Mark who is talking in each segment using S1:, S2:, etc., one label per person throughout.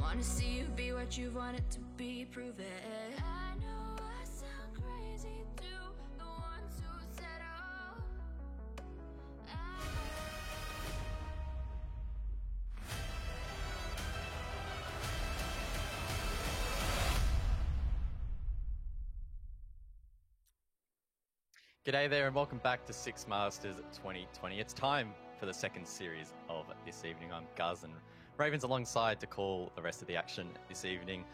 S1: Wanna see you be what you want it to be, prove it. I know I sound crazy to the ones who said oh.
S2: G'day there and welcome back to Six Masters 2020. It's time for the second series of this evening. I'm Guz and Ravens alongside to call the rest of the action this evening.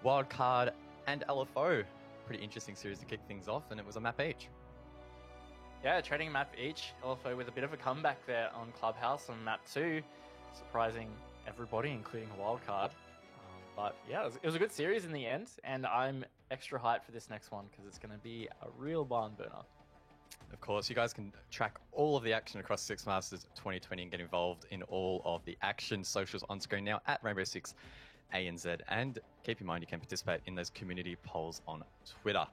S2: Wildcard and LFO. Pretty interesting series to kick things off, and it was a map each.
S3: Yeah, trading a map each. LFO with a bit of a comeback there on Clubhouse on map 2, surprising everybody, including Wildcard. But yeah, it was a good series in the end, and I'm extra hyped for this next one because it's going to be a real barn burner.
S2: Of course, you guys can track all of the action across Six Masters 2020 and get involved in all of the action socials on screen now at Rainbow Six ANZ. And keep in mind, you can participate in those community polls on Twitter.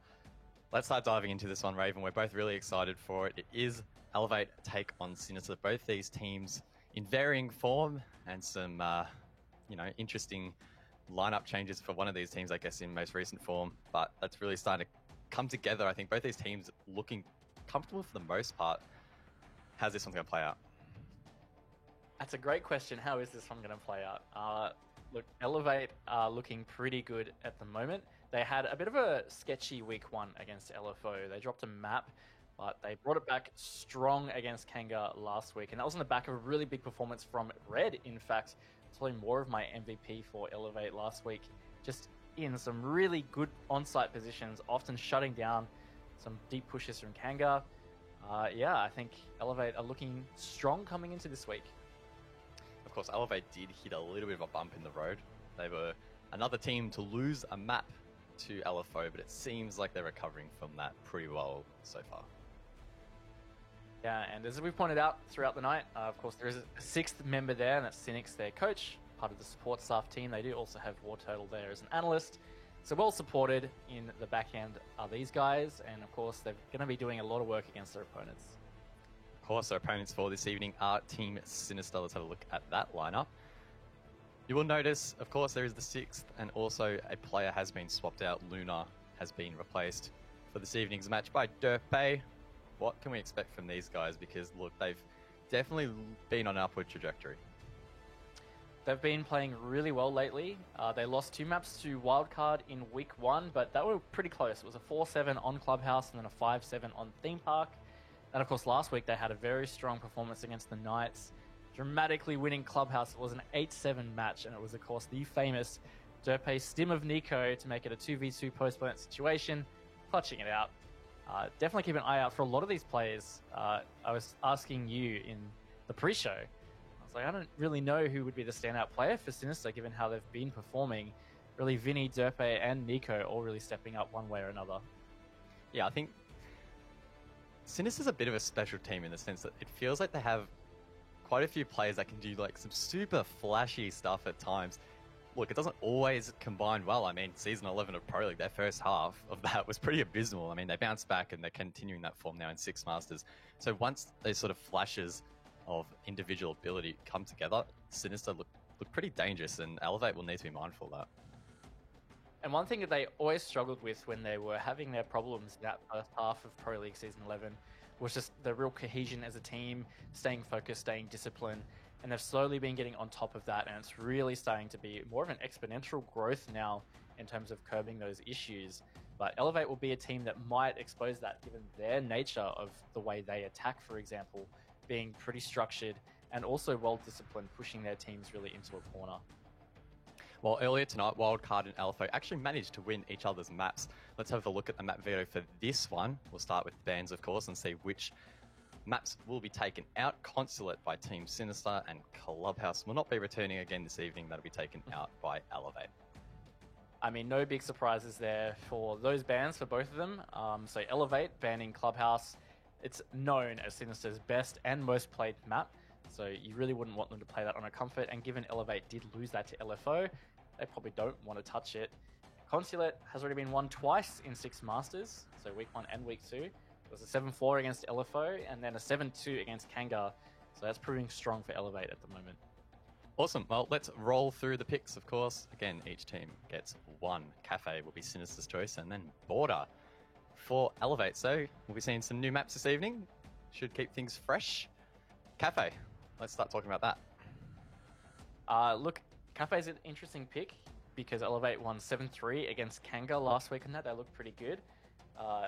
S2: Let's start diving into this one, Raven. We're both really excited for it. It is Elevate take on Sinister. Both these teams in varying form and some, interesting lineup changes for one of these teams, I guess, in most recent form. But that's really starting to come together. I think both these teams looking comfortable for the most part. How's this one going to play out?
S3: That's a great question. How is this one going to play out? Look, Elevate are looking pretty good at the moment. They had a bit of a sketchy week 1 against LFO. They dropped a map, but they brought it back strong against Kanga last week. And that was on the back of a really big performance from Red. In fact, it's probably more of my MVP for Elevate last week. Just in some really good on-site positions, often shutting down some deep pushes from Kanga. I think Elevate are looking strong coming into this week.
S2: Of course, Elevate did hit a little bit of a bump in the road. They were another team to lose a map to LFO, but it seems like they're recovering from that pretty well so far.
S3: Yeah, and as we've pointed out throughout the night, of course, there is a 6th member there, and that's Cynics, their coach, part of the support staff team. They do also have War Turtle there as an analyst. So well supported in the back end are these guys, and of course, they're going to be doing a lot of work against their opponents.
S2: Of course, our opponents for this evening are Team Sinister. Let's have a look at that lineup. You will notice, of course, there is the 6th, and also a player has been swapped out. Luna has been replaced for this evening's match by Derpay. What can we expect from these guys? Because, look, they've definitely been on an upward trajectory.
S3: They've been playing really well lately. They lost 2 maps to Wildcard in week 1, but that were pretty close. It was a 4-7 on Clubhouse and then a 5-7 on Theme Park. And of course, last week they had a very strong performance against the Knights, dramatically winning Clubhouse. It was an 8-7 match, and it was, of course, the famous Derpay stim of Nico to make it a 2v2 post-point situation, clutching it out. Definitely keep an eye out for a lot of these players. I was asking you in the pre-show, I was like, I don't really know who would be the standout player for Sinister, given how they've been performing. Really, Vinny, Derpay, and Nico all really stepping up one way or another.
S2: Yeah, I think Sinister's a bit of a special team in the sense that it feels like they have quite a few players that can do like some super flashy stuff at times. Look, it doesn't always combine well. I mean, Season 11 of Pro League, their first half of that was pretty abysmal. I mean, they bounced back and they're continuing that form now in Six Masters. So once those sort of flashes of individual ability come together, Sinister look pretty dangerous, and Elevate will need to be mindful of that.
S3: And one thing that they always struggled with when they were having their problems in that first half of Pro League Season 11 was just the real cohesion as a team, staying focused, staying disciplined. And they've slowly been getting on top of that, and it's really starting to be more of an exponential growth now in terms of curbing those issues. But Elevate will be a team that might expose that, given their nature of the way they attack, for example, being pretty structured and also well-disciplined, pushing their teams really into a corner.
S2: Well, earlier tonight, Wildcard and LFO actually managed to win each other's maps. Let's have a look at the map video for this one. We'll start with bans, of course, and see which maps will be taken out. Consulate by Team Sinister, and Clubhouse will not be returning again this evening. That'll be taken out by Elevate.
S3: I mean, no big surprises there for those bans for both of them. So Elevate banning Clubhouse. It's known as Sinister's best and most played map. So you really wouldn't want them to play that on a comfort. And given Elevate did lose that to LFO, they probably don't want to touch it. Consulate has already been won twice in Six Masters, so week 1 and week 2. It was a 7-4 against LFO and then a 7-2 against Kanga. So that's proving strong for Elevate at the moment.
S2: Awesome. Well, let's roll through the picks, of course. Again, each team gets one. Cafe will be Sinister's choice, and then Border for Elevate. So we'll be seeing some new maps this evening. Should keep things fresh. Cafe, let's start talking about that.
S3: Look, Cafe's an interesting pick because Elevate won 7-3 against Kanga last week on that. They look pretty good.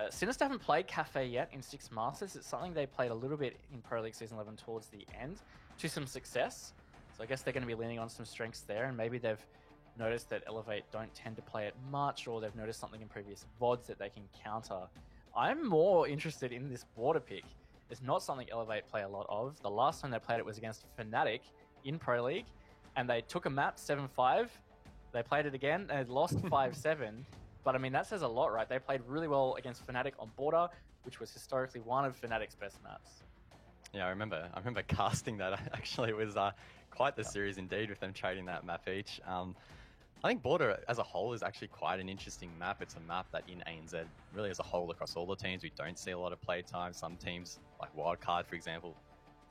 S3: Sinister haven't played Cafe yet in Six Masters. It's something they played a little bit in Pro League Season 11 towards the end to some success. So I guess they're going to be leaning on some strengths there, and maybe they've noticed that Elevate don't tend to play it much, or they've noticed something in previous VODs that they can counter. I'm more interested in this Border pick. It's not something Elevate play a lot of. The last time they played it was against Fnatic in Pro League, and they took a map 7-5. They played it again, and they lost 5-7. But I mean, that says a lot, right? They played really well against Fnatic on Border, which was historically one of Fnatic's best maps.
S2: Yeah, I remember casting that. Actually, it was quite the series indeed with them trading that map each. I think Border as a whole is actually quite an interesting map. It's a map that in ANZ, really as a whole across all the teams, we don't see a lot of play time. Some teams, like Wildcard, for example,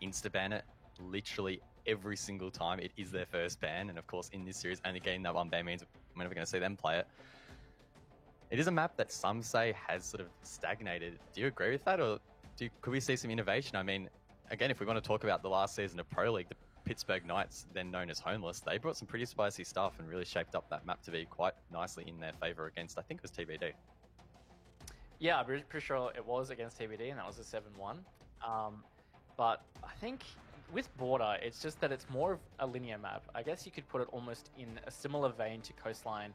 S2: insta-ban it literally every single time it is their first ban. And of course, in this series, only getting that one ban means we're never going to see them play it. It is a map that some say has sort of stagnated. Do you agree with that? Or could we see some innovation? I mean, again, if we want to talk about the last season of Pro League, the Pittsburgh Knights, then known as Homeless, they brought some pretty spicy stuff and really shaped up that map to be quite nicely in their favor against, I think it was TBD.
S3: Yeah, I'm pretty sure it was against TBD, and that was a 7-1. But I think with Border, it's just that it's more of a linear map. I guess you could put it almost in a similar vein to Coastline,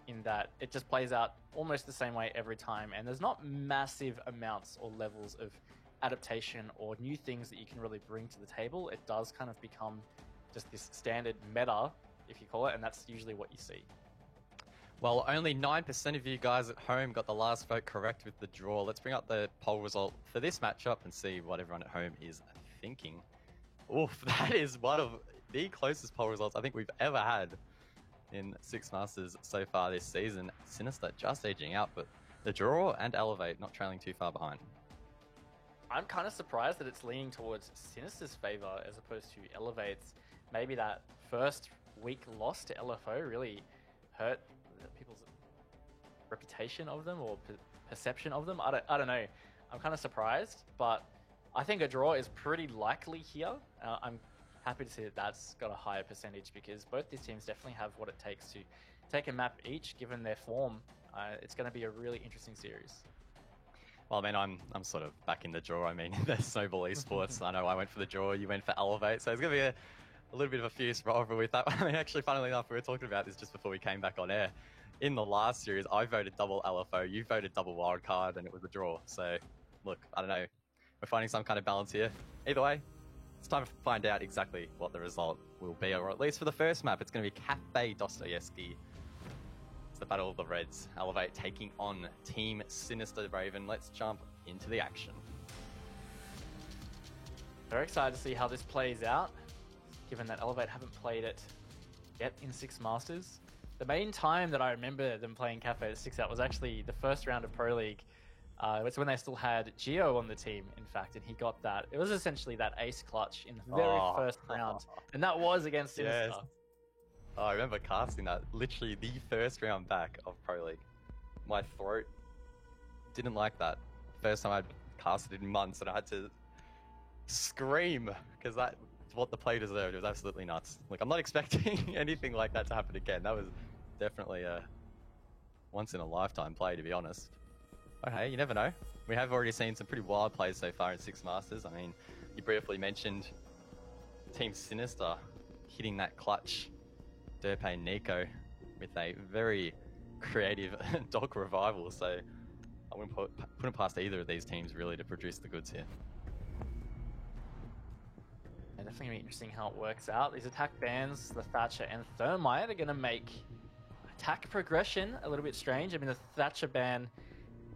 S3: in that it just plays out almost the same way every time, and there's not massive amounts or levels of adaptation or new things that you can really bring to the table. It does kind of become just this standard meta, if you call it, and that's usually what you see.
S2: Well, only 9% of you guys at home got the last vote correct with the draw. Let's bring up the poll result for this matchup and see what everyone at home is thinking. Oof, that is one of the closest poll results I think we've ever had in Six Masters so far this season. Sinister just edging out, but the draw and Elevate not trailing too far behind.
S3: I'm kind of surprised that it's leaning towards Sinister's favor as opposed to Elevate's. Maybe that first week loss to LFO really hurt people's reputation of them or perception of them. I don't know. I'm kind of surprised, but I think a draw is pretty likely here. I'm happy to see that that's got a higher percentage because both these teams definitely have what it takes to take a map each, given their form. It's going to be a really interesting series.
S2: Well, I mean, I'm sort of back in the draw. I mean, the Snowball Esports. I know I went for the draw, you went for Elevate, so it's going to be a little bit of a fierce rivalry with that. I mean, actually, funnily enough, we were talking about this just before we came back on air. In the last series, I voted double LFO, you voted double wildcard, and it was a draw. So, look, I don't know. We're finding some kind of balance here. Either way, it's time to find out exactly what the result will be, or at least for the first map, it's going to be Cafe Dostoevsky. It's the Battle of the Reds. Elevate taking on Team Sinister Raven. Let's jump into the action.
S3: Very excited to see how this plays out, given that Elevate haven't played it yet in Six Masters. The main time that I remember them playing Cafe that sticks out was actually the first round of Pro League. It's when they still had Geo on the team, in fact, and he got that. It was essentially that ace clutch in the very first round, and that was against Sinister.
S2: Yes. Oh, I remember casting that literally the first round back of Pro League. My throat didn't like that. First time I'd casted it in months, and I had to scream because that's what the play deserved. It was absolutely nuts. Like, I'm not expecting anything like that to happen again. That was definitely a once in a lifetime play, to be honest. But hey, you never know. We have already seen some pretty wild plays so far in Six Masters. I mean, you briefly mentioned Team Sinister hitting that clutch Derpay Nico with a very creative Doc revival. So I wouldn't put it past either of these teams really to produce the goods here.
S3: Yeah, definitely going to be interesting how it works out. These attack bans, the Thatcher and Thermite, are going to make attack progression a little bit strange. I mean, the Thatcher ban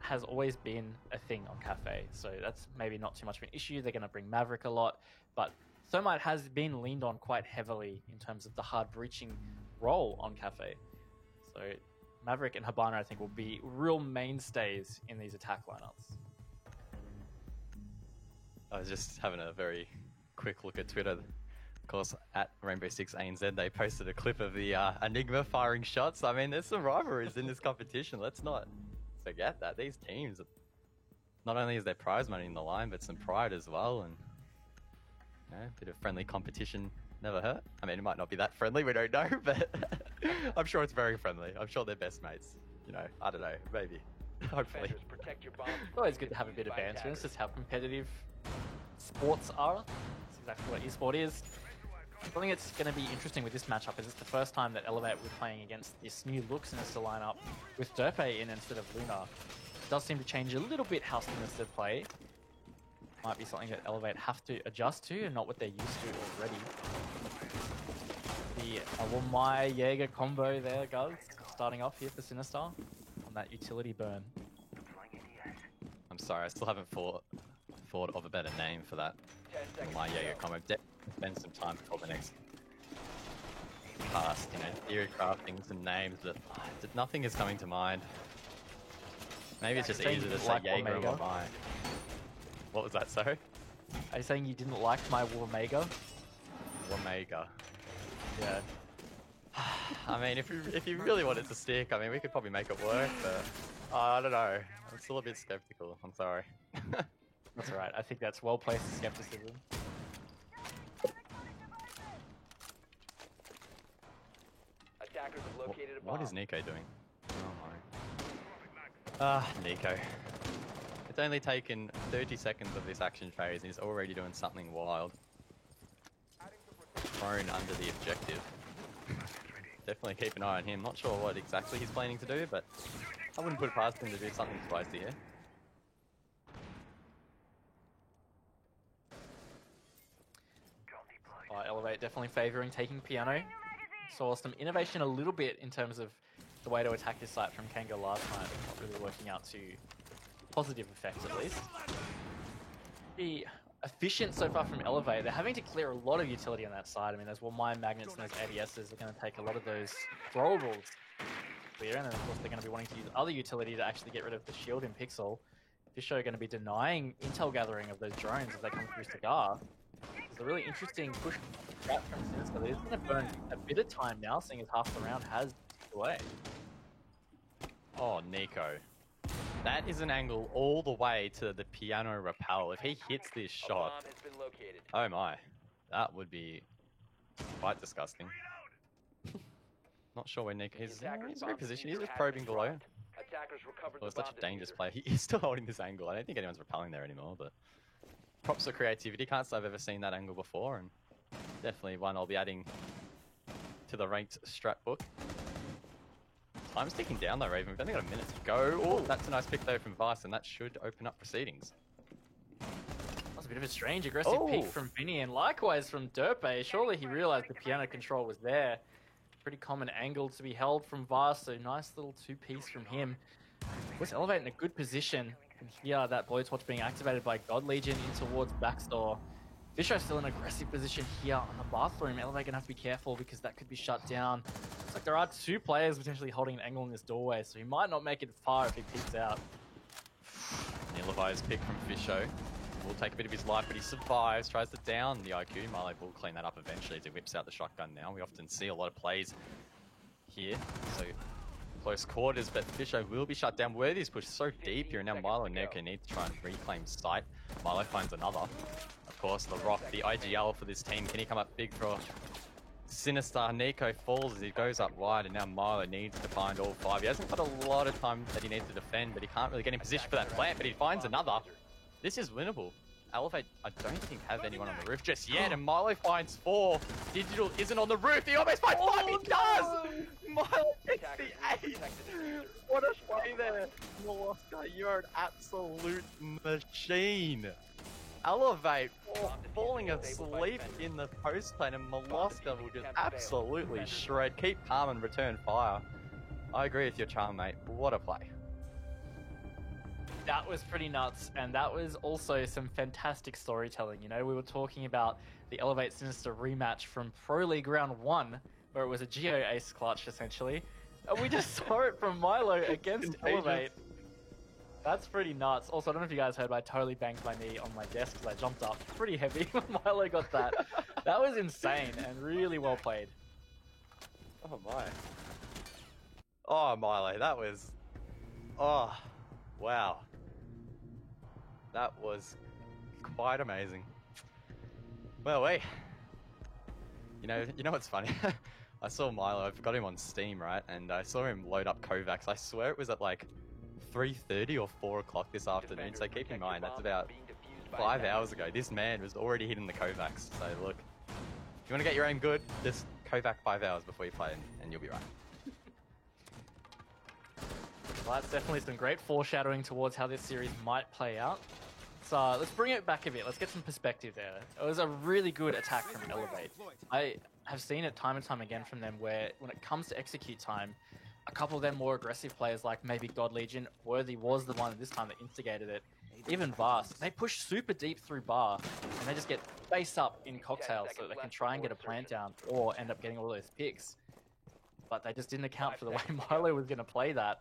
S3: has always been a thing on Cafe, so that's maybe not too much of an issue. They're going to bring Maverick a lot, but Thermite has been leaned on quite heavily in terms of the hard breaching role on Cafe. So Maverick and Habana, I think, will be real mainstays in these attack lineups.
S2: I was just having a very quick look at Twitter. Of course, at Rainbow Six ANZ, they posted a clip of the Enigma firing shots. I mean, there's some rivalries in this competition. Let's not forget that. These teams, not only is there prize money in the line, but some pride as well. And you know, a bit of friendly competition never hurt. I mean, it might not be that friendly, we don't know, but I'm sure it's very friendly. I'm sure they're best mates. You know, I don't know, maybe. Hopefully.
S3: It's always good to have a bit of banter. It's just how competitive sports are. That's exactly what esport is. I think it's going to be interesting with this matchup is it's the first time that Elevate were playing against this new look Sinister lineup with Derpe in instead of Luna. It does seem to change a little bit how Sinister play. Might be something that Elevate have to adjust to and not what they're used to already. The Wamai Jaeger combo there, guys, starting off here for Sinister on that utility burn.
S2: I'm sorry, I still haven't thought of a better name for that. My Jaeger combo. Spend some time before the next cast, you know, theory crafting some names, but nothing is coming to mind. Maybe it's just easier to say Jaeger or my. What was that, sorry?
S3: Are you saying you didn't like my Wamega?
S2: Wamega.
S3: Yeah.
S2: I mean, if you really want it to stick, I mean, we could probably make it work, but I don't know. I'm still a bit skeptical. I'm sorry.
S3: That's alright. I think that's well-placed skepticism.
S2: What is Nico doing? Oh my. Nico. It's only taken 30 seconds of this action phase and he's already doing something wild. Thrown under the objective. Definitely keep an eye on him. Not sure what exactly he's planning to do, but I wouldn't put it past him to do something twice here.
S3: Elevate definitely favouring taking Piano. Saw some innovation a little bit in terms of the way to attack this site from Kango last time. Not really working out to positive effects at least. Be efficient so far from Elevate. They're having to clear a lot of utility on that side. I mean, there's Wamai Magnets and those ADSs are going to take a lot of those throwables clear, and then of course they're going to be wanting to use other utility to actually get rid of the shield in Pixel. Fisher are going to be denying intel gathering of those drones as they come through Cigar. It's a really interesting push from Sinister. They're going to burn a bit of time now, seeing as half the round has ticked away.
S2: Oh, Nico. That is an angle all the way to the Piano rappel. If he hits this shot, oh my, that would be quite disgusting. Not sure where Nico is. He's repositioned. He's just probing below. Well, it's such a dangerous play. He is still holding this angle. I don't think anyone's rappelling there anymore, but props for creativity. Can't say I've ever seen that angle before, and definitely one I'll be adding to the ranked strat book. Time's ticking down though, Raven. We've only got a minute to go. Oh, that's a nice pick though from Vice, and that should open up proceedings.
S3: That was a bit of a strange aggressive peek from Vinny, and likewise from Derpe. Surely he realized the Piano control was there. Pretty common angle to be held from Vice, so nice little two-piece from him. Was Elevate in a good position. And here, that blowtorch being activated by God Legion in towards backstore. Fisher still in aggressive position here on the bathroom. Elevate gonna have to be careful because that could be shut down. Looks like there are two players potentially holding an angle in this doorway, so he might not make it far if he peeks out.
S2: Levi's pick from Fisher will take a bit of his life, but he survives, tries to down the IQ. Milo will clean that up eventually as he whips out the shotgun now. We often see a lot of plays here, so close quarters, but Fisher will be shut down. Worthy's pushed so deep here, and now Milo and Neko need to try and reclaim sight. Milo finds another. Of course, the Rock, the IGL for this team. Can he come up big for Sinister? Neko falls as he goes up wide, and now Milo needs to find all five. He hasn't got a lot of time that he needs to defend, but he can't really get in position for that plant, but he finds another. This is winnable. Elevate, I don't think have anyone on the roof just yet, and Milo finds four. Digital isn't on the roof. He almost finds five. He does! Milo gets the 8. What a play there, Molosca. You're an absolute machine. Elevate, falling asleep in the post lane, and Molosca will just absolutely shred. Keep calm and return fire. I agree with your charm, mate. What a play.
S3: That was pretty nuts, and that was also some fantastic storytelling. You know, we were talking about the Elevate Sinister rematch from Pro League Round 1, where it was a Geo Ace clutch, essentially. And we just saw it from Milo against Elevate. That's pretty nuts. Also, I don't know if you guys heard, but I totally banged my knee on my desk because I jumped up pretty heavy when Milo got that. That was insane and really well played.
S2: Oh my. Oh, Milo, that was... Oh, wow. That was quite amazing. Well, wait. You know what's funny? I saw Milo, I've got him on Steam, right? And I saw him load up Kovacs. I swear it was at like 3:30 or 4 o'clock this afternoon. So keep in mind, that's about 5 hours ago. This man was already hitting the Kovacs. So look, if you want to get your aim good, just Kovac 5 hours before you play and you'll be right.
S3: Well, that's definitely some great foreshadowing towards how this series might play out. So let's bring it back a bit. Let's get some perspective there. It was a really good attack from Elevate. I have seen it time and time again from them where when it comes to execute time, a couple of them more aggressive players like maybe God Legion, Worthy was the one this time that instigated it. Even Vast, they push super deep through bar and they just get face up in Cocktail so that they can try and get a plant down or end up getting all those picks. But they just didn't account for the way Milo was going to play that.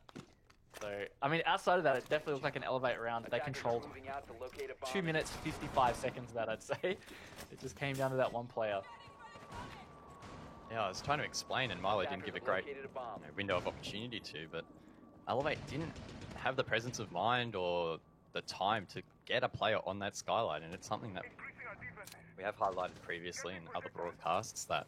S3: So, I mean, outside of that, it definitely looked like an Elevate round. They controlled 2 minutes, 55 seconds of that, I'd say. It just came down to that one player.
S2: Yeah, I was trying to explain, and Milo didn't give a great window of opportunity to, but Elevate didn't have the presence of mind or the time to get a player on that skyline, and it's something that we have highlighted previously in other broadcasts that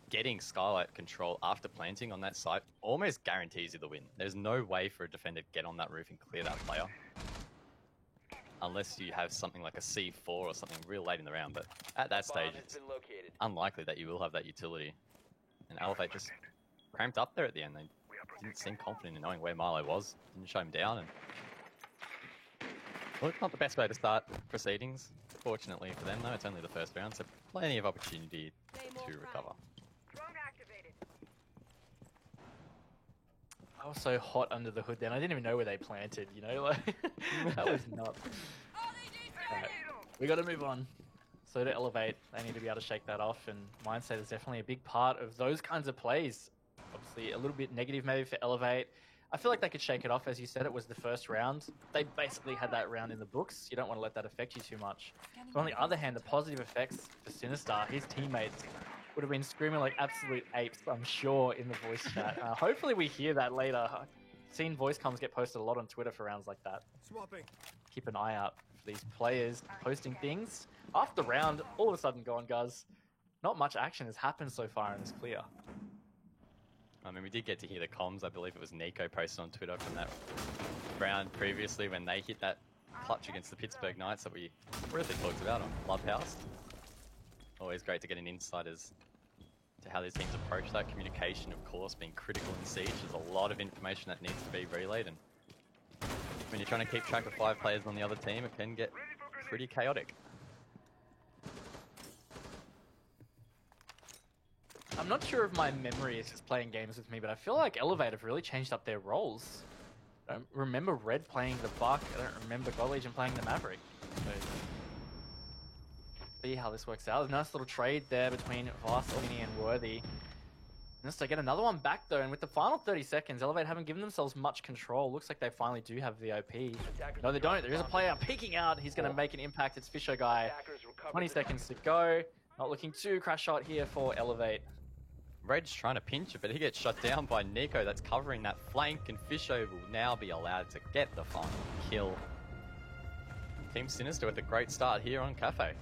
S2: getting skylight control after planting on that site almost guarantees you the win. There's no way for a defender to get on that roof and clear that player. Unless you have something like a C4 or something real late in the round, but at that stage, it's unlikely that you will have that utility. And Elevate just cramped up there at the end. They didn't seem confident in knowing where Milo was. Didn't show him down. And well, it's not the best way to start proceedings. Fortunately for them, though, it's only the first round, so plenty of opportunity to recover.
S3: I was so hot under the hood then. I didn't even know where they planted, you know? Like, that was nuts. Right. We got to move on. So to Elevate, they need to be able to shake that off, and Mindset is definitely a big part of those kinds of plays. Obviously, a little bit negative maybe for Elevate. I feel like they could shake it off. As you said, it was the first round. They basically had that round in the books. You don't want to let that affect you too much. But on the other hand, the positive effects for Sinistar, his teammates, would have been screaming like absolute apes, I'm sure, in the voice chat. Hopefully we hear that later. I've seen voice comms get posted a lot on Twitter for rounds like that.
S4: Swapping.
S3: Keep an eye out for these players posting things. After the round, all of a sudden gone, guys. Not much action has happened so far in this clear.
S2: I mean, we did get to hear the comms. I believe it was Nico posted on Twitter from that round previously when they hit that clutch against the Pittsburgh Knights that we briefly talked about on Clubhouse. Always great to get an insight as to how these teams approach that. Communication, of course, being critical in Siege. There's a lot of information that needs to be relayed, and when you're trying to keep track of 5 players on the other team, it can get pretty chaotic.
S3: I'm not sure if my memory is just playing games with me, but I feel like Elevate have really changed up their roles. I don't remember Red playing the Buck. I don't remember God Legion playing the Maverick. So, see how this works out. There's a nice little trade there between Vast, and Worthy. And so get another one back though, and with the final 30 seconds, Elevate haven't given themselves much control. Looks like they finally do have the OP. No, they don't. There is a player peeking out. He's going to make an impact. It's Fisher Guy. 20 seconds to go. Not looking too crash shot here for Elevate.
S2: Red's trying to pinch it, but he gets shut down by Nico that's covering that flank, and Fisho will now be allowed to get the final kill. Team Sinister with a great start here on Cafe.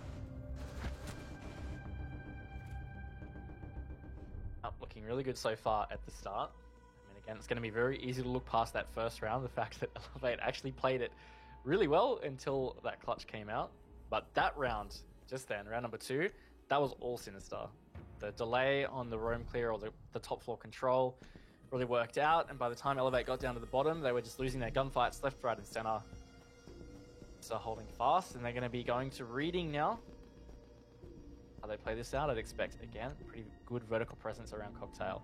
S3: Looking really good so far at the start. I mean, again, it's going to be very easy to look past that first round. The fact that Elevate actually played it really well until that clutch came out. But that round, just then, round number 2, that was all Sinister. The delay on the roam clear or the top floor control really worked out. And by the time Elevate got down to the bottom, they were just losing their gunfights left, right, and center. So holding fast, and they're going to be going to reading now. How they play this out, I'd expect, again, pretty good vertical presence around Cocktail.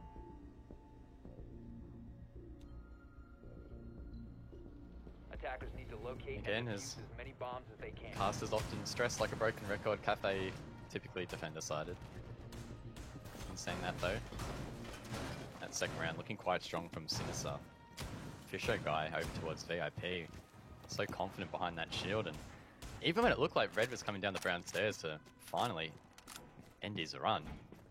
S5: Attackers need to locate
S2: again,
S5: and
S2: as
S5: defuse as many bombs as they can.
S2: Casters often stress like a broken record. Cafe typically defender-sided. In saying that though, that second round looking quite strong from Sinister. Fisher Guy over towards VIP. So confident behind that shield, and even when it looked like Red was coming down the brown stairs to finally end his run.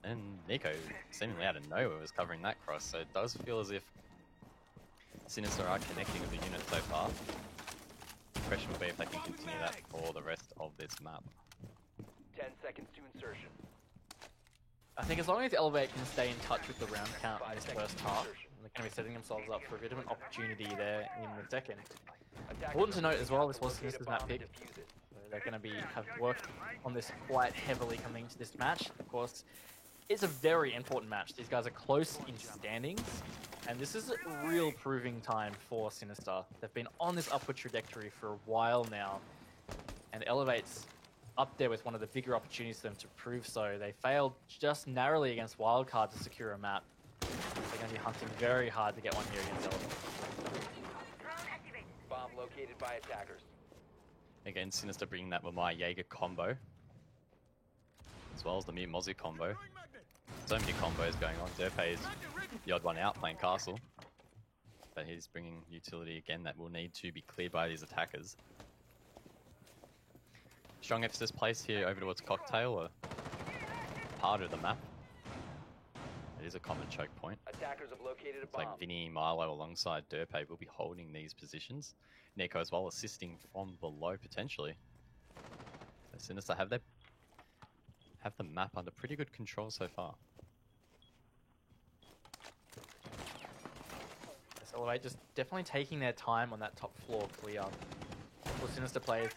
S2: And Nico, seemingly out of nowhere, was covering that cross, so it does feel as if Sinister are connecting with the unit so far. The question will be if they can continue that for the rest of this map.
S5: 10 seconds to insertion.
S3: I think as long as Elevate can stay in touch with the round count in
S5: 5
S3: this
S5: seconds
S3: first
S5: to
S3: half,
S5: insertion.
S3: they're going to be setting themselves up for a bit of an opportunity there in the second.
S5: Attackers
S3: Important to note as well,
S5: have
S3: this was
S5: located a
S3: Sinister's map
S5: bomb
S3: pick.
S5: and defuse it.
S3: So they're going to have worked on this quite heavily coming into this match. Of course, it's a very important match. These guys are close in standings, and this is a real proving time for Sinister. They've been on this upward trajectory for a while now, and Elevate's up there with one of the bigger opportunities for them to prove so. They failed just narrowly against Wildcard to secure a map. They're going to be hunting very hard to get one here against Elevate.
S5: Bomb located by attackers.
S2: Again, Sinister bringing that Mamai Jaeger combo, as well as the Mute Mozzie combo. So many combos going on. Derpe is the odd one out playing Castle, but he's bringing utility again that will need to be cleared by these attackers. Strong emphasis placed here over towards Cocktail, or part of the map. It is a common choke point.
S5: Attackers have located a
S2: It's
S5: bomb.
S2: like Vinny, Milo alongside Derpe will be holding these positions. Nico as well assisting from below potentially. So Sinister have the map under pretty good control so far.
S3: So Elevate just definitely taking their time on that top floor clear. For Sinister players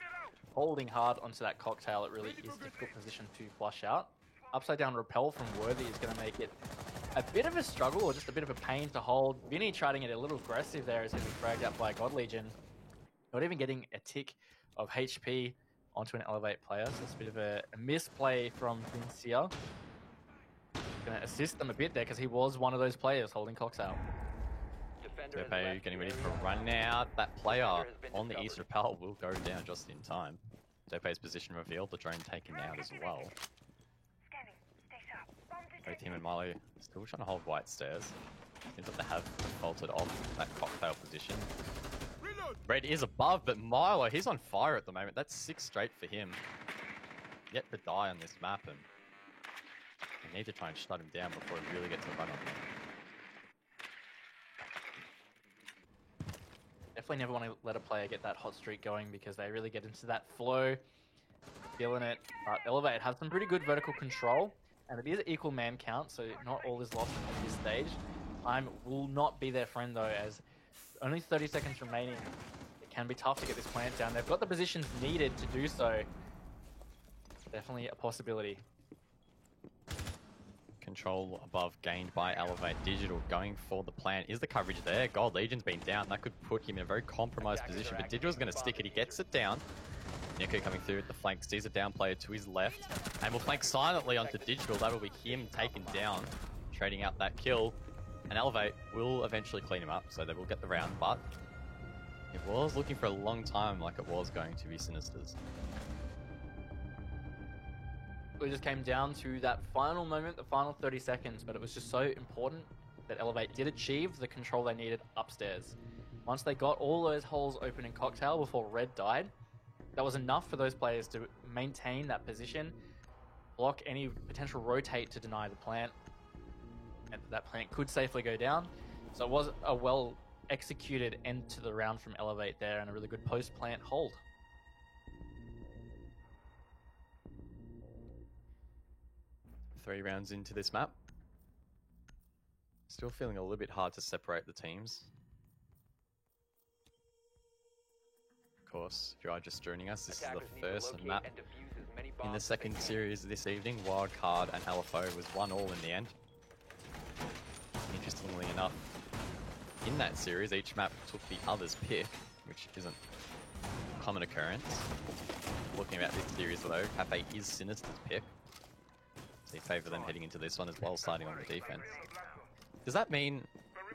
S3: holding hard onto that Cocktail, it really is a difficult position to flush out. Upside down repel from Worthy is going to make it a bit of a struggle, or just a bit of a pain to hold. Vinny trying to get a little aggressive there as he's fragged out by God Legion. Not even getting a tick of HP onto an Elevate player, so it's a bit of a misplay from Vincia. Going to assist them a bit there because he was one of those players holding Cocktail.
S5: Defender has
S2: Derpe
S5: left
S2: getting
S5: the
S2: ready
S5: area.
S2: for a run out. That player
S5: Defender has been
S2: on the
S5: discovered.
S2: East Repel will go down just in time. Derpe's position revealed, the drone taken out as well. Both him and Milo still trying to hold White Stairs. Seems like they have defaulted off that Cocktail position. Red is above, but Milo, he's on fire at the moment. That's 6 straight for him. Yet to die on this map, and we need to try and shut him down before he really gets a run on him.
S3: Definitely never want to let a player get that hot streak going because they really get into that flow. Feeling it. But Elevate have some pretty good vertical control, and it is equal man count, so not all is lost at this stage. Time will not be their friend though, as only 30 seconds remaining. It can be tough to get this plant down. They've got the positions needed to do so. Definitely a possibility.
S2: Control above gained by Elevate Digital going for the plant. Is the coverage there? Gold Legion's been down. That could put him in a very compromised position, but Digital's going to stick it. He gets it down. Nico coming through at the flank, sees a down player to his left, and will flank silently onto Digital. That'll be him taken down, trading out that kill. And Elevate will eventually clean him up, so they will get the round, but it was looking for a long time like it was going to be Sinister's.
S3: It just came down to that final moment, the final 30 seconds, but it was just so important that Elevate did achieve the control they needed upstairs. Once they got all those holes open in Cocktail before Red died, that was enough for those players to maintain that position, block any potential rotate to deny the plant, and that plant could safely go down. So it was a well executed end to the round from Elevate there, and a really good post-plant hold.
S2: Three rounds into this map. Still feeling a little bit hard to separate the teams. Of course, if you are just joining us, this
S5: Attackers
S2: is
S5: need
S2: the
S5: to
S2: first
S5: locate
S2: map
S5: and defuse as many
S2: in
S5: bombs
S2: the
S5: as they
S2: second
S5: can.
S2: series this evening. Wildcard and LFO was 1-all in the end. Interestingly enough, in that series, each map took the other's pick, which isn't a common occurrence. Looking at this series though, Cafe is Sinister's pick. So you favour them heading into this one as well, starting on the defense. Does that mean,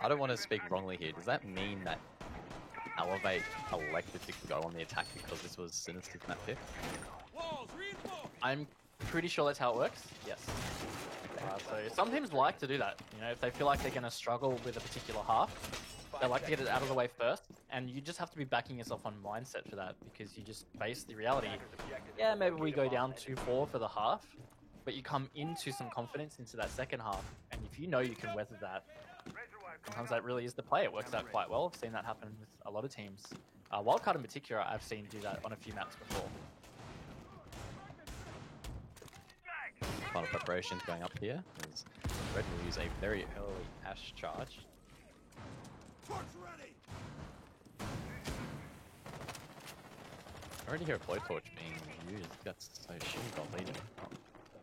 S2: I don't want to speak wrongly here, does that mean that Elevate elected to go on the attack because this was Sinister's map pick?
S3: I'm pretty sure that's how it works. Yes. So some teams like to do that. You know, if they feel like they're going to struggle with a particular half, they like to get it out of the way first. And you just have to be backing yourself on mindset for that, because you just face the reality. Yeah, maybe we go down 2-4 for the half, but you come into some confidence into that second half, and if you know you can weather that, sometimes that really is the play. It works out quite well. I've seen that happen with a lot of teams. Wildcard in particular, I've seen do that on a few maps before.
S2: Final preparations going up here as Red will use a very early Ash charge. I already hear a blowtorch being used. That's so shitty got leading. Not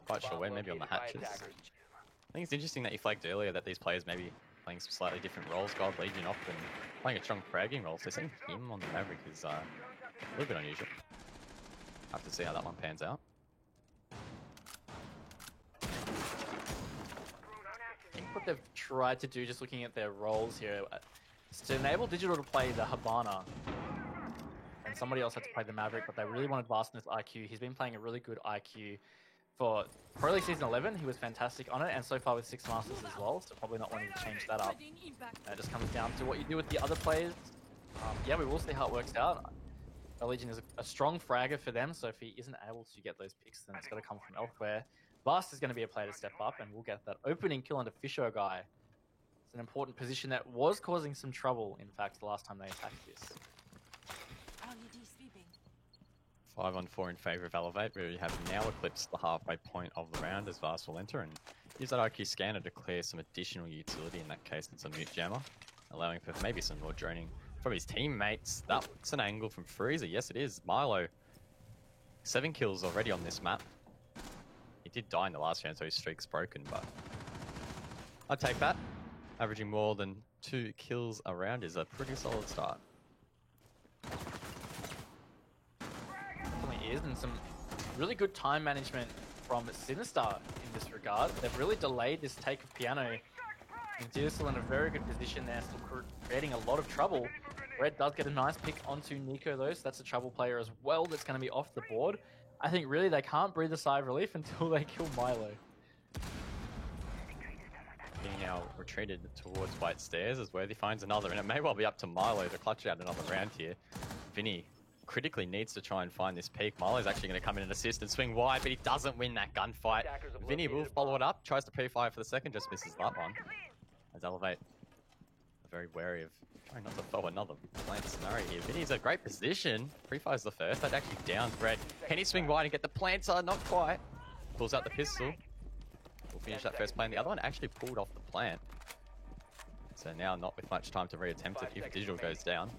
S2: quite sure when, maybe on the hatches. I think it's interesting that you flagged earlier that these players may be playing some slightly different roles. God Legion often playing a strong fragging role, so seeing him on the Maverick is a little bit unusual. Have to see how that one pans out.
S3: I think what they've tried to do, just looking at their roles here, is to enable Digital to play the Habana. And somebody else had to play the Maverick, but they really wanted Vast in this IQ. He's been playing a really good IQ. For Pro League Season 11, he was fantastic on it, and so far with Six Masters as well, so probably not wanting to change that up. And it just comes down to what you do with the other players. Yeah, we will see how it works out. Legion is a strong fragger for them, so if he isn't able to get those picks, then it's got to come from elsewhere. Vast is going to be a player to step up, and we'll get that opening kill onto Fisher guy. It's an important position that was causing some trouble, in fact, the last time they attacked this.
S2: 5-on-4 in favour of Elevate. We have now eclipsed the halfway point of the round as Vast will enter and use that IQ scanner to clear some additional utility. In that case, it's a mute jammer, allowing for maybe some more droning from his teammates. That's an angle from Freezer. Yes, it is. Milo, 7 kills already on this map. He did die in the last round, so his streak's broken, but I'd take that. Averaging more than 2 kills a round is a pretty solid start.
S3: Is and some really good time management from Sinistar in this regard. They've really delayed this take of Piano, and Dio's still in a very good position there, still creating a lot of trouble. Red does get a nice pick onto Nico though, so that's a trouble player as well that's going to be off the board. I think really they can't breathe a sigh of relief until they kill Milo.
S2: Being now retreated towards White Stairs as Worthy finds another, and it may well be up to Milo to clutch out another round here. Vinny critically needs to try and find this peak. Milo's actually going to come in and assist and swing wide, but he doesn't win that gunfight. Vinny will follow it up, tries to pre-fire for the second, just misses that one. As Elevate are very wary of trying not to throw another plant scenario here. Vinny's in a great position. Pre-fires the first, that actually downs Red. Can he swing wide and get the planter? Not quite. Pulls out the pistol. We'll finish that first plant. The other one actually pulled off the plant. So now not with much time to re-attempt it if Digital goes down.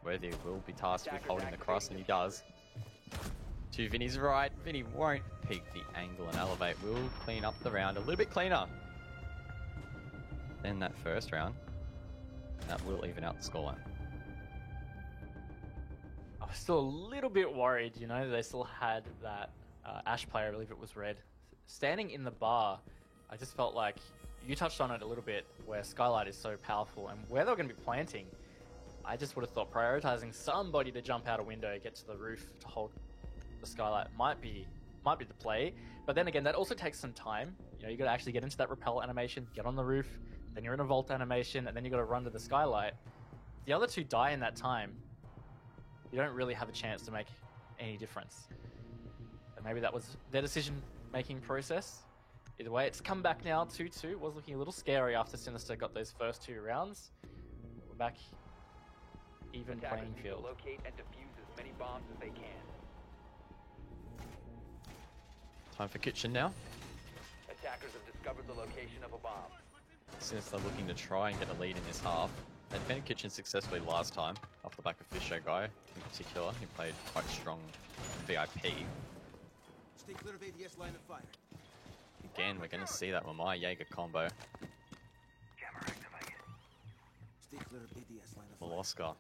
S2: Worthy will be tasked with holding the cross, and he does. To Vinny's right. Vinny won't peek the angle, and Elevate will clean up the round a little bit cleaner than that first round. And that will even out the scoreline.
S3: I was still a little bit worried, you know, they still had that Ash player, I believe it was Red, standing in the bar. I just felt like, you touched on it a little bit, where Skylight is so powerful, and where they're going to be planting, I just would have thought prioritizing somebody to jump out a window, get to the roof to hold the Skylight might be the play. But then again, that also takes some time. You know, you got to actually get into that rappel animation, get on the roof, then you're in a vault animation, and then you got to run to the Skylight. The other two die in that time. You don't really have a chance to make any difference. And maybe that was their decision-making process. Either way, it's come back now 2-2. Was looking a little scary after Sinister got those first 2 rounds. We're back. Even playing field.
S5: Locate and defuse as many bombs as they can.
S2: Time for Kitchen now.
S5: Attackers have discovered the location of a bomb.
S2: Since they're looking to try and get a lead in this half. They defended Kitchen successfully last time, off the back of Fisher guy in particular. He played quite strong VIP.
S4: Stay clear of ADS line of fire.
S2: Again, we're going to see that Lamar Jaeger combo.
S4: Stay clear of ADS line of fire.
S2: Molosca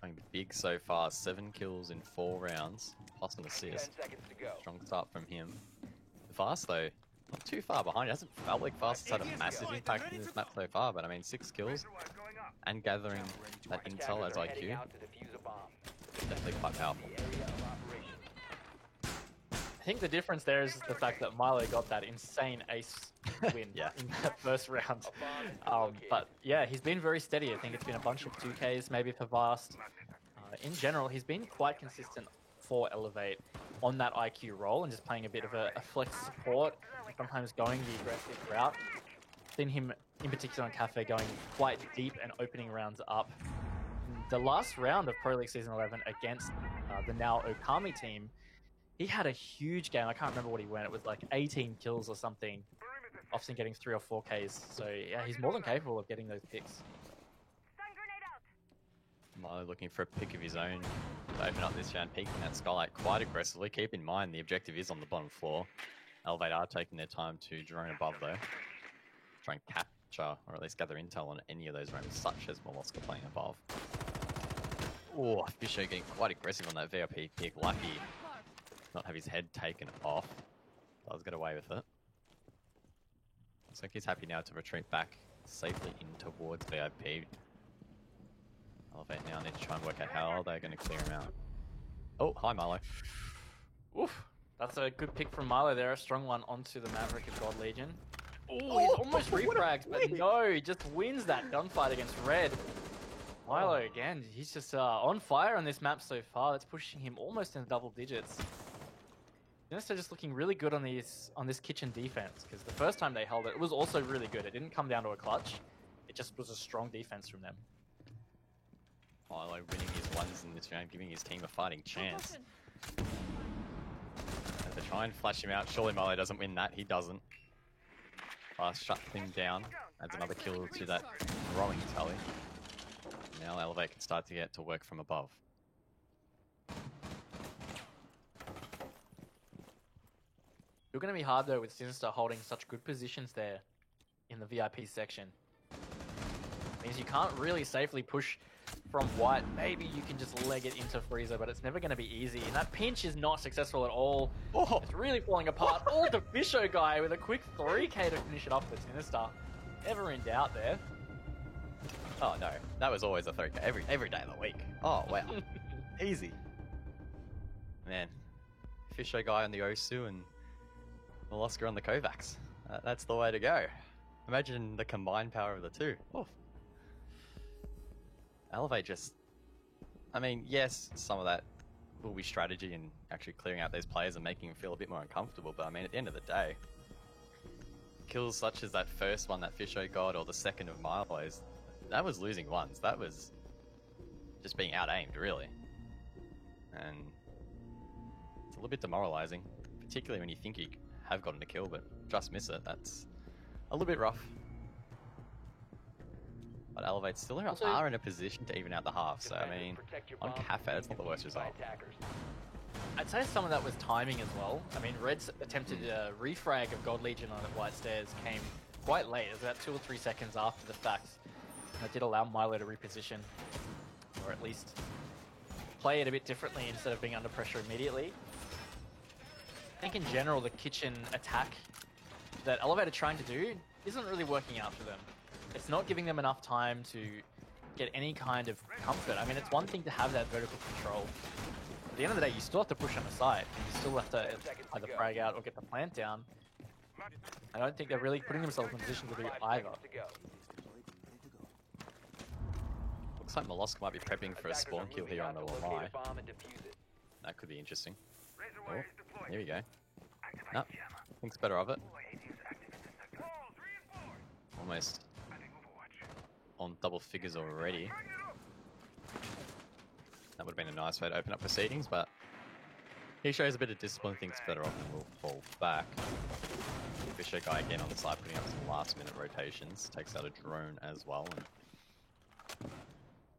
S2: going big so far. 7 kills in 4 rounds, plus an
S5: 10
S2: assist.
S5: seconds to go.
S2: Strong start from him. Vast though, not too far behind. It hasn't felt like Vast has had a massive impact in this map so far, but I mean 6 kills and gathering that intel as
S5: Attackers are heading
S2: IQ,
S5: out to defuse a bomb.
S2: definitely quite powerful.
S5: Area of operation.
S3: I think the difference there is the fact that Milo got that insane ace win
S2: Yeah.
S3: in that first round. But yeah, he's been very steady. I think it's been a bunch of 2Ks maybe for Vast. In general, he's been quite consistent for Elevate on that IQ role and just playing a bit of a flex support, sometimes going the aggressive route. Seen him, in particular on Cafe, going quite deep and opening rounds up. The last round of Pro League Season 11 against the now Okami team, he had a huge game. I can't remember what he went. It was like 18 kills or something, often getting 3 or 4 Ks. So yeah, he's more than capable of getting those picks.
S2: Milo looking for a pick of his own to open up this round, peeking that Skylight quite aggressively. Keep in mind, the objective is on the bottom floor. Elevate are taking their time to drone above, though. Try and capture, or at least gather intel on any of those rooms, such as Molosca playing above. Oh, Fisher getting quite aggressive on that VIP pick. Lucky not have his head taken off. Does get away with it. Looks like he's happy now to retreat back safely in towards VIP. Elevate now need to try and work out how they're going to clear him out. Oh, hi Milo.
S3: Oof, that's a good pick from Milo there. A strong one onto the Maverick of God Legion. Oh, he's almost refrags, but no, he just wins that gunfight against Red. Milo again, he's just on fire on this map so far. That's pushing him almost in double digits. Sinister just looking really good on this kitchen defense, because the first time they held it, it was also really good. It didn't come down to a clutch. It just was a strong defense from them.
S2: Milo winning his ones in this round, giving his team a fighting chance. As they try and flash him out, surely Milo doesn't win that. He doesn't. Fast shut him down. Adds another kill to that growing tally. Now Elevate can start to get to work from above.
S3: It's going to be hard though with Sinister holding such good positions there in the VIP section. Means you can't really safely push from White. Maybe you can just leg it into Frieza, but it's never going to be easy. And that pinch is not successful at all. Oh. It's really falling apart. Oh, the Fisho guy with a quick 3k to finish it off for Sinister. Never in doubt there.
S2: Oh no, that was always a 3k every day of the week. Oh wow, easy. Man, Fisho guy on the Osu and Molosca on the Kovacs. That's the way to go. Imagine the combined power of the two. Oof. Elevate just... I mean, yes, some of that will be strategy and actually clearing out those players and making them feel a bit more uncomfortable, but I mean, at the end of the day, kills such as that first one that Fisho got, or the second of Milo's, that was losing ones. That was just being out-aimed, really. And it's a little bit demoralizing, particularly when you think you have gotten a kill, but just miss it. That's a little bit rough. But Elevate still are in a position to even out the half, so I mean, on Cafe, it's not the worst result.
S3: I'd say some of that was timing as well. I mean, Red's attempted refrag of God Legion on White Stairs came quite late. It was about 2 or 3 seconds after the fact. That did allow Milo to reposition, or at least play it a bit differently instead of being under pressure immediately. I think in general, the kitchen attack that Elevate are trying to do isn't really working out for them. It's not giving them enough time to get any kind of comfort. I mean, it's one thing to have that vertical control. At the end of the day, you still have to push on the side. You still have to either frag out or get the plant down. I don't think they're really putting themselves in a position to do either.
S2: Looks like Molosca might be prepping for a spawn kill here on the Lamai. That could be interesting. Oh, here we go. Nope, thinks better of it. Almost on double figures already. That would have been a nice way to open up proceedings, but he shows a bit of discipline, thinks better off, and will fall back. Fisher guy again on the side, putting up some last minute rotations, takes out a drone as well. And,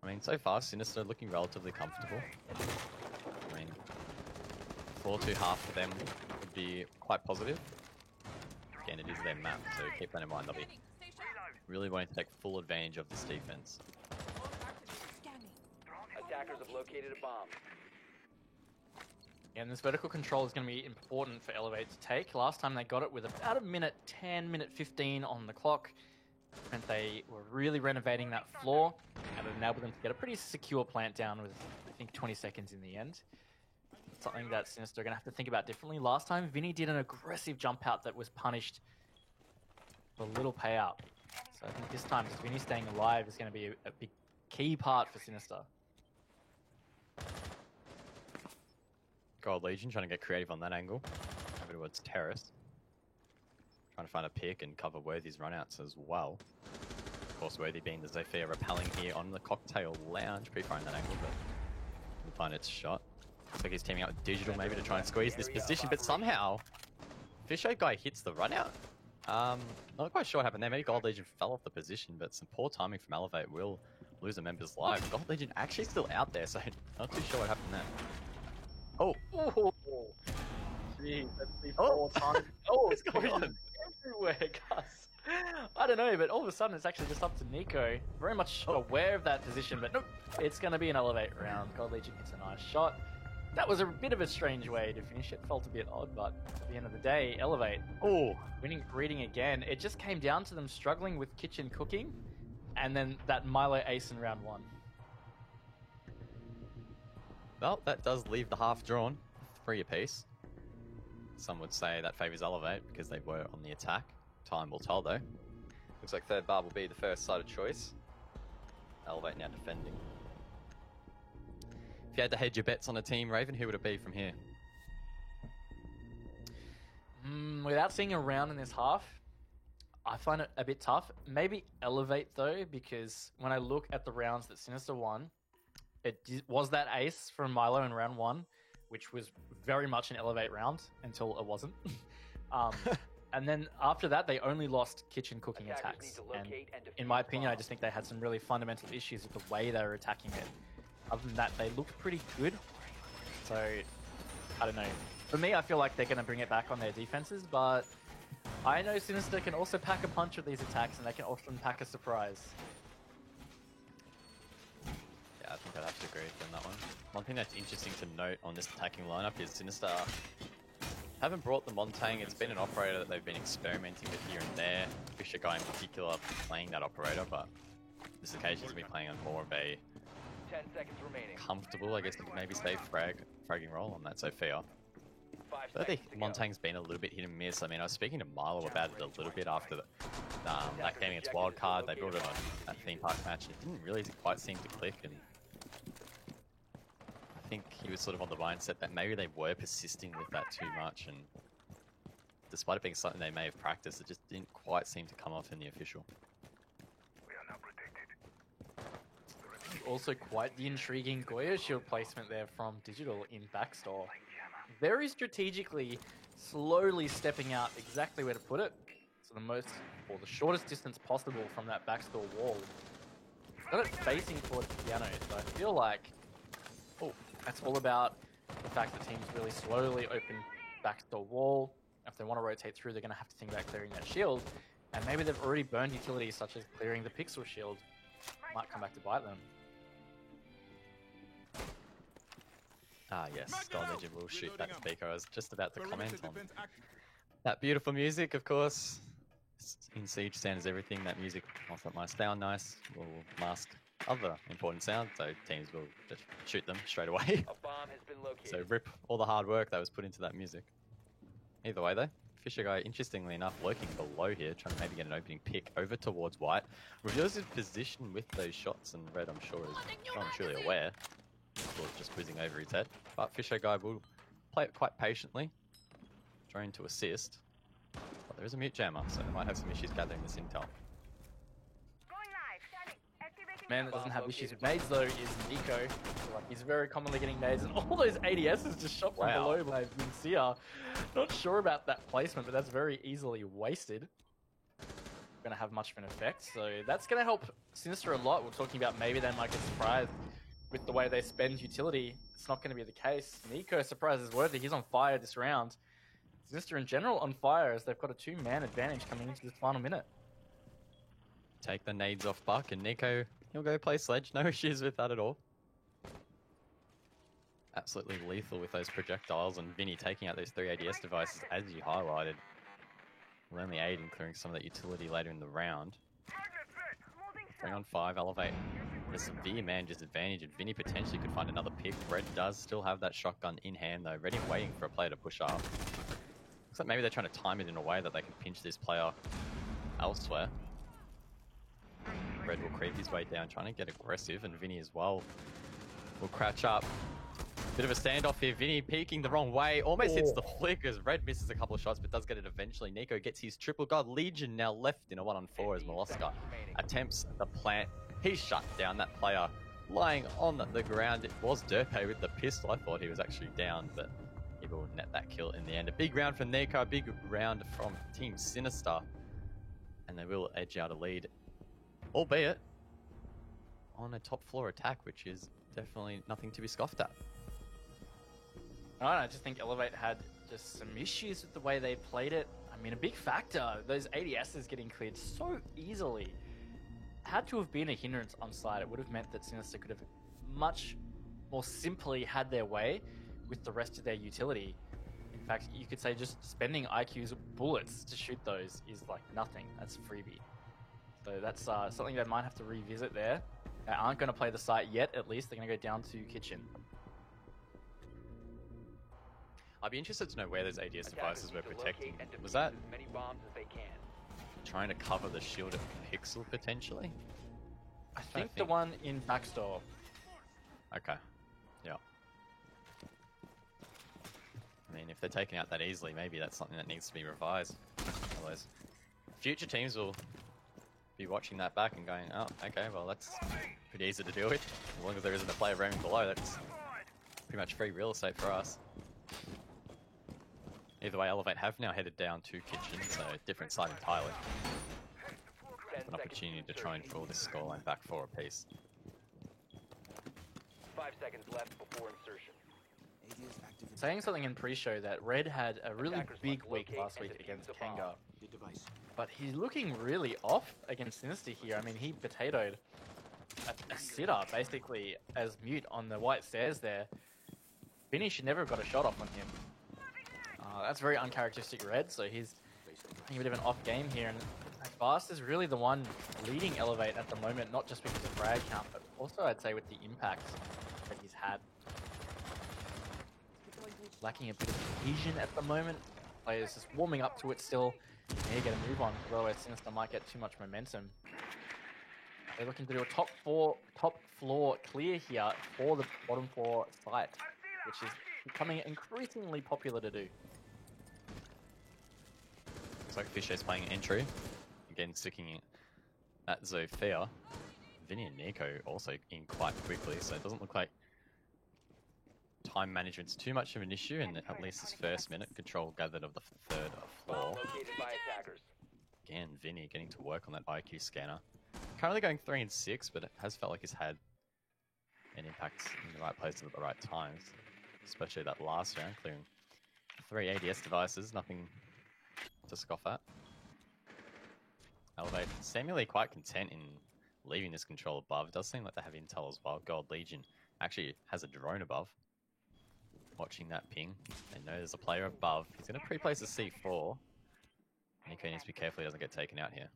S2: I mean, so far, Sinister looking relatively comfortable. I mean, 4-2 half for them would be quite positive. Again, it is their map, so keep that in mind. They'll be really wanting to take full advantage of this defense.
S5: Attackers have located a bomb.
S3: And this vertical control is going to be important for Elevate to take. Last time they got it with about a minute 10, minute 15 on the clock. Meant they were really renovating that floor, and it enabled them to get a pretty secure plant down with, I think, 20 seconds in the end. Something that Sinister are going to have to think about differently. Last time, Vinny did an aggressive jump out that was punished for a little payout. So I think this time, just Vinny staying alive is going to be a big key part for Sinister.
S2: Gold Legion trying to get creative on that angle. Over towards Terrace. Trying to find a pick and cover Worthy's runouts as well. Of course, Worthy being the Zofia repelling here on the Cocktail Lounge. Pretty far in that angle, but we'll find its shot. Looks like he's teaming up with Digital maybe to try and squeeze this position, but somehow Fisher guy hits the run out. Not quite sure what happened there. Maybe Gold Legion fell off the position, but some poor timing from Elevate will lose a member's life. Gold Legion actually still out there, so not too sure what happened there. Oh!
S3: Oh! Jeez, that's the fourth time. Oh,
S2: What's going on?
S3: Everywhere, Gus. I don't know, but all of a sudden it's actually just up to Nico. Very much aware of that position, but nope. It's going to be an Elevate round. Gold Legion hits a nice shot. That was a bit of a strange way to finish it. Felt a bit odd, but at the end of the day, Elevate.
S2: Oh!
S3: Winning reading again. It just came down to them struggling with kitchen cooking, and then that Milo ace in round 1.
S2: Well, that does leave the half drawn. 3 apiece. Some would say that favours Elevate because they were on the attack. Time will tell though. Looks like third bar will be the first side of choice. Elevate now defending. If you had to hedge your bets on a team, Raven, who would it be from here?
S3: Without seeing a round in this half, I find it a bit tough. Maybe Elevate though, because when I look at the rounds that Sinister won, it was that ace from Milo in round 1, which was very much an Elevate round until it wasn't. And then after that, they only lost kitchen cooking attacks. And in my opinion, I just think they had some really fundamental issues with the way they were attacking it. Other than that, they looked pretty good. So, I don't know. For me, I feel like they're going to bring it back on their defenses, but I know Sinister can also pack a punch with these attacks, and they can often pack a surprise.
S2: Yeah, I think I'd have to agree with you on that one. One thing that's interesting to note on this attacking lineup is Sinister haven't brought the Montang. It's been an operator that they've been experimenting with here and there. Fisher guy in particular playing that operator, but this occasion he's been playing on more of a
S5: 10 seconds remaining.
S2: comfortable, I guess you could maybe say, fragging role on that Zofia.
S5: 5
S2: But I think
S5: seconds to go.
S2: Montang's been a little bit hit and miss. I mean, I was speaking to Milo about it a little bit after that game against Wildcard. They brought it on that theme park match. It didn't really quite seem to click, and I think he was sort of on the mindset that maybe they were persisting with that too much, and despite it being something they may have practiced, it just didn't quite seem to come off in the official.
S3: Also quite the intriguing Goya Shield placement there from Digital in backstore. Very strategically, slowly stepping out exactly where to put it. So the shortest distance possible from that backstore wall. Got it facing towards the piano, so I feel like that's all about the fact that teams really slowly open backstore wall. If they want to rotate through, they're going to have to think about clearing that shield. And maybe they've already burned utilities such as clearing the pixel shield. Might come back to bite them.
S2: Ah yes, Gold Legion will shoot that speaker. I was just about to comment on that beautiful music, of course. In Siege sound is everything. That music, whilst that might sound nice, will mask other important sounds, so teams will just shoot them straight away.
S5: A bomb has been located.
S2: So rip all the hard work that was put into that music. Either way though, Fisher guy, interestingly enough, lurking below here, trying to maybe get an opening pick over towards White. Reveals his position with those shots, and Red, I'm sure, is not surely aware. Or just whizzing over his head. But Fisher guy will play it quite patiently. Drone to assist. But there is a mute jammer, so they might have some issues gathering this intel.
S3: Man that doesn't have issues with nades though is Nico. Like, he's very commonly getting nades, and all those ADSs just shot from below by Vincia. Not sure about that placement, but that's very easily wasted. Going to have much of an effect, so that's going to help Sinister a lot. We're talking about maybe they might get surprised with the way they spend utility. It's not going to be the case. Nico surprises Worthy. He's on fire this round. Sinister in general on fire as they've got a 2-man advantage coming into this final minute.
S2: Take the nades off Buck, and Nico, he'll go play Sledge. No issues with that at all. Absolutely lethal with those projectiles, and Vinny taking out those 3 ADS devices, as you highlighted. Will only aid in clearing some of that utility later in the round. 3 on 5, Elevate. The severe man disadvantage, and Vinny potentially could find another pick. Red does still have that shotgun in hand though, ready and waiting for a player to push up. Looks like maybe they're trying to time it in a way that they can pinch this player elsewhere. Red will creep his way down, trying to get aggressive, and Vinny as well will crouch up. Bit of a standoff here. Vinny peeking the wrong way. Almost hits the flick as Red misses a couple of shots, but does get it eventually. Nico gets his triple. God Legion now left in a 1-on-4 as Molosca attempts the plant. He's shut down. That player lying on the ground. It was Derpe with the pistol. I thought he was actually down, but he will net that kill in the end. A big round for Nico. A big round from Team Sinister. And they will edge out a lead, albeit on a top floor attack, which is definitely nothing to be scoffed at.
S3: I just think Elevate had just some issues with the way they played it. I mean, a big factor, those ADSs getting cleared so easily had to have been a hindrance on side. It would have meant that Sinister could have much more simply had their way with the rest of their utility. In fact, you could say just spending IQ's bullets to shoot those is like nothing. That's freebie. So that's something they might have to revisit there. They aren't going to play the site yet, at least. They're going to go down to Kitchen.
S2: I'd be interested to know where those ADS devices were protecting. Was
S5: that
S2: that
S5: as many bombs as they can?
S2: trying to cover the shield of Pixel, potentially?
S3: I think the one in backstore.
S2: Okay. Yeah. I mean, if they're taking out that easily, maybe that's something that needs to be revised. Otherwise, future teams will be watching that back and going, oh, okay, well, that's pretty easy to deal with. As long as there isn't a player roaming below, that's pretty much free real estate for us. Either way, Elevate have now headed down to Kitchen, so different side entirely. An opportunity to try and draw this scoreline back for a piece.
S5: 5 seconds left before insertion.
S4: ADS active.
S3: Saying something in pre-show that Red had a really
S5: Attackers
S3: big
S5: must
S3: week
S5: locate
S3: last
S5: and
S3: week
S5: defuse
S3: against
S5: the bomb.
S3: Kanga,
S4: The device.
S3: but he's looking really off against Sinister here. I mean, he potatoed a sitter basically as mute on the white stairs there. Vinny should never have got a shot off on him. That's very uncharacteristic Red, so he's having a bit of an off game here. And Fast is really the one leading Elevate at the moment, not just because of frag count, but also I'd say with the impact that he's had. Lacking a bit of vision at the moment. Players just warming up to it still. They need to get a move on, otherwise Sinister might get too much momentum. They're looking to do a top floor clear here for the bottom 4 site, which is becoming increasingly popular to do.
S2: Looks like Fisher's playing entry. Again, sticking in at Zofia. Vinny and Nico also in quite quickly, so it doesn't look like time management's too much of an issue, and at least this first minute, control gathered of the third floor.
S5: Located by attackers.
S2: Again, Vinny getting to work on that IQ scanner. Currently going 3 and 6, but it has felt like he's had an impact in the right places at the right times. Especially that last round, clearing 3 ADS devices, nothing to scoff at. Elevate seemingly quite content in leaving this control above. It does seem like they have intel as well. Gold Legion actually has a drone above. Watching that ping. They know there's a player above. He's going to pre-place a C4. Nico needs to be careful he doesn't get taken out here.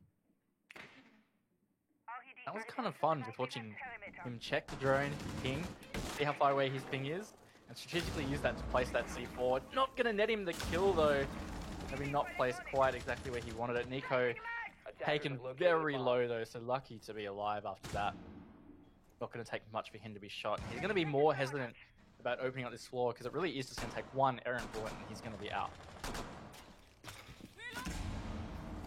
S3: That was kind of fun, just watching him check the drone, ping, see how far away his ping is, and strategically use that to place that C4. Not going to net him the kill though. Maybe not placed quite exactly where he wanted it. Nico taken very low though, so lucky to be alive after that. Not going to take much for him to be shot. He's going to be more hesitant about opening up this floor because it really is just going to take one errant bullet and he's going to be out.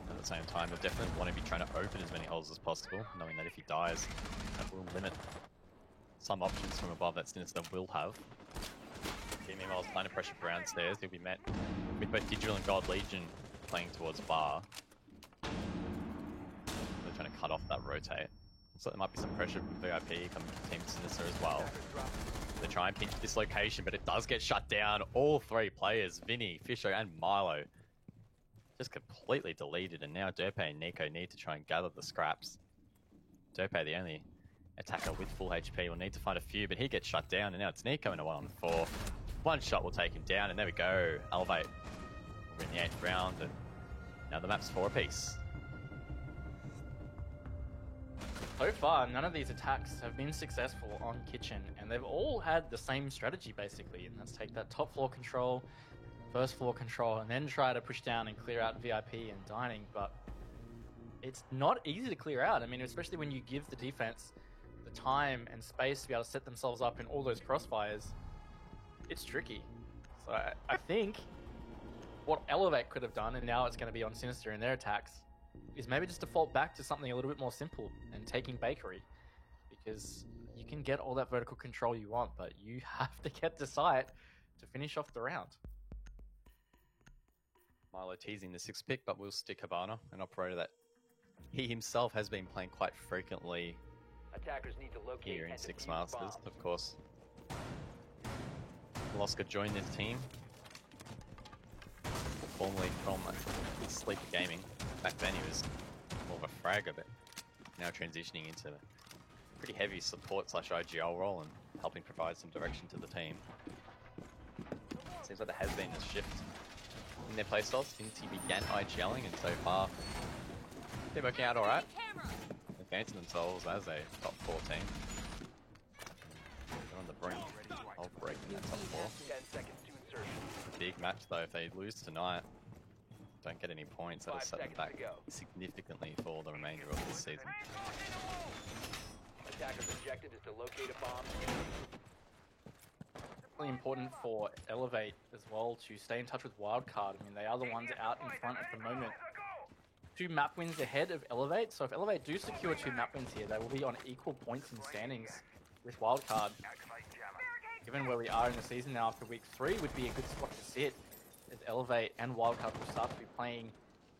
S2: At the same time, they'll definitely want to be trying to open as many holes as possible, knowing that if he dies, that will limit some options from above that Sinister will have. Meanwhile, trying to pressure downstairs, he'll be met with both Digital and God Legion playing towards bar. They're trying to cut off that rotate. Looks like there might be some pressure from VIP coming to Team Sinister as well. They try and pinch this location, but it does get shut down. All 3 players, Vinny, Fisher, and Milo, just completely deleted, and now Derpe and Nico need to try and gather the scraps. Derpe, the only attacker with full HP, will need to find a few, but he gets shut down, and now it's Nico in a 1-on-4. One shot will take him down, and there we go. Elevate. We're in the 8th round, and now the map's 4 apiece.
S3: So far, none of these attacks have been successful on Kitchen, and they've all had the same strategy basically, and that's take that top floor control, first floor control, and then try to push down and clear out VIP and dining, but it's not easy to clear out. I mean, especially when you give the defense the time and space to be able to set themselves up in all those crossfires. it's tricky. So I think what Elevate could have done, and now it's going to be on Sinister in their attacks, is maybe just default back to something a little bit more simple and taking Bakery. Because you can get all that vertical control you want, but you have to get the site to finish off the round.
S2: Milo teasing the 6th pick, but we'll stick Habana, an operator that he himself has been playing quite frequently
S5: Attackers need to locate
S2: here in
S5: and
S2: Six
S5: defuse
S2: Masters,
S5: bombs.
S2: of course. Loska joined this team, formerly from Sleeper Gaming. Back then he was more of a fragger, but now transitioning into a pretty heavy support / IGL role and helping provide some direction to the team. Seems like there has been a shift in their playstyles since he began IGLing, and so far they're working out alright. Advancing themselves as a top 4 team. They're on the brink of breaking that top 4.
S5: 10 seconds to insertion.
S2: Big match though, if they lose tonight, don't get any points, that'll
S5: 5
S2: set them
S5: seconds
S2: back
S5: to go.
S2: significantly for the remainder of this season.
S5: Attackers' objective is to locate a bomb.
S3: Really important for Elevate as well to stay in touch with Wildcard. I mean, they are the ones out in front at the moment. 2 map wins ahead of Elevate, so if Elevate do secure 2 map wins here, they will be on equal points in standings with Wildcard. Given where we are in the season now after week 3, would be a good spot to sit, as Elevate and Wildcard will start to be playing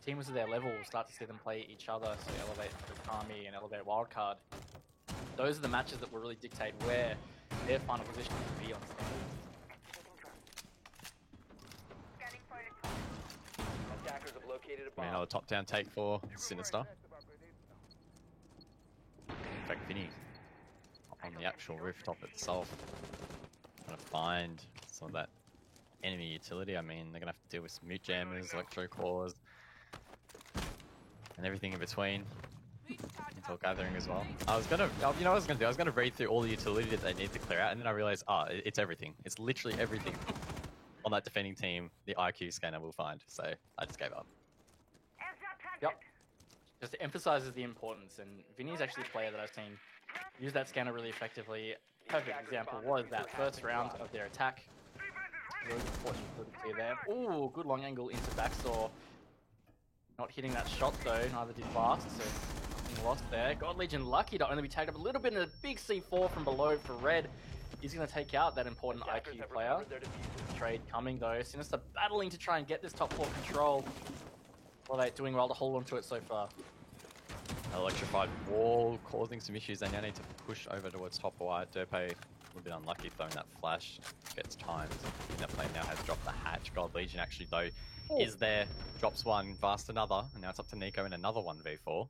S3: teams of their level. We'll start to see them play each other, so Elevate Army and Elevate Wildcard. Those are the matches that will really dictate where their final position will be on standings.
S5: Attackers have located a bomb.
S2: Another top-down take for Sinister. In fact, Vinny on the actual rooftop itself, trying to find some of that enemy utility. I mean, they're gonna have to deal with some mute jammers, electro cores, and everything in between. Until gathering as well. I was gonna, you know what I was gonna do? I was gonna read through all the utility that they need to clear out, and then I realized, it's everything. It's literally everything on that defending team. The IQ scanner will find. So I just gave up.
S3: Yep. Just emphasizes the importance, and Vinny's actually a player that I've seen use that scanner really effectively. Perfect example was that first round of their attack. Really important to clear there. Ooh, good long angle into backdoor. Not hitting that shot though, neither did Fast, so nothing lost there. God Legion lucky to only be tagged up a little bit in a big C4 from below for Red. He's going to take out that important
S5: Attackers
S3: IQ
S5: have
S3: player.
S5: recovered their diffusers.
S3: Trade coming though. Sinister battling to try and get this top 4 control. Well, they're doing well to hold on to it so far.
S2: Electrified wall causing some issues. They now need to push over towards top white. Derpe a little bit unlucky throwing that flash. Gets timed. That play now has dropped the hatch. God Legion actually though is there. Drops one, Vast another. And now it's up to Nico in another 1v4.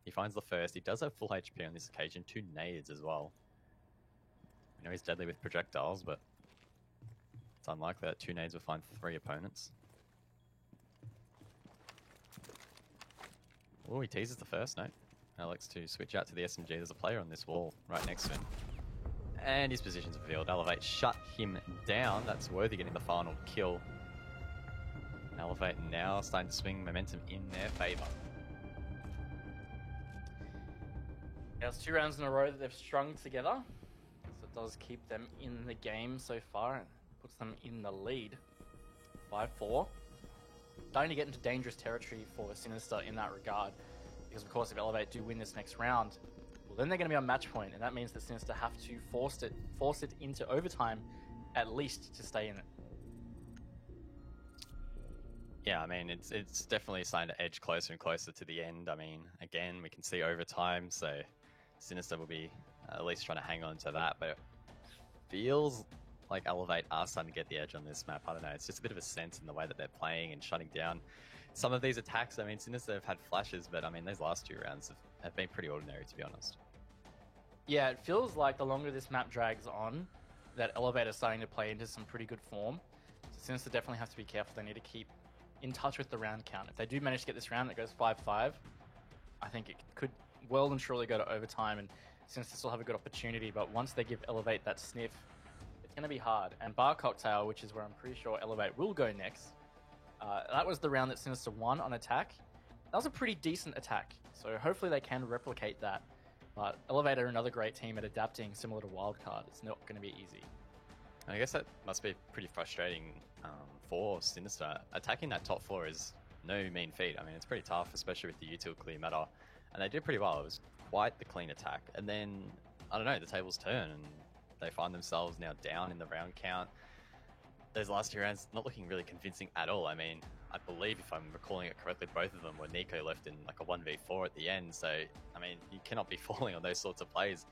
S2: He finds the first. He does have full HP on this occasion. 2 nades as well. I know he's deadly with projectiles, but it's unlikely that 2 nades will find 3 opponents. Oh, he teases the first note. Alex to switch out to the SMG. There's a player on this wall right next to him. And his position's revealed. Elevate shut him down. That's Worthy getting the final kill. Elevate now starting to swing momentum in their favor.
S3: Yeah, it's 2 rounds in a row that they've strung together. So it does keep them in the game so far and puts them in the lead. 5-4. Starting to get into dangerous territory for Sinister in that regard. Because of course if Elevate do win this next round, well then they're going to be on match point, and that means that Sinister have to force it into overtime at least to stay in it.
S2: Yeah, I mean, it's definitely starting to edge closer and closer to the end. I mean, again, we can see overtime, so Sinister will be at least trying to hang on to that, but it feels like Elevate are starting to get the edge on this map. I don't know, it's just a bit of a sense in the way that they're playing and shutting down some of these attacks. I mean, Sinister have had flashes, but I mean, these last 2 rounds have been pretty ordinary, to be honest.
S3: Yeah, it feels like the longer this map drags on, that Elevate is starting to play into some pretty good form. So Sinister definitely have to be careful. They need to keep in touch with the round count. If they do manage to get this round that goes 5-5, I think it could well and truly go to overtime, and Sinister still have a good opportunity, but once they give Elevate that sniff, it's going to be hard. And Bar Cocktail, which is where I'm pretty sure Elevate will go next, that was the round that Sinister won on attack. That was a pretty decent attack, so hopefully they can replicate that. But Elevate are another great team at adapting, similar to Wildcard. It's not going to be easy.
S2: And I guess that must be pretty frustrating for Sinister. Attacking that top floor is no mean feat. I mean, it's pretty tough, especially with the util clear matter. And they did pretty well. It was quite the clean attack. And then, I don't know, the tables turn and they find themselves now down in the round count. Those last 2 rounds not looking really convincing at all. I mean, I believe if I'm recalling it correctly, both of them were Nico left in like a 1v4 at the end. So, I mean, you cannot be falling on those sorts of plays.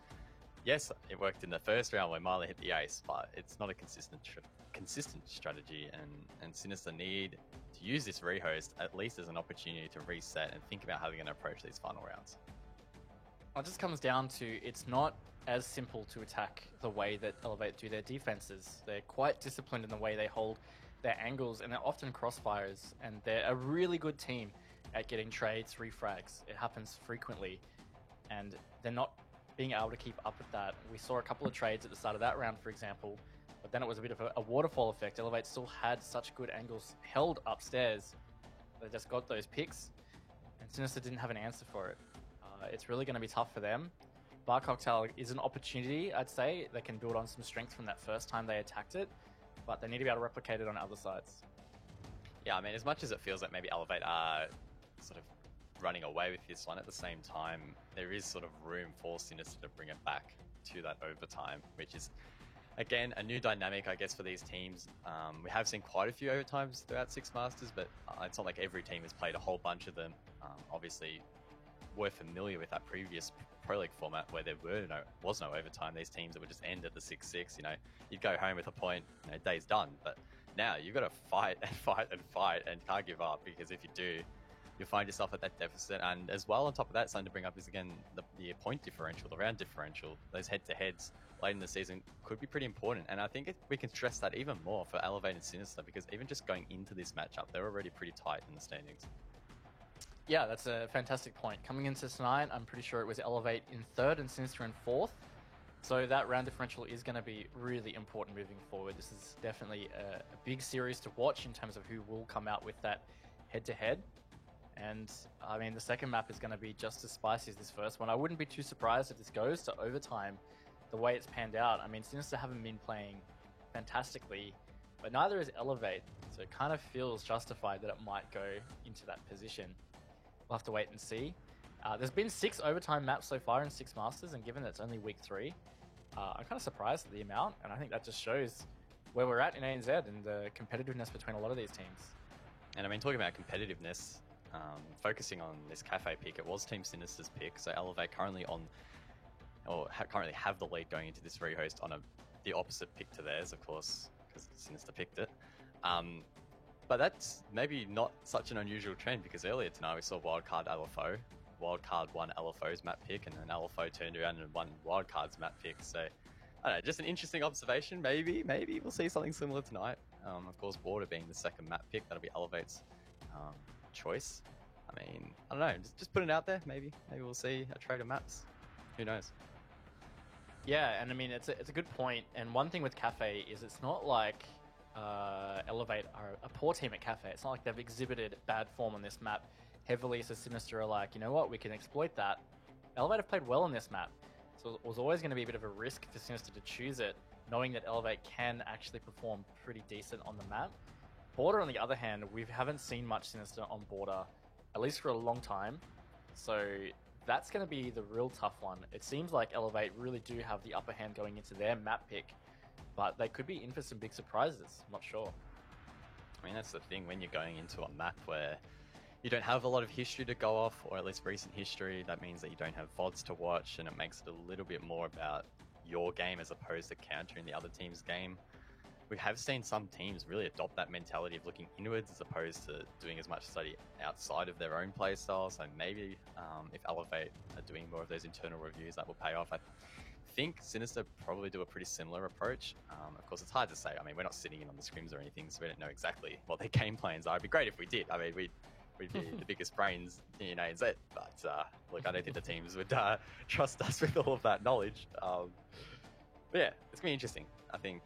S2: Yes, it worked in the first round where Marley hit the ace, but it's not a consistent strategy, and Sinister need to use this rehost at least as an opportunity to reset and think about how they're going to approach these final rounds.
S3: It just comes down to it's not as simple to attack the way that Elevate do their defenses. They're quite disciplined in the way they hold their angles, and they're often crossfires, and they're a really good team at getting trades, refrags. It happens frequently, and they're not being able to keep up with that. We saw a couple of trades at the start of that round, for example, but then it was a bit of a waterfall effect. Elevate still had such good angles held upstairs. They just got those picks, and Sinister didn't have an answer for it. It's really going to be tough for them. Bar Cocktail is an opportunity, I'd say. They can build on some strength from that first time they attacked it, but they need to be able to replicate it on other sides.
S2: Yeah, I mean, as much as it feels like maybe Elevate are sort of running away with this one, at the same time, there is sort of room for Sinister to bring it back to that overtime, which is, again, a new dynamic, I guess, for these teams. We have seen quite a few overtimes throughout Six Masters, but it's not like every team has played a whole bunch of them. Obviously, we're familiar with that previous Pro League format where there was no overtime. These teams that would just end at the 6-6, you'd go home with a point, day's done. But now you've got to fight and fight and fight and can't give up, because if you do, you'll find yourself at that deficit. And as well, on top of that, something to bring up is, again, the point differential, the round differential. Those head-to-heads late in the season could be pretty important. And I think we can stress that even more for Elevate and Sinister, because even just going into this matchup, they're already pretty tight in the standings.
S3: Yeah, that's a fantastic point. Coming into tonight, I'm pretty sure it was Elevate in 3rd and Sinister in 4th. So that round differential is going to be really important moving forward. This is definitely a big series to watch in terms of who will come out with that head-to-head. And, I mean, the second map is going to be just as spicy as this first one. I wouldn't be too surprised if this goes to overtime the way it's panned out. I mean, Sinister haven't been playing fantastically, but neither is Elevate. So it kind of feels justified that it might go into that position. We'll have to wait and see. There's been 6 overtime maps so far in Six Masters, and given that it's only week 3, I'm kind of surprised at the amount, and I think that just shows where we're at in ANZ and the competitiveness between a lot of these teams.
S2: And I mean, talking about competitiveness, focusing on this Cafe pick, it was Team Sinister's pick, so Elevate currently currently have the lead going into this rehost on the opposite pick to theirs, of course, because Sinister picked it. But that's maybe not such an unusual trend, because earlier tonight we saw Wildcard LFO. Wildcard won LFO's map pick, and then LFO turned around and won Wildcard's map pick. So, I don't know, just an interesting observation. Maybe we'll see something similar tonight. Of course, Border being the second map pick, that'll be Elevate's choice. I mean, I don't know, just put it out there. Maybe we'll see a trade of maps. Who knows?
S3: Yeah, and I mean, it's a good point. And one thing with Cafe is it's not like Elevate are a poor team at Cafe. It's not like they've exhibited bad form on this map heavily, so Sinister are like, you know what, we can exploit that. Elevate have played well on this map, so it was always going to be a bit of a risk for Sinister to choose it, knowing that Elevate can actually perform pretty decent on the map. Border, on the other hand, we haven't seen much Sinister on Border, at least for a long time, so that's going to be the real tough one. It seems like Elevate really do have the upper hand going into their map pick, but they could be in for some big surprises. I'm not sure.
S2: I mean, that's the thing, when you're going into a map where you don't have a lot of history to go off, or at least recent history, that means that you don't have VODs to watch, and it makes it a little bit more about your game as opposed to countering the other team's game. We have seen some teams really adopt that mentality of looking inwards as opposed to doing as much study outside of their own play style. So maybe if Elevate are doing more of those internal reviews, that will pay off. I think Sinister probably do a pretty similar approach. Of course, it's hard to say. I mean, we're not sitting in on the scrims or anything, so we don't know exactly what their game plans are. It'd be great if we did. I mean, we'd be the biggest brains in ANZ, but look, I don't think the teams would trust us with all of that knowledge. But yeah, it's going to be interesting. I think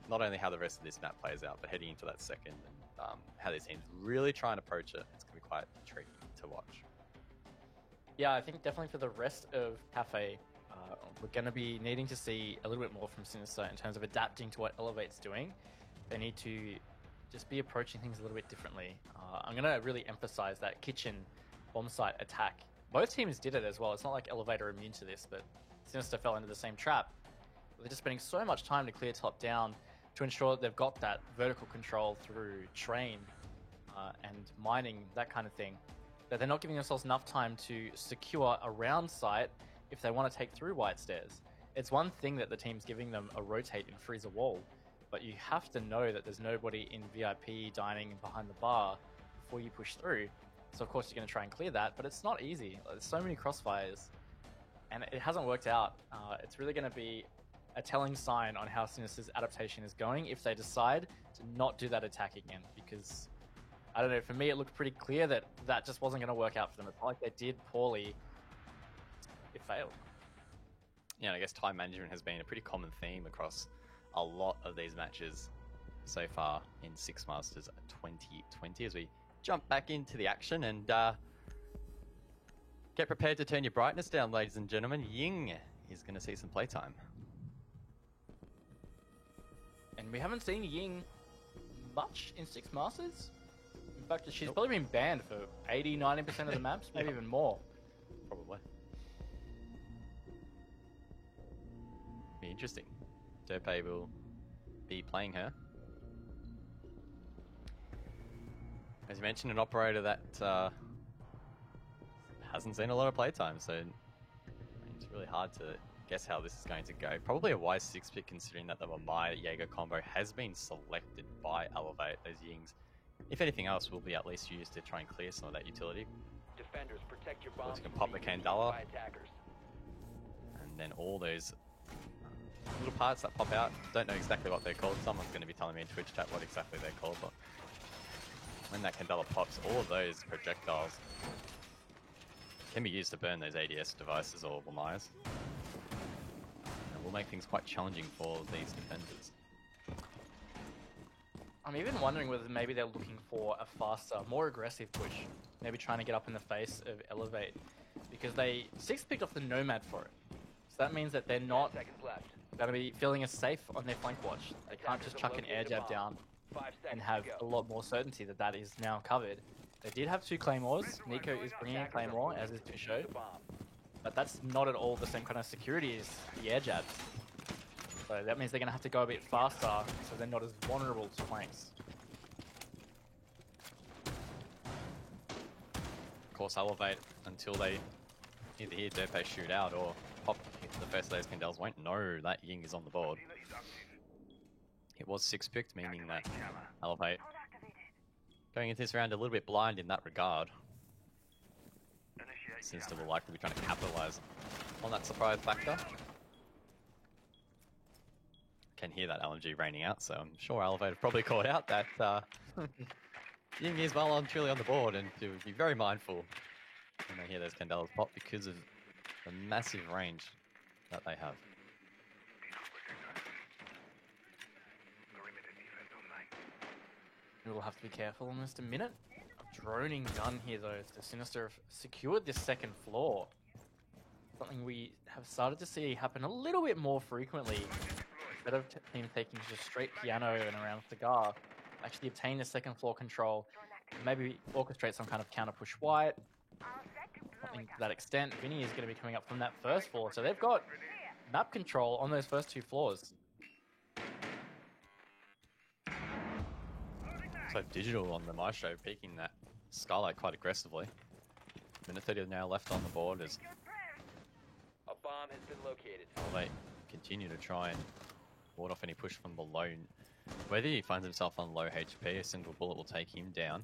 S2: not only how the rest of this map plays out, but heading into that second, and how these teams really try and approach it, it's going to be quite tricky to watch.
S3: Yeah, I think definitely for the rest of Cafe, we're going to be needing to see a little bit more from Sinister in terms of adapting to what Elevate's doing. They need to just be approaching things a little bit differently. I'm going to really emphasize that kitchen bomb site attack. Both teams did it as well. It's not like Elevate are immune to this, but Sinister fell into the same trap. They're just spending so much time to clear top down to ensure that they've got that vertical control through train and mining, that kind of thing, that they're not giving themselves enough time to secure a round site if they want to take through White Stairs. It's one thing that the team's giving them a rotate and freeze a wall, but you have to know that there's nobody in VIP dining behind the bar before you push through. So of course you're going to try and clear that, but it's not easy. There's so many crossfires, and it hasn't worked out. It's really going to be a telling sign on how Sinister's adaptation is going if they decide to not do that attack again, because I don't know, for me it looked pretty clear that that just wasn't going to work out for them. It's not like they did poorly, it failed.
S2: Yeah, and I guess time management has been a pretty common theme across a lot of these matches so far in Six Masters 2020 as we jump back into the action and get prepared to turn your brightness down, ladies and gentlemen. Ying is going to see some playtime.
S3: And we haven't seen Ying much in Six Masters. In fact, she's probably been banned for 80-90% of the maps, maybe even more.
S2: Probably. Be interesting. Derpe will be playing her. As you mentioned, an operator that hasn't seen a lot of playtime, so it's really hard to guess how this is going to go. Probably a wise 6 pick considering that the Maya Jaeger combo has been selected by Elevate. Those Yings, if anything else, will be at least used to try and clear some of that utility.
S5: Defenders, protect your bombs.
S2: You can pop the Candela,
S5: by attackers.
S2: and then all those little parts that pop out. Don't know exactly what they're called. Someone's going to be telling me in Twitch chat what exactly they're called, but when that Candela pops, all of those projectiles can be used to burn those ADS devices or Lamaias. And will make things quite challenging for these defenders.
S3: I'm even wondering whether maybe they're looking for a faster, more aggressive push. Maybe trying to get up in the face of Elevate. Because they 6-picked off the Nomad for it. So that means that they're not
S5: 10 seconds left.
S3: going to be feeling as safe on their flank watch. They can't just chuck an air jab down
S5: 5
S3: and
S5: seconds
S3: have
S5: to
S3: a
S5: go.
S3: lot more certainty that that is now covered. They did have 2 Claymores. Nico is bringing a Claymore, as is Tusho.
S5: The bomb.
S3: But that's not at all the same kind of security as the air jabs. So that means they're going to have to go a bit faster, so they're not as vulnerable to flanks.
S2: Of course, Elevate until they either hear Derpe shoot out or pop the first of those Candelas won't know that Ying is on the board. It was 6-picked, meaning that Elevate going into this round a little bit blind in that regard. Sinister will likely be trying to capitalize on that surprise factor. Can hear that LMG raining out, so I'm sure Elevate have probably called out that Ying is well and truly on the board, and to be very mindful when they hear those Candelas pop because of the massive range that they have.
S3: We will have to be careful in just a minute. A droning gun here though. The Sinister have secured this second floor. Something we have started to see happen a little bit more frequently. Instead of teams taking just straight piano and around Cigar, actually obtain the second floor control. Maybe orchestrate some kind of counter push white. Something to that extent. Vinny is going to be coming up from that first floor. So they've got map control on those first 2 floors.
S2: So Digital on the Maestro peeking that Skylight quite aggressively. Minute 30 now left on the board as
S5: A bomb has been located.
S2: Elevate continue to try and ward off any push from below. Whether he finds himself on low HP, a single bullet will take him down.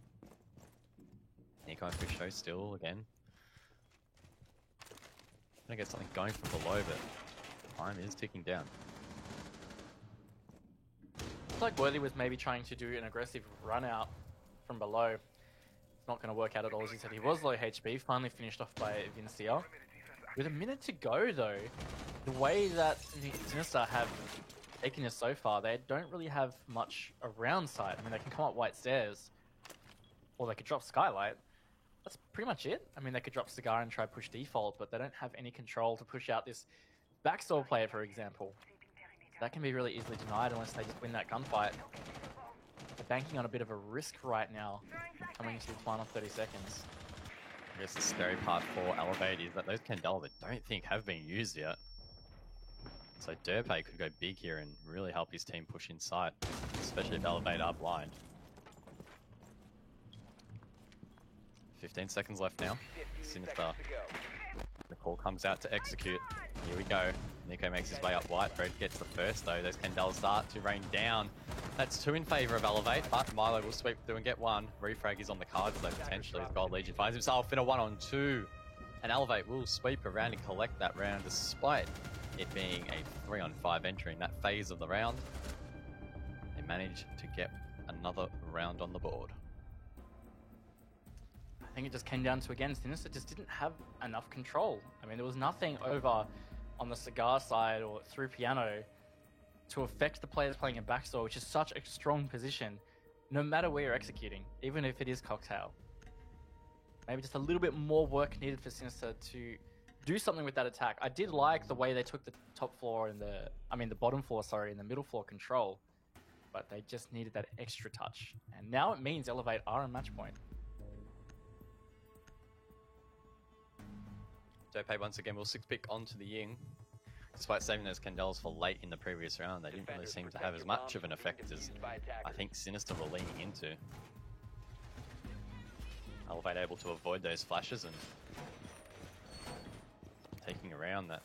S2: Nico and Fisho still again. Gonna get something going from below, but time is ticking down.
S3: Looks like Worthy was maybe trying to do an aggressive run out from below. It's not going to work out at all, as he said. He was low HP, finally finished off by Vincia. With a minute to go, though, the way that Sinister have taken this so far, they don't really have much around sight. I mean, they can come up White Stairs, or they could drop Skylight. That's pretty much it. I mean, they could drop Cigar and try push default, but they don't have any control to push out this backstore player, for example. That can be really easily denied unless they just win that gunfight. They're banking on a bit of a risk right now, coming into the final 30 seconds.
S2: I guess the scary part for Elevate is that those Candela I don't think have been used yet. So Derpay could go big here and really help his team push inside, especially if Elevate are blind. 15 seconds left now.
S5: 15
S2: Sinister.
S5: seconds to go.
S2: The call comes out to execute. Here we go. Nico makes his way up white. Fred gets the first though. Those Candelas start to rain down. That's 2 in favour of Elevate, but Milo will sweep through and get 1. Refrag is on the cards though, potentially, as Gold Legion finds himself in a 1-on-2. And Elevate will sweep around and collect that round despite it being a 3-on-5 entering that phase of the round. They manage to get another round on the board.
S3: I think it just came down to, again, Sinister just didn't have enough control. I mean, there was nothing over on the Cigar side or through Piano to affect the players playing in backstore, which is such a strong position, no matter where you're executing, even if it is Cocktail. Maybe just a little bit more work needed for Sinister to do something with that attack. I did like the way they took the top floor and the bottom floor, sorry, and the middle floor control, but they just needed that extra touch. And now it means Elevate are a match point.
S2: Derpay once again will 6-pick onto the Ying. Despite saving those Candelas for late in the previous round, they didn't really seem to have as much of an effect as I think Sinister were leaning into. Elevate able to avoid those flashes and taking around that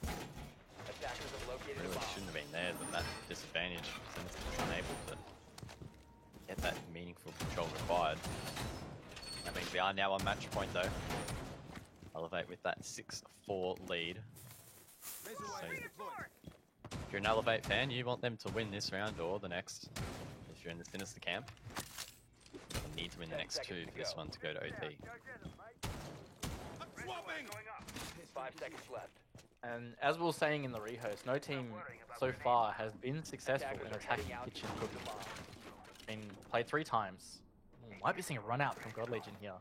S5: Attackers have located a
S2: really
S5: bomb.
S2: shouldn't have been there, then that disadvantage. Sinister was unable to get that meaningful control required. That means we are now on match point though. Elevate with that 6-4 lead. So, if you're an Elevate fan, you want them to win this round or the next. If you're in the Sinister camp, you need to win the next 2 for this one to go to OT.
S5: 5 seconds left.
S3: And as we were saying in the rehost, no team so far has been successful in attacking Kitchen Cookie. Been played 3 times. Might be seeing a run out from God Legion here.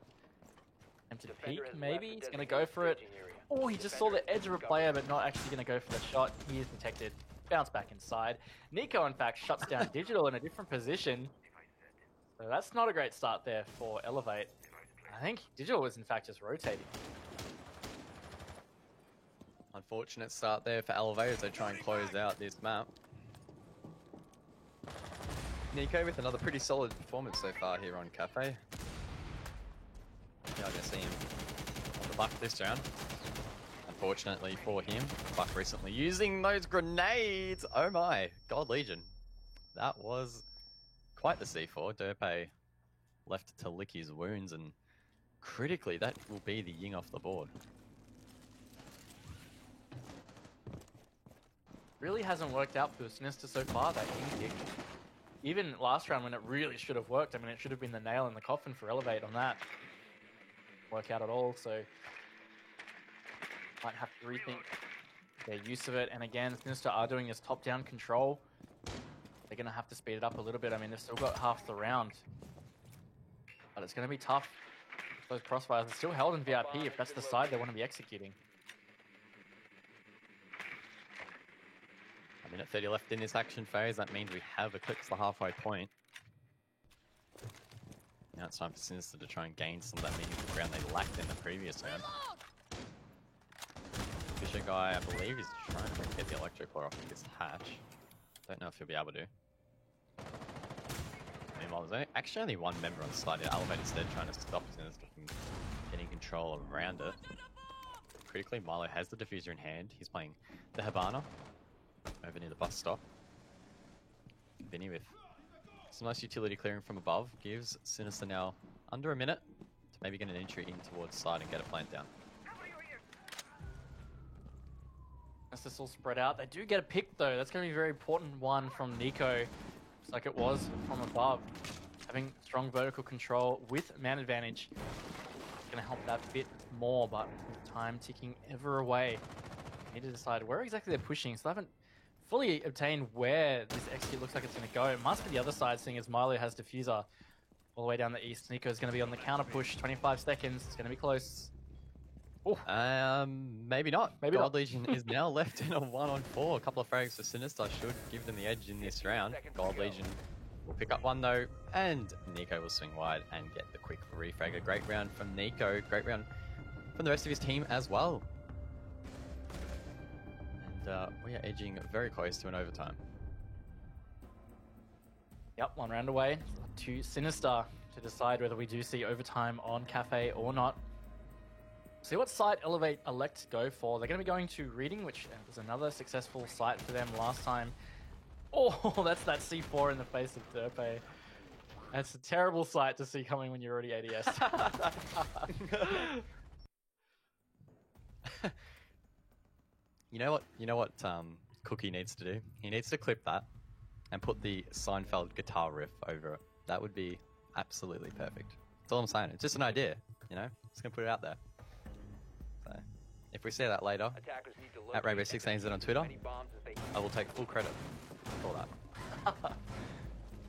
S3: Tempted peek, maybe? He's going to go for it. Oh, he just saw the edge of a player, but not actually going to go for the shot. He is detected. Bounce back inside. Nico, in fact, shuts down Digital in a different position. So that's not a great start there for Elevate. I think Digital was, in fact, just rotating.
S2: Unfortunate start there for Elevate as they try and close out this map. Nico with another pretty solid performance so far here on Cafe. Yeah, I'm going to see him on the buck this round. Unfortunately for him, Buck recently using those grenades. Oh my, God Legion. That was quite the C4. Derpay left to lick his wounds, and critically, that will be the Ying off the board.
S3: Really hasn't worked out for Sinister so far, that King kick. Even last round when it really should have worked, I mean, it should have been the nail in the coffin for Elevate on that. Work out at all, so might have to rethink their use of it. And again, Sinister are doing this top-down control. They're going to have to speed it up a little bit. I mean, they've still got half the round, but it's going to be tough. Those crossfires are still held in VIP if that's the side they want to be executing.
S2: A minute 30 left in this action phase. That means we have eclipsed the halfway point. Now it's time for Sinister to try and gain some of that meaningful ground they lacked in the previous round. Fisher guy, I believe, is trying to get the Electrocore off of this hatch. Don't know if he'll be able to. Meanwhile, there's actually only one member on the side here. Elevate instead trying to stop Sinister from getting control around it. Critically, Milo has the diffuser in hand. He's playing the Habana over near the bus stop. Vinny with some nice utility clearing from above gives Sinister now under a minute to maybe get an entry in towards side and get a plant down.
S3: As this all spread out, they do get a pick though. That's going to be a very important one from Nico. Looks like it was from above. Having strong vertical control with man advantage is going to help that bit more, but with time ticking ever away, need to decide where exactly they're pushing. So they haven't fully obtained where this execute looks like it's going to go. It must be the other side, seeing as Milo has diffuser all the way down the east. Nico's going to be on the counter push. 25 seconds. It's going to be close.
S2: Maybe not.
S3: Maybe
S2: Gold
S3: not.
S2: Legion is now left in a 1-on-4. A couple of frags for Sinister should give them the edge in this round. Gold Legion will pick up one though, and Nico will swing wide and get the quick refrag. A great round from Nico. Great round from the rest of his team as well. And we are edging very close to an overtime.
S3: Yep, 1 round away to Sinister to decide whether we do see overtime on Cafe or not. See what site Elevate elect to go for. They're going to be going to Reading, which was another successful site for them last time. Oh, that's that C4 in the face of Derpe. That's a terrible sight to see coming when you're already ADS.
S2: You know what Cookie needs to do? He needs to clip that and put the Seinfeld guitar riff over it. That would be absolutely perfect. That's all I'm saying. It's just an idea, you know? Just gonna put it out there. So, if we see that later,
S5: Attackers need to
S2: at
S5: locate
S2: Rainbow6ANZ on Twitter,
S5: as many bombs as they can.
S2: I will take full credit for that.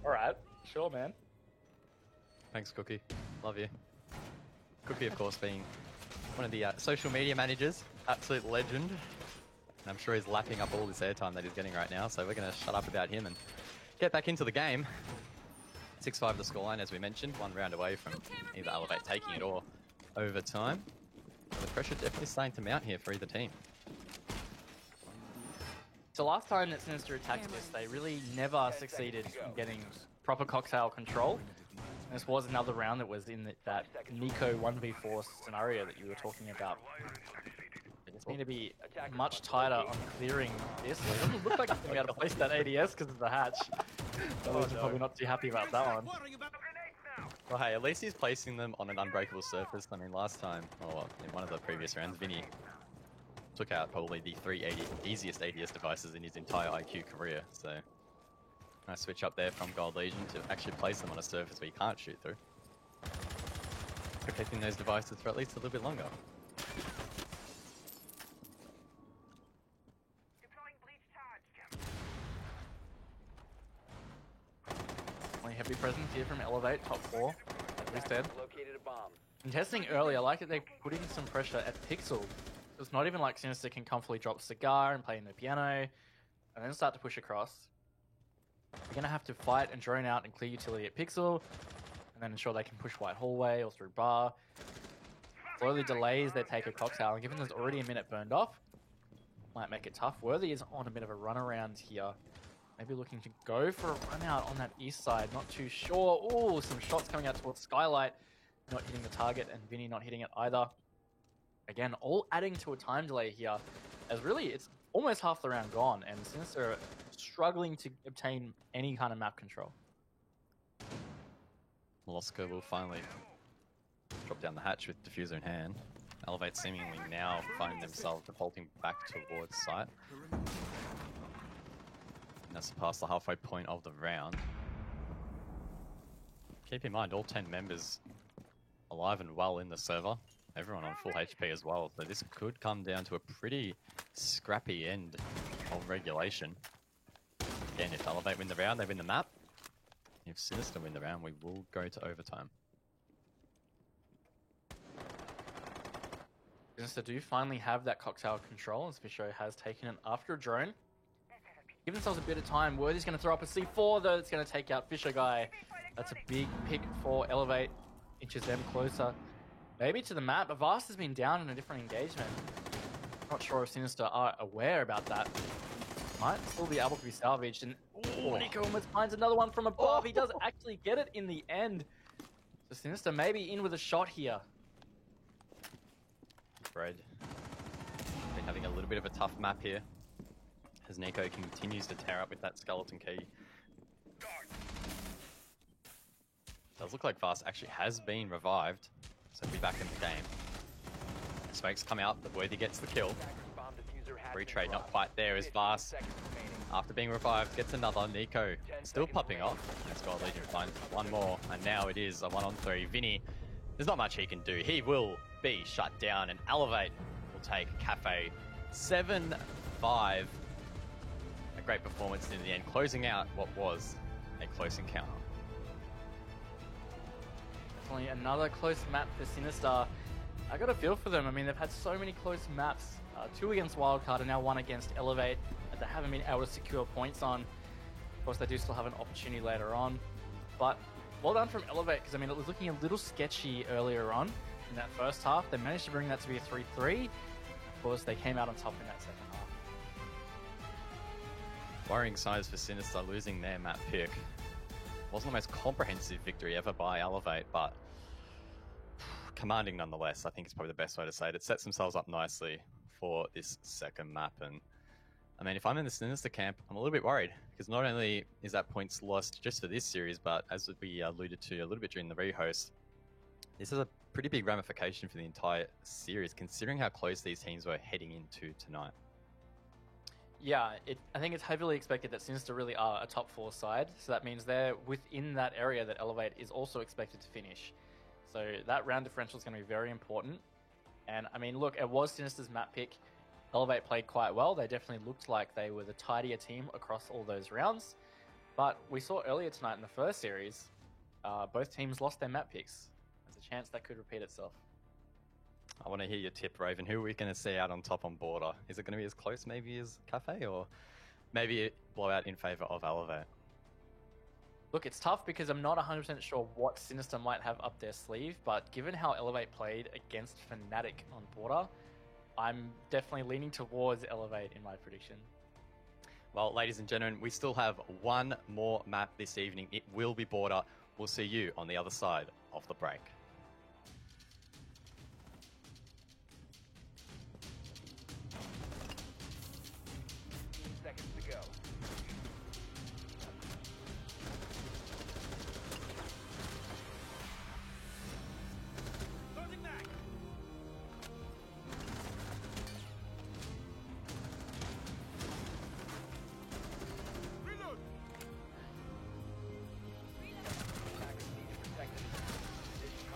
S3: Alright, sure, man.
S2: Thanks, Cookie. Love you. Cookie, of course, being one of the social media managers. Absolute legend. And I'm sure he's lapping up all this airtime that he's getting right now, so we're going to shut up about him and get back into the game. 6-5 the scoreline, as we mentioned. 1 round away from either Elevate taking it or overtime. So the pressure definitely starting to mount here for either team.
S3: So last time that Sinister attacked this, they really never succeeded in getting proper cocktail control. And this was another round that was in that Nico 1v4 scenario that you were talking about. They just need to be much tighter on clearing this. It doesn't look like they're going to be able to place that ADS because of the hatch. So they're probably not too happy about that one.
S2: Well, hey, at least he's placing them on an unbreakable surface. I mean, last time, or in one of the previous rounds, Vinny took out probably the 3 easiest ADS devices in his entire IQ career. So, nice switch up there from Gold Legion to actually place them on a surface where you can't shoot through. Protecting those devices for at least a little bit longer.
S3: Only heavy presence here from Elevate, top 4, like we said.
S5: Located a bomb.
S3: And testing early, I like that they put in some pressure at Pixel. It's not even like Sinister can comfortably drop Cigar and play in the piano, and then start to push across. You're going to have to fight and drone out and clear utility at Pixel, and then ensure they can push White Hallway or through Bar. Slowly delays their take of Cocktail, and given there's already a minute burned off, might make it tough. Worthy is on a bit of a run around here. Maybe looking to go for a run out on that east side, not too sure. Ooh, some shots coming out towards Skylight, not hitting the target, and Vinny not hitting it either. Again, all adding to a time delay here, as really it's almost half the round gone, and Sinister are struggling to obtain any kind of map control.
S2: Moloska will finally drop down the hatch with diffuser in hand. Elevate seemingly now finding themselves defaulting back towards site. And that's past the halfway point of the round. Keep in mind, all 10 members alive and well in the server. Everyone on full HP as well. So this could come down to a pretty scrappy end of regulation. Again, if Elevate win the round, they win the map. If Sinister win the round, we will go to overtime.
S3: Sinister do finally have that cocktail control, and Fisho has taken it after a drone. Give themselves a bit of time. Worthy's going to throw up a C4, though. It's going to take out Fisher Guy. That's a big pick for Elevate. Inches them closer. Maybe to the map, but Vast has been down in a different engagement. Not sure if Sinister are aware about that. Might still be able to be salvaged. And ooh, Nico almost finds another one from above. He does actually get it in the end. So Sinister maybe in with a shot here.
S2: Fred been having a little bit of a tough map here as Nico continues to tear up with that skeleton key. Does look like Vast actually has been revived, so he'll be back in the game. Smokes come out, but Worthy gets the kill.
S5: Bomb diffuser has
S2: Free
S5: been
S2: trade not
S5: dropped.
S2: quite there as
S5: 15
S2: Vast,
S5: seconds remaining.
S2: after being revived, gets another. Nico still popping off. As Gold Legion finds one more, and now it is a 1-on-3. Vinny, there's not much he can do. He will be shut down, and Elevate will take Cafe 7-5. A great performance in the end, closing out what was a close encounter.
S3: Definitely another close map for Sinister. I got a feel for them. I mean, they've had so many close maps. 2 against Wildcard and now 1 against Elevate that they haven't been able to secure points on. Of course, they do still have an opportunity later on. But well done from Elevate, because I mean, it was looking a little sketchy earlier on in that first half. They managed to bring that to be a 3-3. Of course, they came out on top in that second half.
S2: Worrying signs for Sinister losing their map pick. Wasn't the most comprehensive victory ever by Elevate, but commanding nonetheless. I think it's probably the best way to say it. It sets themselves up nicely for this second map. And I mean, if I'm in the Sinister camp, I'm a little bit worried, because not only is that points lost just for this series, but as we alluded to a little bit during the rehost, this is a pretty big ramification for the entire series, considering how close these teams were heading into tonight.
S3: Yeah, I think it's heavily expected that Sinister really are a top 4 side, so that means they're within that area that Elevate is also expected to finish. So that round differential is going to be very important. And I mean, look, it was Sinister's map pick. Elevate played quite well. They definitely looked like they were the tidier team across all those rounds. But we saw earlier tonight in the first series, both teams lost their map picks. There's a chance that could repeat itself.
S2: I want to hear your tip, Raven. Who are we going to see out on top on Border? Is it going to be as close maybe as Cafe, or maybe a blowout in favour of Elevate?
S3: Look, it's tough because I'm not 100% sure what Sinister might have up their sleeve, but given how Elevate played against Fnatic on Border, I'm definitely leaning towards Elevate in my prediction.
S2: Well, ladies and gentlemen, we still have one more map this evening. It will be Border. We'll see you on the other side of the break.
S5: Seconds to go.
S4: Loading back. Reload.
S5: Attackers need to protect the position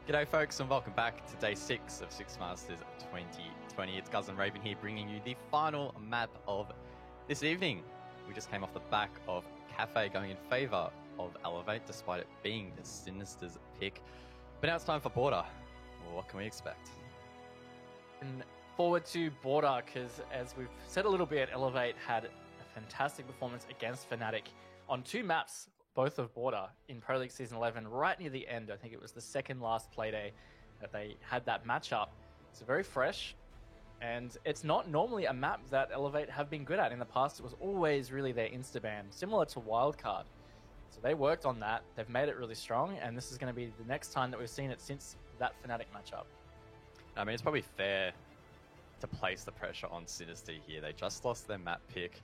S2: G'day folks and welcome back to day 6 of Six Masters 2020. It's Guz and Raven here bringing you the final map of this evening. We just came off the back of Cafe going in favour of Elevate despite it being the Sinister's pick. But now it's time for Border. Well, what can we expect?
S3: And forward to Border, because as we've said a little bit, Elevate had a fantastic performance against Fnatic on 2 maps, both of Border, in Pro League Season 11, right near the end. I think it was the second last play day that they had that matchup. It's very fresh, and it's not normally a map that Elevate have been good at. In the past, it was always really their Instaban, similar to Wildcard. So they worked on that, they've made it really strong, and this is going to be the next time that we've seen it since that Fnatic matchup.
S2: I mean, it's probably fair to place the pressure on Sinister here. They just lost their map pick.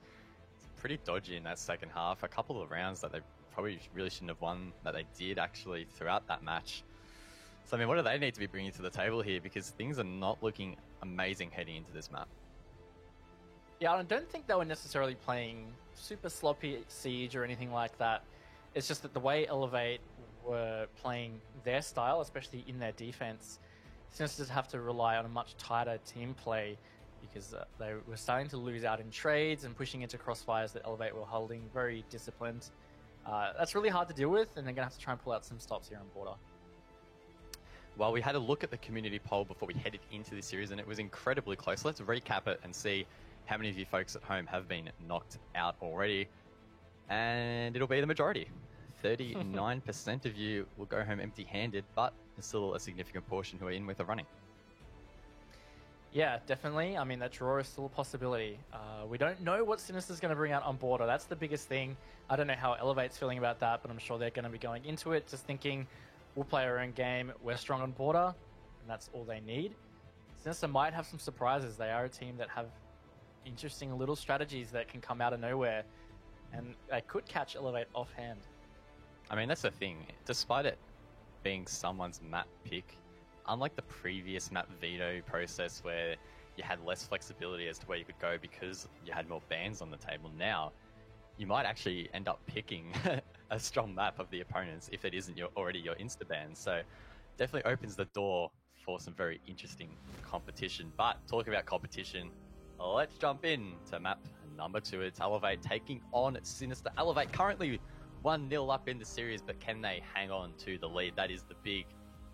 S2: It's pretty dodgy in that second half. A couple of rounds that they probably really shouldn't have won, that they did actually throughout that match. So, I mean, what do they need to be bringing to the table here? Because things are not looking amazing heading into this map.
S3: Yeah, I don't think they were necessarily playing super sloppy Siege or anything like that. It's just that the way Elevate were playing their style, especially in their defense, Sinisters have to rely on a much tighter team play because they were starting to lose out in trades and pushing into crossfires that Elevate were holding very disciplined. That's really hard to deal with, and they're going to have to try and pull out some stops here on Border.
S2: Well, we had a look at the community poll before we headed into this series, and it was incredibly close. Let's recap it and see how many of you folks at home have been knocked out already. And it'll be the majority. 39% of you will go home empty-handed, but there's still a significant portion who are in with a running.
S3: Yeah, definitely. I mean, that draw is still a possibility. We don't know what Sinister's going to bring out on Border. That's the biggest thing. I don't know how Elevate's feeling about that, but I'm sure they're going to be going into it just thinking, we'll play our own game, we're strong on Border, and that's all they need. Sinister might have some surprises. They are a team that have interesting little strategies that can come out of nowhere, and they could catch Elevate offhand.
S2: I mean, that's the thing. Despite it being someone's map pick, unlike the previous map veto process where you had less flexibility as to where you could go because you had more bans on the table, now you might actually end up picking a strong map of the opponents if it isn't already your insta-ban. So definitely opens the door for some very interesting competition. But talking about competition, let's jump in to map number 2. It's Elevate taking on Sinister. Elevate currently 1-0 up in the series, but can they hang on to the lead? That is the big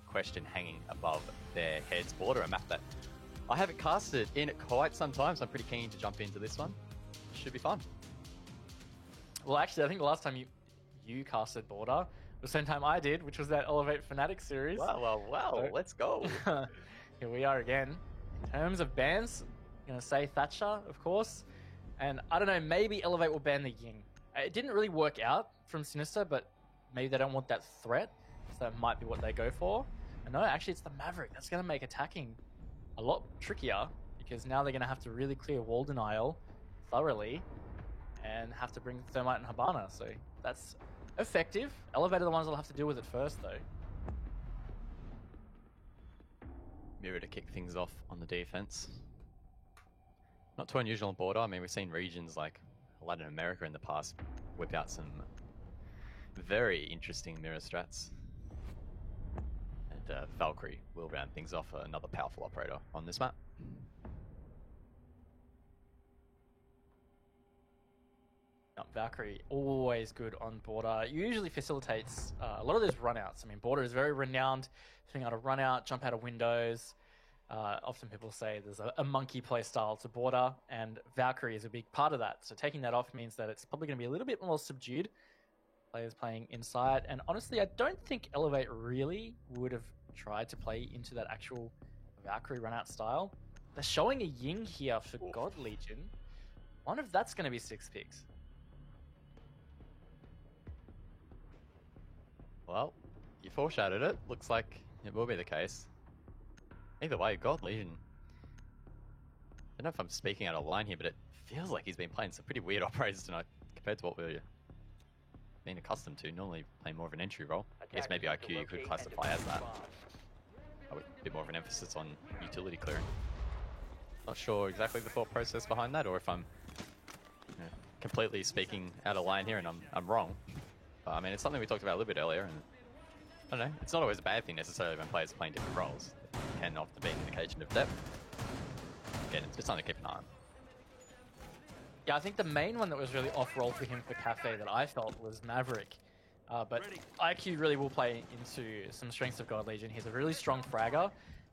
S2: question hanging above their heads. Border, a map that I haven't casted in quite some time, so I'm pretty keen to jump into this one. Should be fun.
S3: Well, actually, I think the last time you casted Border was the same time I did, which was that Elevate Fnatic series.
S2: Well,
S3: So-
S2: let's go.
S3: Here we are again. In terms of bans, I'm going to say Thatcher, of course. And I don't know, maybe Elevate will ban the Ying. It didn't really work out from Sinister, but maybe they don't want that threat, so that might be what they go for. And no, actually it's the Maverick. That's going to make attacking a lot trickier, because now they're going to have to really clear wall denial thoroughly and have to bring Thermite and Hibana. So that's effective. Elevate are the ones that'll have to deal with it first, though.
S2: Mirror to kick things off on the defense. Not too unusual on Border. I mean, we've seen regions like Latin America in the past whip out some very interesting mirror strats. And Valkyrie will round things off, another powerful operator on this map.
S3: Valkyrie, always good on Border. Usually facilitates a lot of those runouts. I mean, Border is very renowned for being able to run out, jump out of windows. Often people say there's a monkey play style to Border, and Valkyrie is a big part of that. So taking that off means that it's probably going to be a little bit more subdued. Players playing inside. And honestly, I don't think Elevate really would have tried to play into that actual Valkyrie run out style. They're showing a Ying here for God Legion. I wonder if that's going to be 6 picks.
S2: Well, you foreshadowed it. Looks like it will be the case. Either way, God Legion. I don't know if I'm speaking out of line here, but it feels like he's been playing some pretty weird operators tonight compared to what we're been accustomed to. Normally playing more of an entry role. I guess maybe IQ you could classify as that. With a bit more of an emphasis on utility clearing. Not sure exactly the thought process behind that, or if I'm completely speaking out of line here and I'm wrong. But, I mean, it's something we talked about a little bit earlier, and I don't know. It's not always a bad thing necessarily when players are playing different roles. It can often be an indication of depth. Again, it's just something to keep an eye on.
S3: Yeah, I think the main one that was really off-role for him for Cafe that I felt was Maverick. But IQ really will play into some strengths of God Legion. He's a really strong fragger,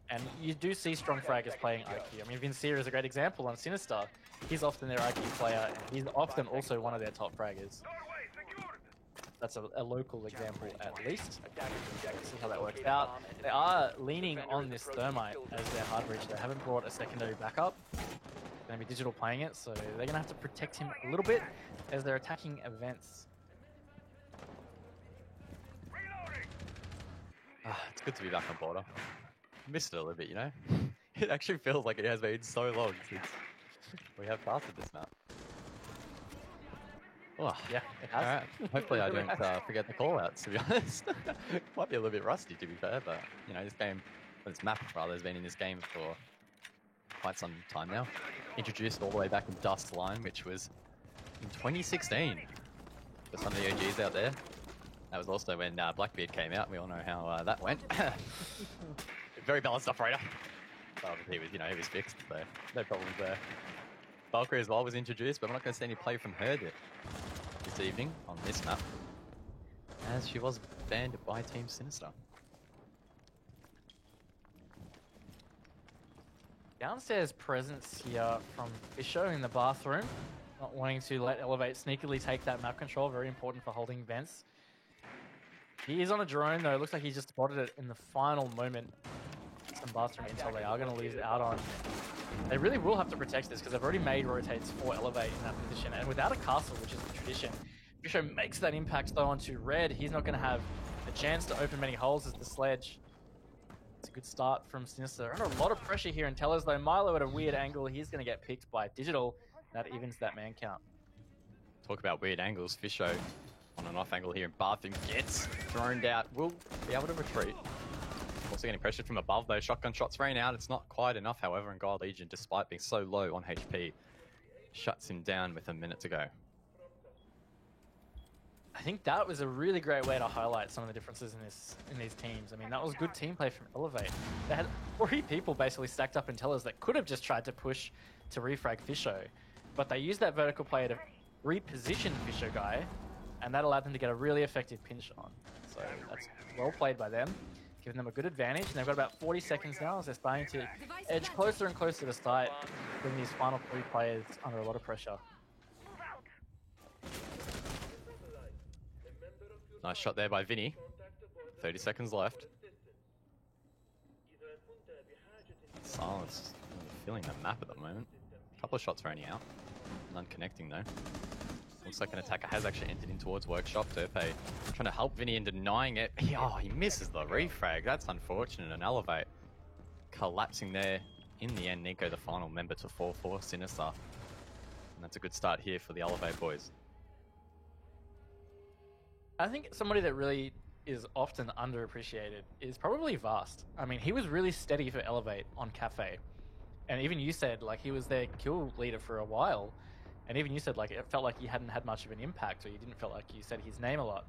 S3: and you do see strong fraggers playing IQ. I mean, Vincere is a great example on Sinister. He's often their IQ player, and he's often also one of their top fraggers. That's a local example at least. Let's see how that works out. They are leaning on this Thermite as their hard breach. They haven't brought a secondary backup. Going to be Digital playing it, so they're going to have to protect him a little bit as they're attacking events.
S2: It's good to be back on border. Missed it a little bit, you know? It actually feels like it has been so long since we have passed this map. Oh,
S3: Yeah, it has.
S2: alright. Hopefully I don't forget the call-outs, to be honest. Might be a little bit rusty, to be fair, but, you know, this map, rather, has been in this game for quite some time now. Introduced all the way back in Dust Line, which was in 2016. For some of the OGs out there. That was also when Blackbeard came out. We all know how that went. Very balanced operator. But obviously he was fixed, so no problems there. Valkyrie as well was introduced, but we're not going to see any play from her this evening on this map, as she was banned by Team Sinister.
S3: Downstairs presence here from Fisho in the bathroom. Not wanting to let Elevate sneakily take that map control. Very important for holding vents. He is on a drone though. It looks like he just spotted it in the final moment. Some bathroom intel they are going to lose out on. They really will have to protect this because they've already made rotates for Elevate in that position. And without a castle, which is the tradition, Fisho makes that impact though onto Red. He's not going to have a chance to open many holes as the Sledge. It's a good start from Sinister. Under a lot of pressure here in Tellers though. Milo at a weird angle. He's going to get picked by Digital. That evens that man count.
S2: Talk about weird angles. Fisho on an off angle here in bathroom gets thrown out. Will be able to retreat. Also getting pressured from above though. Shotgun shots rain out. It's not quite enough, however, and God Legion, despite being so low on HP, shuts him down with a minute to go.
S3: I think that was a really great way to highlight some of the differences in these teams. I mean, that was good team play from Elevate. They had 3 people basically stacked up in Tellers that could have just tried to push to refrag Fisho, but they used that vertical play to reposition Fisho guy, and that allowed them to get a really effective pinch on. So that's well played by them, giving them a good advantage. And they've got about 40 seconds now as they're starting to edge closer and closer to start, putting these final 3 players under a lot of pressure.
S2: Nice shot there by Vinny. 30 seconds left. Silence filling the map at the moment. A couple of shots running out. None connecting though. Looks like an attacker has actually entered in towards Workshop. Derpe trying to help Vinny in denying it. He misses the refrag. That's unfortunate. And Elevate collapsing there. In the end, Nico the final member to fall for Sinister. And that's a good start here for the Elevate boys.
S3: I think somebody that really is often underappreciated is probably Vast. I mean, he was really steady for Elevate on Cafe. And even you said, like, he was their kill leader for a while. And even you said, like, it felt like he hadn't had much of an impact, or you didn't feel like you said his name a lot.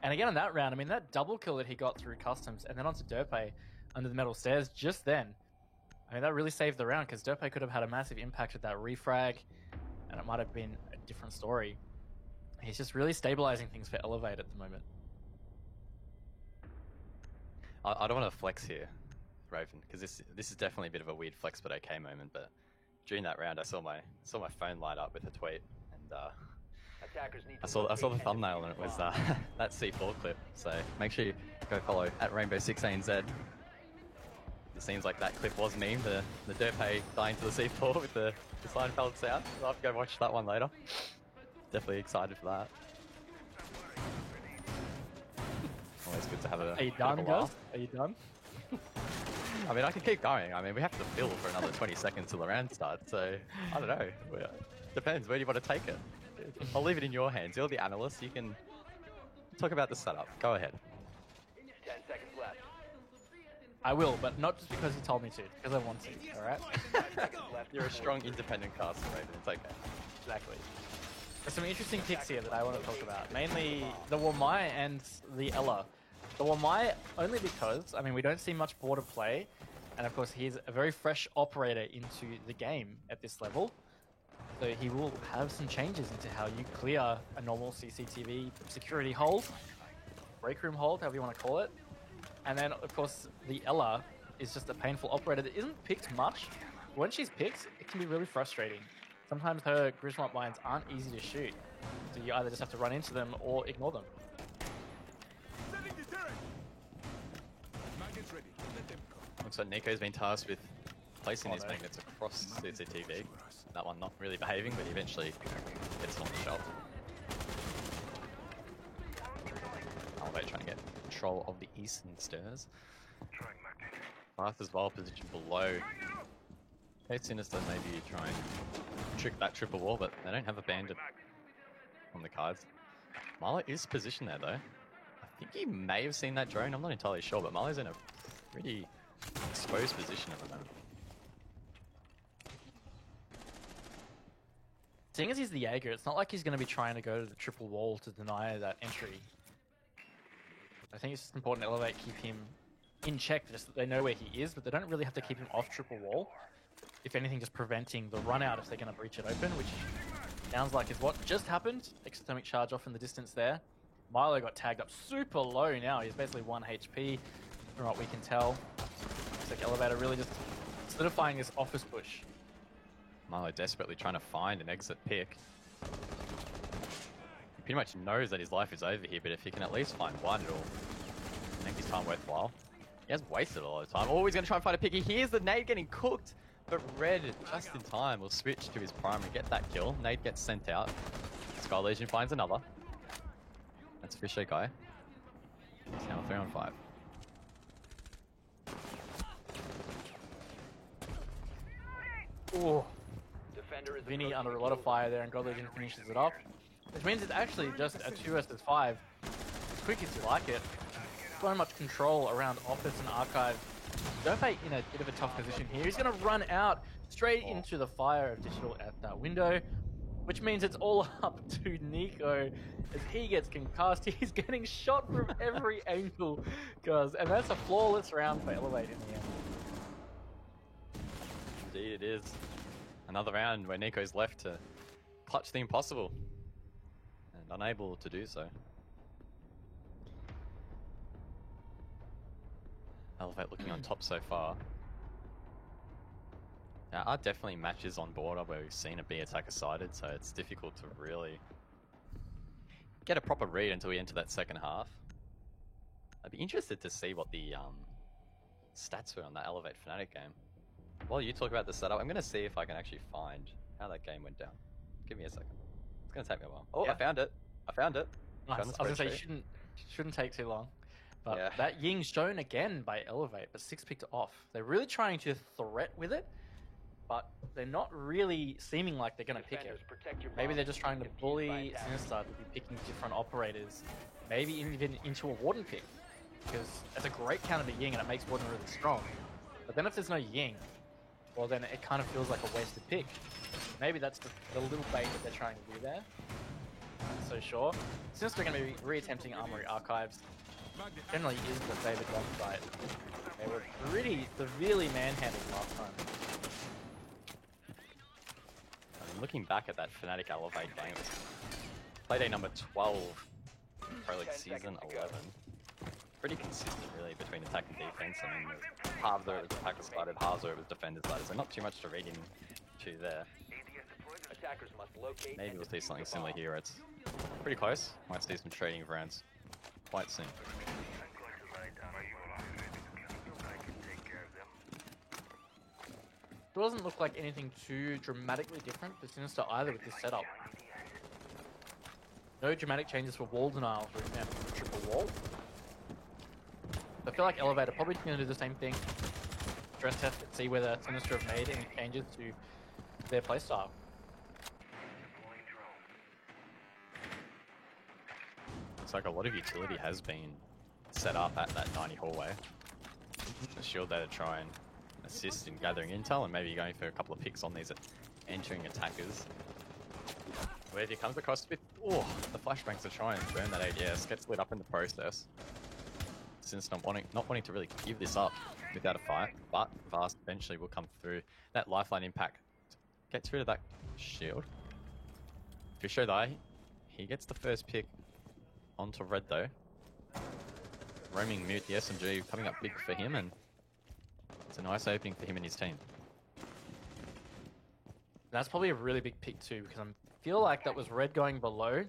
S3: And again, in that round, I mean, that double kill that he got through Customs and then onto Derpe under the metal stairs just then, I mean, that really saved the round, because Derpe could have had a massive impact with that refrag, and it might have been a different story. He's just really stabilizing things for Elevate at the moment.
S2: I don't want to flex here, Raven, because this is definitely a bit of a weird flex but okay moment. But during that round, I saw my phone light up with a tweet, and I saw the thumbnail, and it was that C4 clip. So make sure you go follow at Rainbow6ANZ. It seems like that clip was meme, the Derpe dying to the C4 with the Seinfeld sound. I'll have to go watch that one later. Definitely excited for that. Always good to have a.
S3: Are you done, guys? Are you done?
S2: I mean, I can keep going. I mean, we have to fill for another 20 seconds till the round starts. So I don't know. Depends. Where do you want to take it? I'll leave it in your hands. You're the analyst. You can talk about the setup. Go ahead.
S5: 10 seconds left.
S3: I will, but not just because you told me to, because I want to, alright?
S2: You're a strong independent caster, Raven. It's okay.
S3: Exactly. There's some interesting picks here that I want to talk about. Mainly the Wamai and the Ella. So Wamai, only because, I mean, we don't see much border play, and of course he's a very fresh operator into the game at this level. So he will have some changes into how you clear a normal CCTV security hold, break room hold, however you want to call it. And then, of course, the Ella is just a painful operator that isn't picked much. When she's picked, it can be really frustrating. Sometimes her Griswold mines aren't easy to shoot, so you either just have to run into them or ignore them.
S4: Setting the turret. Magnets ready. Let them go.
S2: Looks like Nico's been tasked with placing
S3: Oh,
S2: his
S3: no.
S2: magnets across CCTV. That one not really behaving, but he eventually gets on the shelf. Elevate trying to get control of the eastern stairs. Path as well, positioned below. Okay, Sinister maybe try and trick that triple wall, but they don't have a bandit on the cards. Marlo is positioned there though. I think he may have seen that drone, I'm not entirely sure, but Marlo's in a pretty exposed position at the moment.
S3: Seeing as he's the Jaeger, it's not like he's going to be trying to go to the triple wall to deny that entry. I think it's just important to Elevate, keep him in check, just that they know where he is, but they don't really have to keep him off triple wall. If anything, just preventing the run out if they're going to breach it open, which sounds like is what just happened. Exothermic charge off in the distance there. Milo got tagged up super low now. He's basically 1 HP from what we can tell. Looks like Elevator really just solidifying this office push.
S2: Marlo desperately trying to find an exit pick. He pretty much knows that his life is over here, but if he can at least find one, it'll make his time worthwhile. He has wasted a lot of time. Oh, he's going to try and find a pick. He hears the nade getting cooked, but Red, just in time, will switch to his primary, get that kill. Nade gets sent out. Sky Legion finds another. That's Fisher guy. He's now 3 on 5.
S3: Oh,
S5: Defender is
S3: Vinny
S5: approaching
S3: under
S5: the
S3: a lot of
S5: kill
S3: fire
S5: zone.
S3: there, and God Legion finishes it off. Which means it's actually just a 2 vs 5. As quick as you like it. So much control around Office and Archive. Dope in a bit of a tough position here. He's going to run out straight into the fire of Digital at that window. Which means it's all up to Nico as he gets concussed. He's getting shot from every angle. And that's a flawless round for Elevate in the end.
S2: Indeed it is. Another round where Nico's left to clutch the impossible. And unable to do so. Elevate looking on top so far. There are definitely matches on board where we've seen a B attacker sided, so it's difficult to really get a proper read until we enter that second half. I'd be interested to see what the stats were on that Elevate Fnatic game. While you talk about the setup, I'm going to see if I can actually find how that game went down. Give me a second. It's going to take me a while. Oh,
S3: Yeah.
S2: I found it. I found it.
S3: Nice.
S2: Found the
S3: I was going to
S2: spreadsheet.
S3: say, shouldn't take too long. But
S2: Yeah.
S3: that Ying shown again by Elevate, but 6 picked off. They're really trying to threat with it, but they're not really seeming like they're going to pick it.
S5: Defenders, protect your
S3: Maybe
S5: bomb.
S3: they're just trying to
S5: Defused by
S3: bully
S5: attackers.
S3: Sinister to be picking different operators. Maybe even into a Warden pick. Because it's a great counter to Ying and it makes Warden really strong. But then if there's no Ying, well then it kind of feels like a wasted pick. Maybe that's the little bait that they're trying to do there. I'm not so sure. Sinister are going to be re-attempting Armory Archives. Generally is the favoured bomb site. They were pretty severely manhandled last time.
S2: I mean, looking back at that Fnatic Elevate game, it was playday number 12, Pro League
S5: 10
S2: season
S5: seconds to go.
S2: 11. Pretty consistent, really, between attack and defense. I mean, halves where it was attacker sided, halves where it was defender sided, so not too much to read into there.
S5: Attackers must locate
S2: Maybe
S5: and
S2: we'll see
S5: defuse
S2: something
S5: the
S2: similar
S5: bomb.
S2: here. It's pretty close. Might see some trading of rounds quite soon.
S3: It doesn't look like anything too dramatically different for Sinister either with this setup. No dramatic changes for wall denial, for example, for triple wall. I feel like Elevator probably going to do the same thing. Stress test and see whether Sinister have made any changes to their playstyle.
S2: Looks like a lot of utility has been set up at that 90 hallway. The shield there to try and assist in gathering intel and maybe going for a couple of picks on these entering attackers. Where he comes across with, oh, the flashbangs to try and burn that ADS, gets lit up in the process. Since not wanting to really give this up without a fight, but Vast eventually will come through. That lifeline impact gets rid of that shield. Fisho though, he gets the first pick onto red though. Roaming Mute, the SMG coming up big for him, and it's a nice opening for him and his team.
S3: That's probably a really big pick too, because I feel like that was red going below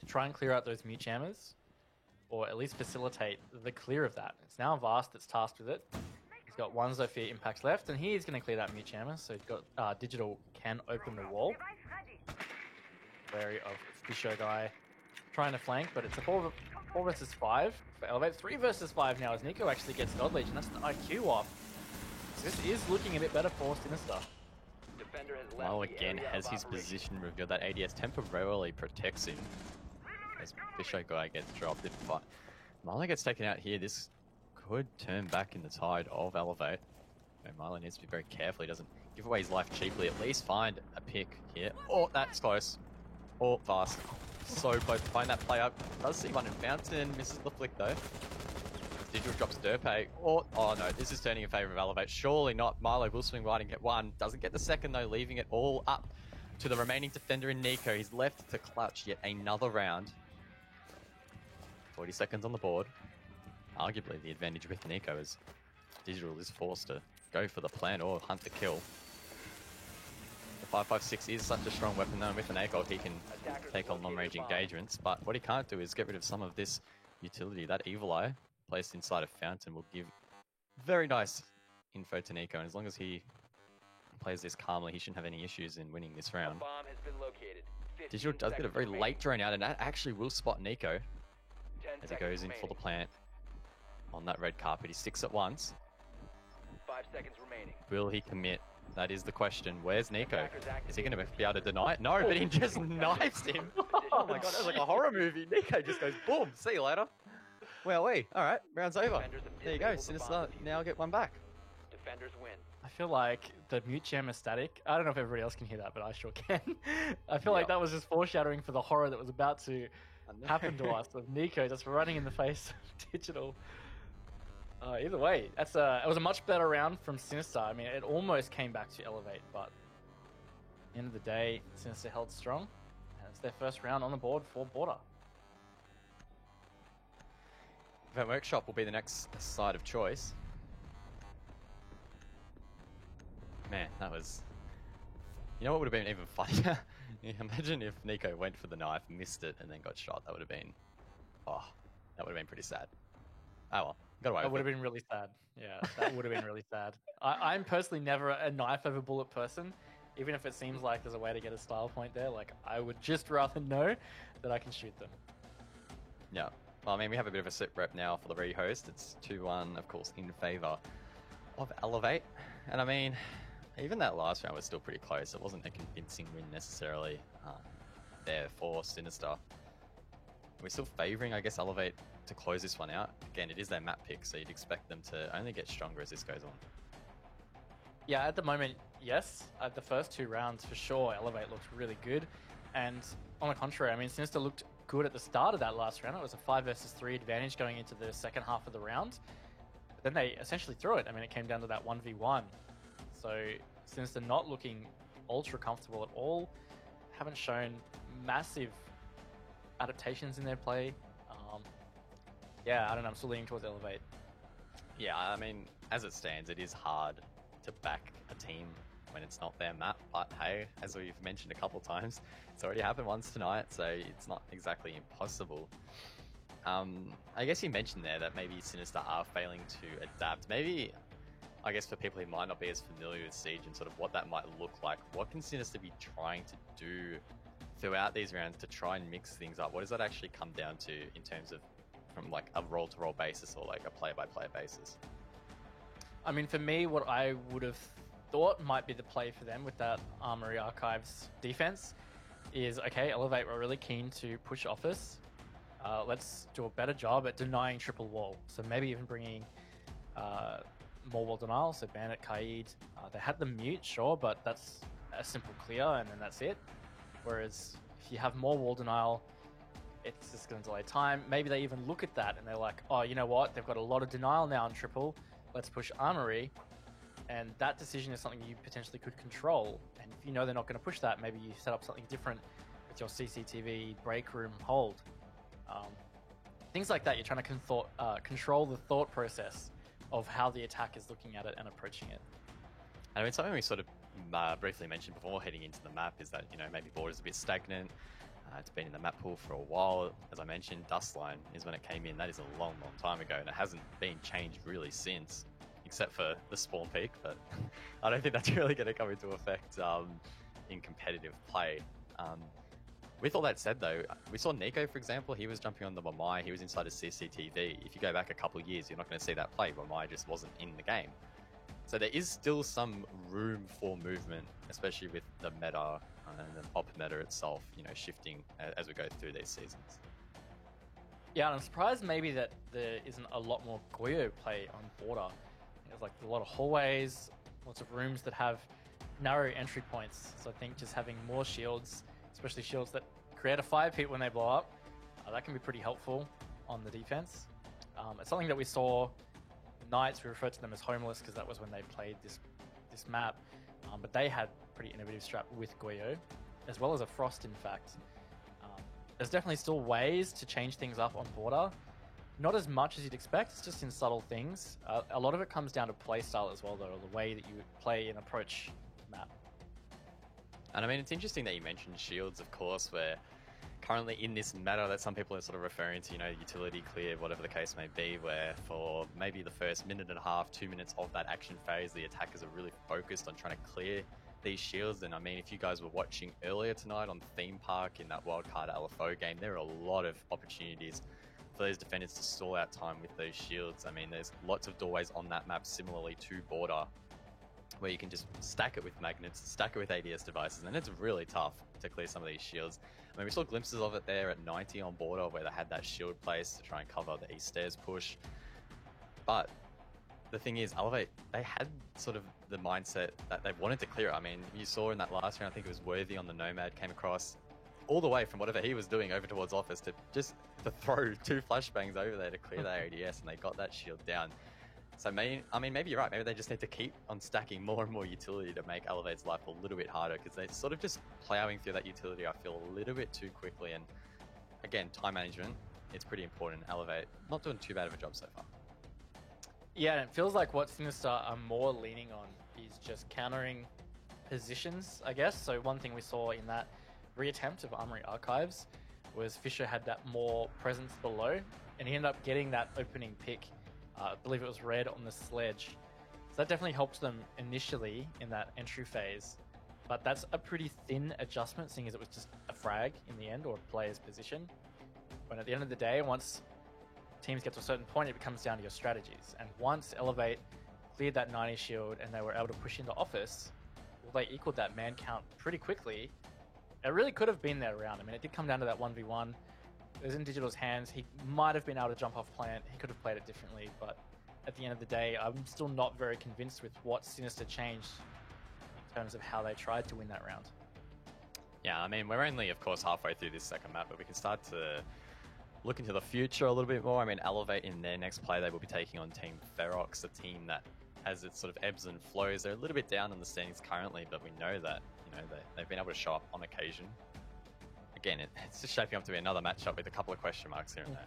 S3: to try and clear out those mute jammers, or at least facilitate the clear of that. It's now Vast that's tasked with it. He's got one Zofia impacts left, and he is going to clear that mute jammer, so he's got Digital can open the wall. Wary of Fisho guy trying to flank, but it's a 4 versus 5 for Elevate. 3 versus 5 now as NiKo actually gets God Legion. That's the IQ off. So this is looking a bit better for Sinister.
S5: Defender has left
S2: Milo
S5: the
S2: again
S5: area
S2: has
S5: of
S2: his
S5: operation.
S2: position revealed. That ADS temporarily protects him as Fisho guy gets dropped. If Milo gets taken out here, this could turn back in the tide of Elevate. And Milo needs to be very careful. He doesn't give away his life cheaply. At least find a pick here. Oh, that's close. Oh, Vast. So close to find that play up. Does see one in Fountain. Misses the flick though. Digital drops Derpe. Oh no, this is turning in favor of Elevate. Surely not. Milo will swing right and get one. Doesn't get the second though, leaving it all up to the remaining defender in NiKo. He's left to clutch yet another round. 40 seconds on the board. Arguably the advantage with NiKo as Digital is forced to go for the plan or hunt the kill. The 5.56 is such a strong weapon though, and with an ACOG he can take on long-range engagements, but what he can't do is get rid of some of this utility. That Evil Eye placed inside a Fountain will give very nice info to NiKo, and as long as he plays this calmly, he shouldn't have any issues in winning this round.
S5: Bomb has been located. 15
S2: Digital does get a
S5: seconds
S2: very
S5: remaining.
S2: late drone out, and that actually will spot NiKo
S5: 10
S2: as he
S5: seconds
S2: goes in for the
S5: remaining.
S2: plant on that red carpet. He sticks at once.
S5: 5 seconds remaining.
S2: Will he commit? That is the question. Where's NiKo?
S5: Attackers
S2: Is he going to
S5: activating
S2: be able to deny it? No, but he just knifes him. Oh my god, that was like a horror movie. NiKo just goes, boom, see you later. Well, alright, round's over.
S5: Defenders have
S2: There you go,
S5: disabled the
S2: Sinister
S5: bomb diffuser.
S2: now get one back.
S5: Defenders win.
S3: I feel like the mute jammer static. I don't know if everybody else can hear that, but I sure can. I feel like that was just foreshadowing for the horror that was about to happen to us of NiKo just running in the face of Digital. Either way, it was a much better round from Sinister. I mean, it almost came back to Elevate, but at the end of the day, Sinister held strong, and it's their first round on the board for Border.
S2: Event Workshop will be the next side of choice. Man, that was... You know what would have been even funnier? Imagine if NiKo went for the knife, missed it, and then got shot. That would have been... Oh, that would have been pretty sad. Oh well, got away
S3: That would
S2: with
S3: have
S2: it.
S3: been really sad. Yeah, that would have been really sad. I'm personally never a knife over bullet person. Even if it seems like there's a way to get a style point there, like I would just rather know that I can shoot them.
S2: Yeah. Well, I mean, we have a bit of a sit rep now for the re-host. It's 2-1, of course, in favour of Elevate. And I mean, even that last round was still pretty close. It wasn't a convincing win necessarily there for Sinister. We're still favouring, I guess, Elevate to close this one out. Again, it is their map pick, so you'd expect them to only get stronger as this goes on.
S3: Yeah, at the moment, yes. At the first 2 rounds, for sure, Elevate looked really good. And on the contrary, I mean, Sinister looked good at the start of that last round. It was a 5 versus 3 advantage going into the second half of the round. But then they essentially threw it. I mean, it came down to that 1v1. So Sinister not looking ultra comfortable at all. Haven't shown massive adaptations in their play. Yeah, I don't know. I'm still leaning towards Elevate.
S2: Yeah, I mean, as it stands, it is hard to back a team when it's not their map. But hey, as we've mentioned a couple times, it's already happened once tonight, so it's not exactly impossible. I guess you mentioned there that maybe Sinister are failing to adapt. Maybe, I guess for people who might not be as familiar with Siege and sort of what that might look like, what can Sinister be trying to do throughout these rounds to try and mix things up? What does that actually come down to in terms of from like a role-to-role basis or like a player-by-player basis?
S3: I mean, for me, what I would have thought might be the play for them with that Armory Archives defense is, okay, Elevate were really keen to push Office. Let's do a better job at denying triple wall. So maybe even bringing more wall denial. So Bandit, Kaid, they had the mute, sure, but that's a simple clear and then that's it. Whereas if you have more wall denial, it's just going to delay time. Maybe they even look at that and they're like, oh, you know what? They've got a lot of denial now on triple. Let's push Armory. And that decision is something you potentially could control. And if you know they're not going to push that, maybe you set up something different with your CCTV break room hold. Things like that, you're trying to control the thought process of how the attack is looking at it and approaching it.
S2: And I mean, something we sort of briefly mentioned before heading into the map is that, maybe Border's a bit stagnant. It's been in the map pool for a while. As I mentioned, Dustline is when it came in. That is a long, long time ago, and it hasn't been changed really since, except for the spawn peak. But I don't think that's really going to come into effect in competitive play. With all that said, though, we saw Nico, for example. He was jumping on the Wamai. He was inside a CCTV. If you go back a couple of years, you're not going to see that play. Wamai just wasn't in the game. So there is still some room for movement, especially with the meta and the op meta itself, shifting as we go through these seasons.
S3: Yeah, and I'm surprised maybe that there isn't a lot more Goyo play on Border. There's like a lot of hallways, lots of rooms that have narrow entry points. So I think just having more shields, especially shields that create a fire pit when they blow up, that can be pretty helpful on the defense. It's something that we saw Knights, we referred to them as homeless because that was when they played this map, but they had pretty innovative strat with Goyo, as well as a Frost, in fact. There's definitely still ways to change things up on Border. Not as much as you'd expect, it's just in subtle things. A lot of it comes down to playstyle as well, though, the way that you play and approach the map.
S2: And I mean, it's interesting that you mentioned shields, of course, where currently in this meta that some people are sort of referring to, utility clear, whatever the case may be, where for maybe the first minute and a half, 2 minutes of that action phase, the attackers are really focused on trying to clear these shields. And I mean, if you guys were watching earlier tonight on Theme Park in that Wildcard LFO game, there are a lot of opportunities for those defenders to stall out time with those shields. I mean, there's lots of doorways on that map similarly to Border, where you can just stack it with magnets, stack it with ADS devices, and it's really tough to clear some of these shields. I mean, we saw glimpses of it there at 90 on Border, where they had that shield placed to try and cover the east stairs push. But the thing is, Elevate, they had sort of the mindset that they wanted to clear it. I mean, you saw in that last round, I think it was Worthy on the Nomad, came across all the way from whatever he was doing over towards Office to throw 2 flashbangs over there to clear that ADS, and they got that shield down. So, maybe you're right. Maybe they just need to keep on stacking more and more utility to make Elevate's life a little bit harder, because they're sort of just plowing through that utility, I feel, a little bit too quickly. And again, time management, it's pretty important. Elevate, not doing too bad of a job so far.
S3: Yeah, and it feels like what Sinister are more leaning on is just countering positions, I guess. So one thing we saw in that reattempt of Armory Archives was Fisher had that more presence below, and he ended up getting that opening pick. I believe it was red on the sledge. So that definitely helped them initially in that entry phase. But that's a pretty thin adjustment, seeing as it was just a frag in the end, or a player's position. When at the end of the day, once teams get to a certain point, it comes down to your strategies. And once Elevate cleared that 90 shield and they were able to push into Office, well, they equaled that man count pretty quickly. It really could have been their round. I mean, it did come down to that 1v1. It was in Digital's hands. He might have been able to jump off plant. He could have played it differently, but at the end of the day, I'm still not very convinced with what Sinister changed in terms of how they tried to win that round.
S2: Yeah, I mean, we're only, of course, halfway through this second map, but we can start to look into the future a little bit more. I mean, Elevate in their next play, they will be taking on Team Ferox, a team that has its sort of ebbs and flows. They're a little bit down in the standings currently, but we know that, they've been able to show up on occasion. Again, it's just shaping up to be another matchup with a couple of question marks here and there.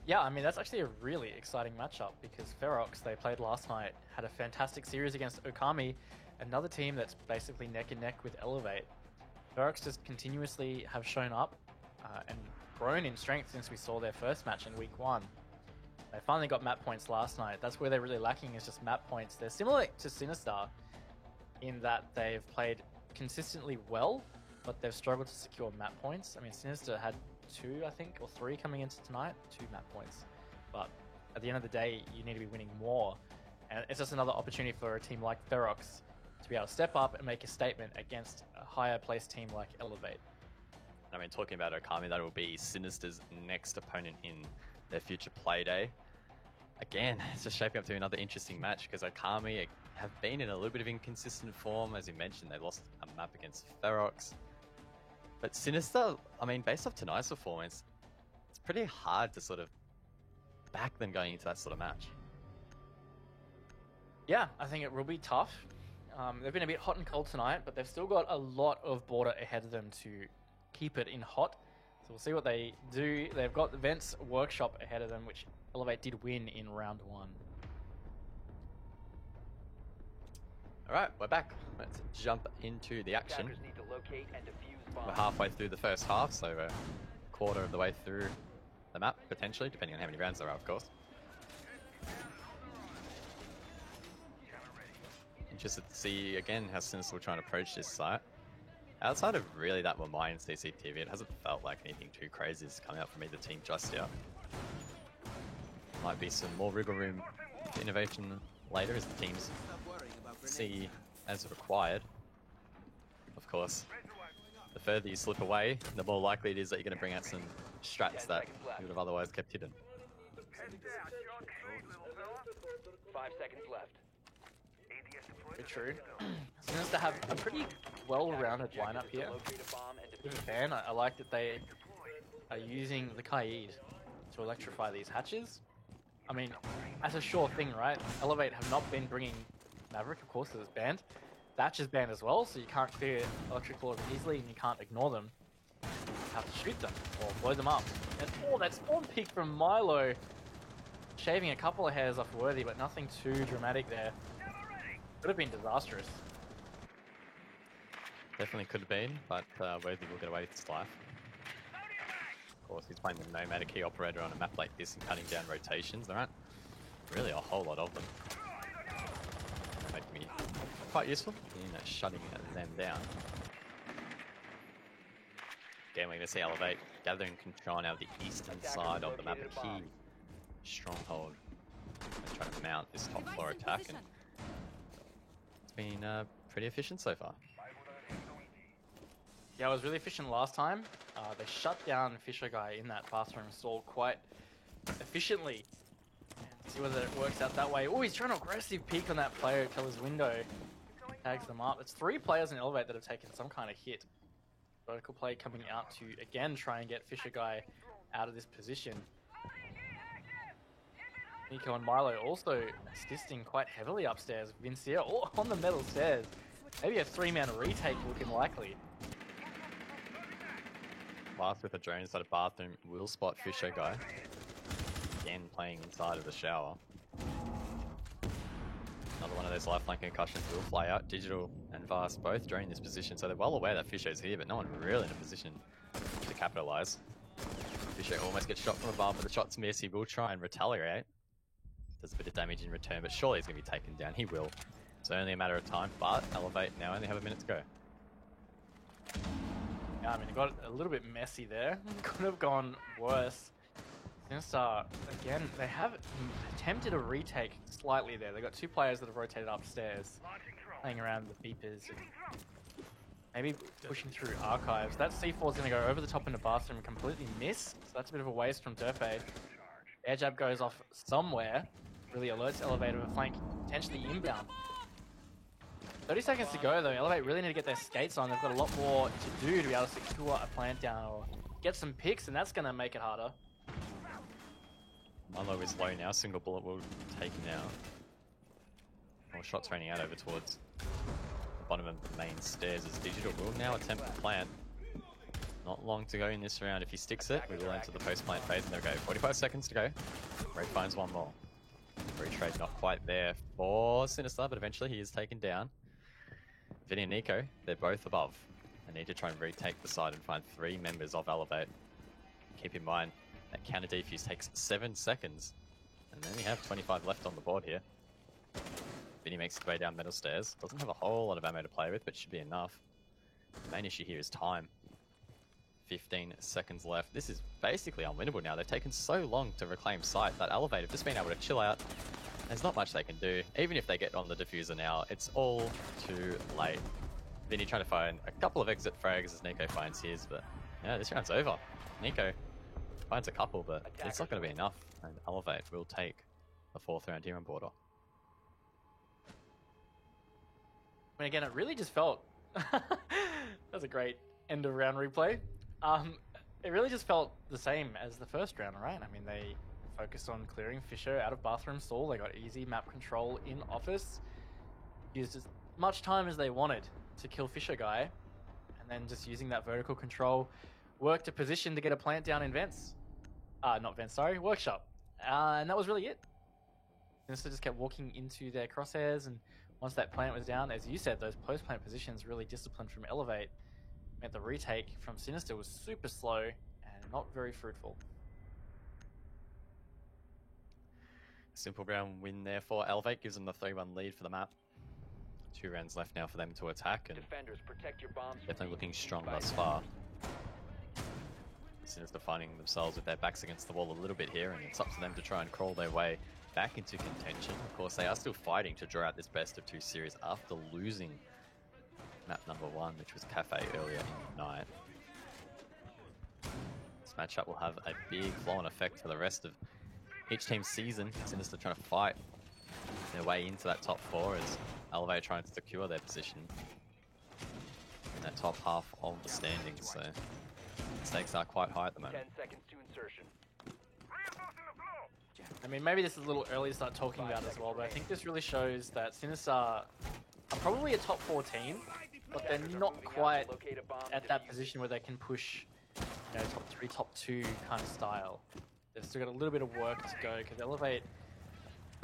S3: Yeah, I mean, that's actually a really exciting matchup because Ferox, they played last night, had a fantastic series against Okami, another team that's basically neck and neck with Elevate. Ferox just continuously have shown up and grown in strength since we saw their first match in week 1. They finally got map points last night. That's where they're really lacking, is just map points. They're similar to Sinister in that they've played consistently well, but they've struggled to secure map points. I mean, Sinister had 2, I think, or 3 coming into tonight, 2 map points. But at the end of the day, you need to be winning more. And it's just another opportunity for a team like Ferox to be able to step up and make a statement against a higher placed team like Elevate.
S2: I mean, talking about Okami, that will be Sinister's next opponent in their future play day. Again, it's just shaping up to another interesting match because Okami have been in a little bit of inconsistent form. As you mentioned, they lost a map against Ferox. But Sinister, I mean, based off tonight's performance, it's pretty hard to sort of back them going into that sort of match.
S3: Yeah, I think it will be tough. They've been a bit hot and cold tonight, but they've still got a lot of border ahead of them to keep it in hot. So we'll see what they do. They've got the Vents Workshop ahead of them, which Elevate did win in round 1.
S2: Alright, we're back. Let's jump into the action.
S5: Attackers need to locate and defuse
S2: We're
S5: bombs.
S2: halfway through the first half, so we're a quarter of the way through the map, potentially, depending on how many rounds there are, of course. Interested to see, again, how Sinister will try and approach this site. Outside of really that Mamayan CCTV, it hasn't felt like anything too crazy is coming out from either team just yet. Might be some more wriggle room innovation later as the teams see as required. Of course, the further you slip away, the more likely it is that you're going to bring out some strats that you would have otherwise kept hidden.
S5: 5 seconds left.
S3: Very true. Sinister have a pretty well-rounded lineup
S5: Objective is to
S3: here.
S5: locate a bomb and
S3: Bit of
S5: defuse
S3: a fan. I like that they are using the Kaid to electrify these hatches. I mean, that's a sure thing, right? Elevate have not been bringing Maverick, of course, as banned. Thatch is banned as well, so you can't clear electric claws easily and you can't ignore them. You have to shoot them or blow them up. And oh, that spawn peek from Milo. Shaving a couple of hairs off Worthy, but nothing too dramatic there. Could have been disastrous.
S2: Definitely could have been, but Worthy will get away with his life. Of course, he's playing the Nomad key operator on a map like this and cutting down rotations. There aren't really a whole lot of them. Make me quite useful in shutting them down. Again, we're going to see Elevate gathering control now of the eastern side of the map, a key stronghold. They're trying to mount this top floor attack, and it's been pretty efficient so far.
S3: Yeah, it was really efficient last time. They shut down Fisher Guy in that bathroom stall quite efficiently. See whether it works out that way. Oh, he's trying to aggressive peek on that player until his window tags them up. It's 3 players in Elevate that have taken some kind of hit. Vertical play coming out to, again, try and get Fisher Guy out of this position. Nico and Milo also assisting quite heavily upstairs. Vincia all on the metal stairs. Maybe a 3-man retake looking likely.
S2: Last with a drone inside a bathroom will spot Fisher Guy. Again, playing inside of the shower. Another one of those lifeline concussions will fly out. Digital and Vast both during this position, so they're well aware that Fisher's here, but no one really in a position to capitalize. Fisher almost gets shot from above, but the shots miss. He will try and retaliate. Does a bit of damage in return, but surely he's going to be taken down. He will. It's only a matter of time, but Elevate now only have a minute to go.
S3: Yeah, I mean, it got a little bit messy there. Could have gone worse. Since, again, they have attempted a retake slightly there. They've got 2 players that have rotated upstairs, playing around the beepers, and maybe pushing through archives. That C4 is going to go over the top in the bathroom and completely miss, so that's a bit of a waste from Durfade. Air jab goes off somewhere, really alerts Elevate of a flank, potentially inbound. 30 seconds to go though. Elevate really need to get their skates on. They've got a lot more to do to be able to secure a plant down or get some picks, and that's going to make it harder.
S2: Milo is low now. Single bullet will take him now. More shots raining out over towards the bottom of the main stairs as Digital will now attempt to plant. Not long to go in this round. If he sticks it, we will enter the post-plant phase, and there we go. 45 seconds to go. Ray finds one more. Retrade not quite there for Sinister, but eventually he is taken down. Vinny and Nico, they're both above. They need to try and retake the side and find 3 members of Elevate. Keep in mind, that counter defuse takes 7 seconds. And then we have 25 left on the board here. Vinny makes his way down metal stairs. Doesn't have a whole lot of ammo to play with, but should be enough. The main issue here is time. 15 seconds left. This is basically unwinnable now. They've taken so long to reclaim site that Elevate have just been able to chill out. There's not much they can do. Even if they get on the diffuser now, it's all too late. Vinny trying to find a couple of exit frags as Nico finds his, but yeah, this round's over. Nico finds a couple, but it's not going to be enough, and Elevate will take the 4th round here on Border.
S3: I mean, again, it really just felt... That was a great end of round replay. It really just felt the same as the first round, right? I mean, they focused on clearing Fisher out of bathroom stall. They got easy map control in office. Used as much time as they wanted to kill Fisher guy, and then just using that vertical control, worked a position to get a plant down in vents. Not vents, sorry, workshop. And that was really it. Sinister just kept walking into their crosshairs, and once that plant was down, as you said, those post-plant positions really disciplined from Elevate. Meant the retake from Sinister was super slow and not very fruitful.
S2: Simple ground win there for Elevate, gives them the 3-1 lead for the map. 2 rounds left now for them to attack, and
S5: Defenders, protect your bombs.
S2: definitely looking strong thus far. Sinister finding themselves with their backs against the wall a little bit here, and it's up to them to try and crawl their way back into contention. Of course, they are still fighting to draw out this best of 2 series after losing map number 1, which was Cafe earlier in the night. This matchup will have a big flow-on effect for the rest of each team's season. Sinister trying to fight their way into that top 4 as Elevate trying to secure their position in that top half of the standings. So the stakes are quite high at the
S5: 10
S2: moment.
S5: seconds to insertion.
S3: I mean, maybe this is a little early to start talking about it as well, but I think this really shows that Sinister are probably a top 4 team, but they're not quite at that position where they can push, you know, top 3, top 2 kind of style. They've still got a little bit of work to go because Elevate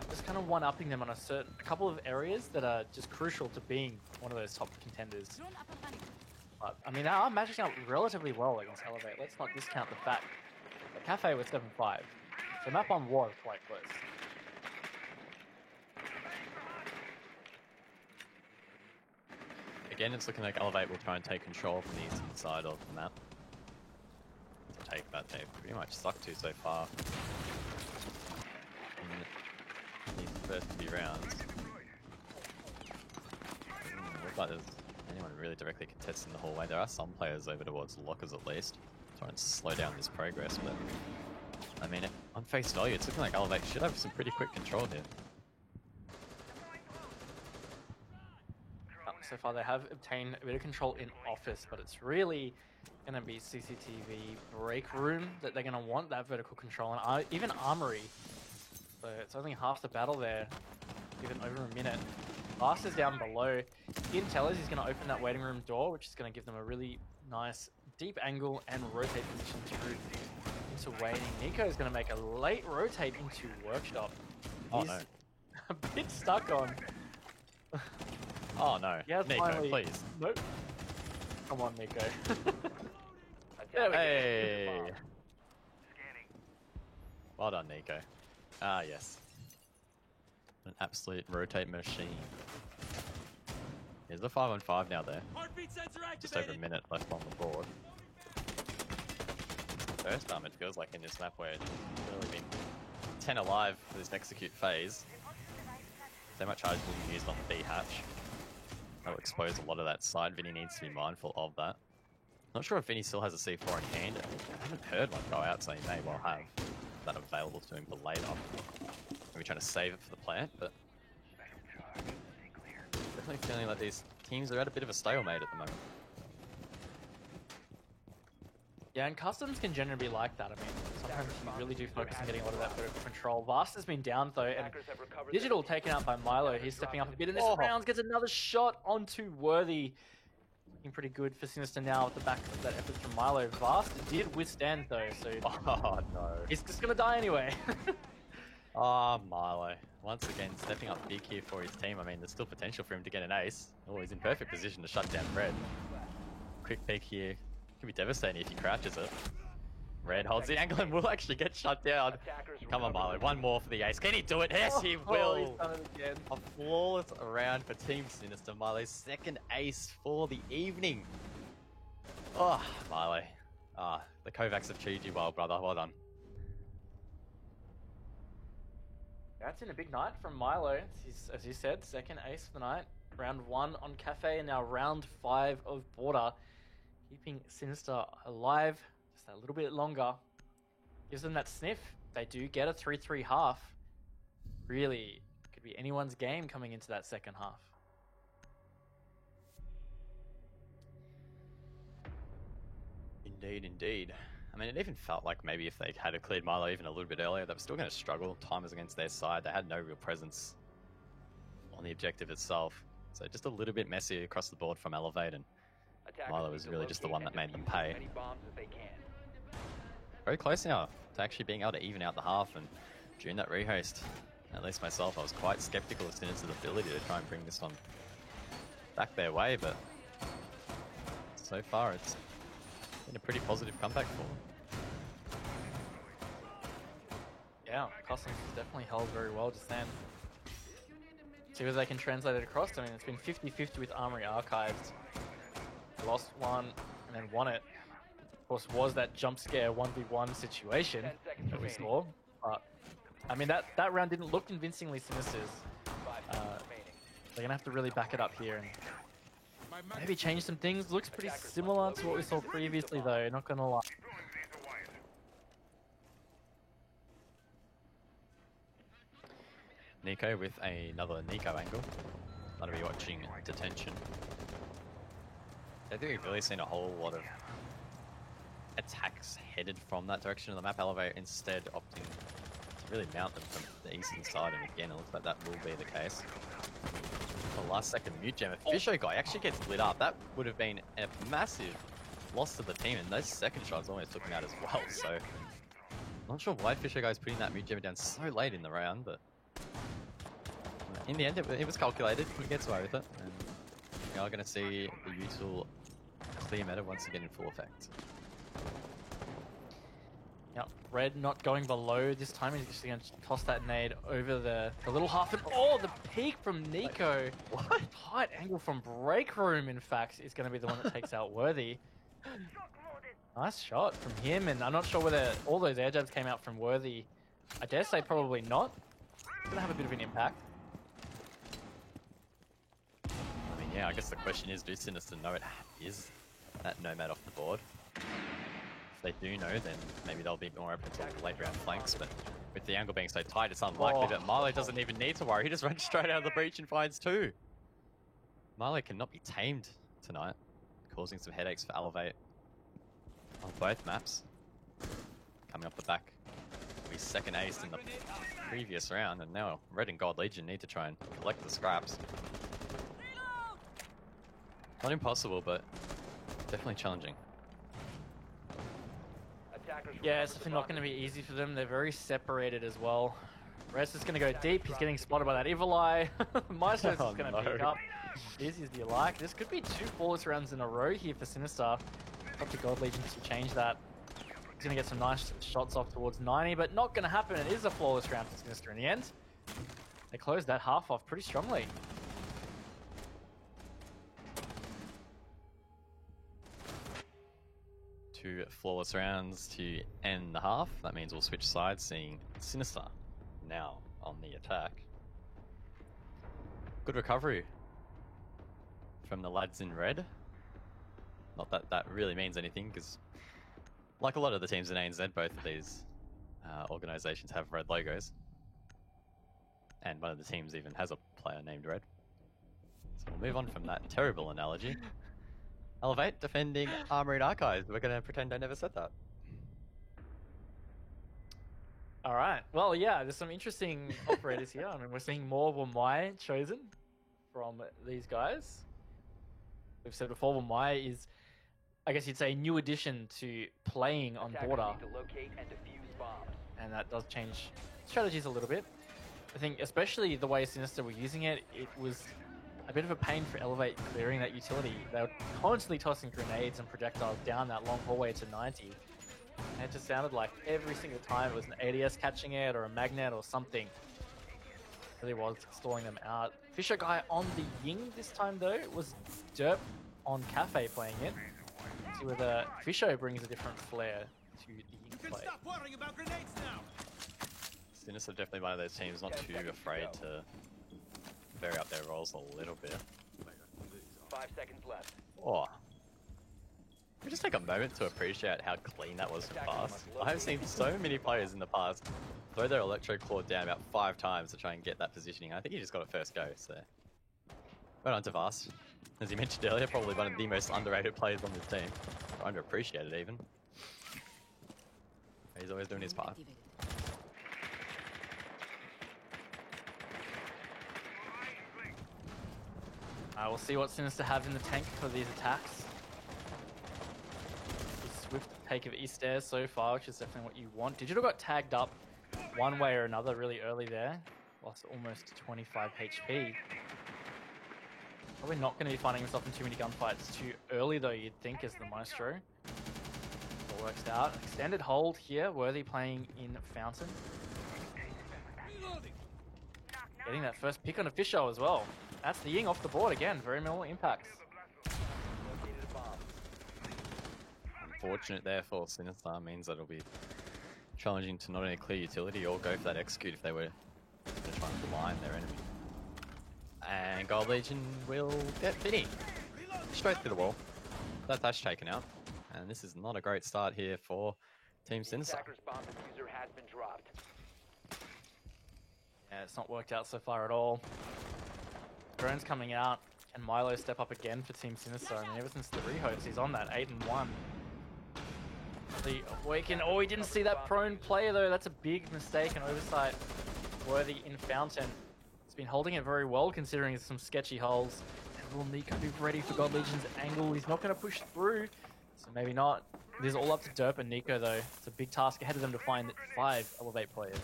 S3: just kind of one-upping them on a couple of areas that are just crucial to being one of those top contenders. But, I mean, they are matching up relatively well against Elevate. Let's not discount the fact that Cafe was 7-5. So map 1 was quite close.
S2: Again, it's looking like Elevate will try and take control from the eastern side of the map. To take that they've pretty much stuck to so far in these first few rounds. Doesn't look like there's anyone really directly contesting the hallway. There are some players over towards lockers at least, trying to slow down this progress, but I mean, on face value, it's looking like Elevate should have some pretty quick control here.
S3: So far they have obtained a bit of control in office, but it's really going to be CCTV break room that they're going to want that vertical control, and even armory. So it's only half the battle there, even over a minute. Blast is down below. Intel is he's going to open that waiting room door, which is going to give them a really nice deep angle and rotate position through into waiting. Nico is going to make a late rotate into workshop.
S2: Oh
S3: He's
S2: no.
S3: a bit stuck on.
S2: Oh no,
S3: Yeah,
S2: Nico,
S3: finally.
S2: please.
S3: Nope. Come on, Nico.
S5: There we
S2: Hey! Well done, Nico. Ah, yes. An absolute rotate machine. Here's the 5-on-5 now there.
S4: Heartbeat sensor
S2: Just over a
S4: activated.
S2: minute left on the board. First time it feels like in this map where it's really been 10 alive for this execute phase. So much charge being used on the B hatch. That will expose a lot of that side. Vinny needs to be mindful of that. Not sure if Vinny still has a C4 in hand. I haven't heard one go out, so he may well have that available to him for later. Maybe trying to save it for the plant, but definitely feeling like these teams are at a bit of a stalemate at the moment.
S3: Yeah, and customs can generally be like that. I mean, sometimes you really do focus on getting a lot of that vertical control. Vast has been down though, and
S5: Attackers have recovered
S3: Digital
S5: their
S3: taken out by Milo. He's stepping up a bit in this
S2: Oh.
S3: round, gets another shot onto Worthy. Looking pretty good for Sinister now at the back of that effort from Milo. Vast did withstand though, so
S2: Oh no.
S3: he's just gonna die anyway.
S2: Ah, Milo. Once again, stepping up big here for his team. I mean, there's still potential for him to get an ace. Oh, he's in perfect position to shut down Red. Quick peek here. Could be devastating if he crouches it. Red holds the angle and will actually get shut down.
S5: attackers
S2: Come on,
S5: recovered
S2: Milo.
S5: their
S2: One more for the ace. Can he do it? Yes, he will.
S3: He's done it again.
S2: A flawless round for Team Sinister. Milo's second ace for the evening. Oh, Milo. Ah, the Kovacs have treated you well, brother. Well done.
S3: That's in a big night from Milo. He's, as you said, second ace of the night. Round 1 on Cafe, and now round 5 of Border. Keeping Sinister alive just a little bit longer. Gives them that sniff. They do get a 3-3 half. Really, could be anyone's game coming into that second half.
S2: Indeed, indeed. I mean, it even felt like maybe if they had cleared Milo even a little bit earlier, they were still going to struggle. Time was against their side. They had no real presence on the objective itself. So just a little bit messy across the board from Elevate, and
S5: Attackers
S2: Milo
S5: need
S2: was
S5: to
S2: really just the
S5: locate
S2: one
S5: and
S2: that made them
S5: defuse
S2: pay.
S5: as many bombs as they can.
S2: Very close now to actually being able to even out the half, and during that rehost, at least myself, I was quite skeptical of Sinister's ability to try and bring this one back their way, but so far it's been a pretty positive comeback for them.
S3: Yeah, Customs has definitely held very well just then. See if they can translate it across. I mean, it's been 50-50 with Armory Archives. They lost one and then won it. Of course, was that jump scare 1v1 situation
S5: 10 seconds
S3: that we
S5: remaining.
S3: saw. But, I mean, that round didn't look convincingly Sinister's.
S5: 5 seconds remaining.
S3: They're going to have to really back it up here and
S4: My
S3: maybe change some things. Looks pretty similar to what we saw previously, though, not going to lie.
S2: Nico with another Nico angle. That'll be watching detention. I think we've really seen a whole lot of attacks headed from that direction of the map. Elevate instead opting to really mount them from the eastern side, and again it looks like that will be the case. The last second mute gem, a Fisher guy actually gets lit up. That would have been a massive loss to the team, and those second shots almost took him out as well, so I'm not sure why Fisher guy's putting that mute gem down so late in the round, but in the end it was calculated. He gets away with it, and we are going to see the usual clear meta once again in full effect.
S3: Yep, Red not going below this time. He's just going to toss that nade over the little half. And oh, the peek from Nico. What? Tight angle from Break Room, in fact, is going to be the one that takes out Worthy. Nice shot from him, and I'm not sure whether all those air jabs came out from Worthy. I dare say probably not. Going to have a bit of an impact.
S2: I mean, yeah, I guess the question is, do Sinister know it is that Nomad off the board? If they do know, then maybe they'll be more open to late round flanks, but with the angle being so tight, it's unlikely that Milo doesn't even need to worry. He just runs straight out of the breach and finds two. Milo cannot be tamed tonight, causing some headaches for Elevate on both maps. Coming off the back, we second aced in the previous round, and now Red and Gold Legion need to try and collect the scraps. Not impossible, but definitely challenging.
S5: Attackers
S3: Yeah, it's
S5: recover the
S3: definitely not going to
S5: bomb.
S3: be easy for them. They're very separated as well. Rest is going to go deep. He's getting spotted by that Evil Eye. Maestro's
S2: Oh,
S3: is going
S2: no.
S3: to pick up. Easy as you like. This could be two flawless rounds in a row here for Sinister. Up to God Legion to change that. He's going to get some nice shots off towards 90, but not going to happen. It is a flawless round for Sinister in the end. They closed that half off pretty strongly.
S2: Two flawless rounds to end the half. That means we'll switch sides, seeing Sinister now on the attack. Good recovery from the lads in red. Not that that really means anything, because like a lot of the teams in ANZ, both of these organizations have red logos. And one of the teams even has a player named Red. So we'll move on from that terrible analogy. Elevate defending Armored Archives. We're going to pretend I never said that.
S3: All right. Well, yeah, there's some interesting operators here. I mean, we're seeing more Wamai chosen from these guys. We've said before, Wamai is, I guess you'd say, a new addition to playing on
S5: Attackers
S3: border.
S5: need to locate and defuse bombs.
S3: And that does change strategies a little bit. I think especially the way Sinister were using it, it was a bit of a pain for Elevate clearing that utility. They were constantly tossing grenades and projectiles down that long hallway to 90. And it just sounded like every single time it was an ADS catching it or a magnet or something. It really was stalling them out. Fisher guy on the Ying this time though. It was Derp on Cafe playing it. See whether Fisher brings a different flair to the Ying
S4: You can
S3: play.
S4: stop worrying about grenades now.
S2: Sinister definitely one of those teams not too afraid to vary up their roles a little bit.
S5: 5 seconds left.
S2: Oh. We just take a moment to appreciate how clean that was from pass. I've seen so many players in the past throw their Electro Claw down about 5 times to try and get that positioning. I think he just got it first go, so. Right on to Vast. As you mentioned earlier, probably one of the most underrated players on this team. Or underappreciated even. He's always doing his part.
S3: We'll see what Sinister have in the tank for these attacks. The swift take of East Stairs so far, which is definitely what you want. Digital got tagged up one way or another really early there. Lost almost 25 HP. Probably not going to be finding himself in too many gunfights too early though, you'd think, as the Maestro. It works out. Extended hold here, Worthy playing in Fountain. Getting that first pick on a Fisher as well. That's the Ying off the board again, very minimal impacts.
S5: Located a bomb.
S2: Unfortunate there for Sinister, means that it'll be challenging to not only clear utility or go for that execute if they were to try and blind their enemy. And Gold Legion will get Vinny straight through the wall. That dash taken out. And this is not a great start here for Team
S5: The
S2: Sinister.
S5: attacker's bomb diffuser has been dropped.
S3: Yeah, it's not worked out so far at all. Drone's coming out, and Milo step up again for Team Sinister. I mean, ever since the rehost, he's on that 8-1. The Awaken. Oh, he didn't see that prone player though. That's a big mistake and oversight. Worthy in Fountain. He's been holding it very well considering some sketchy holes. And will Nico be ready for God Legion's angle? He's not going to push through, so maybe not. It is all up to Derp and Nico though. It's a big task ahead of them to find 5 Elevate players.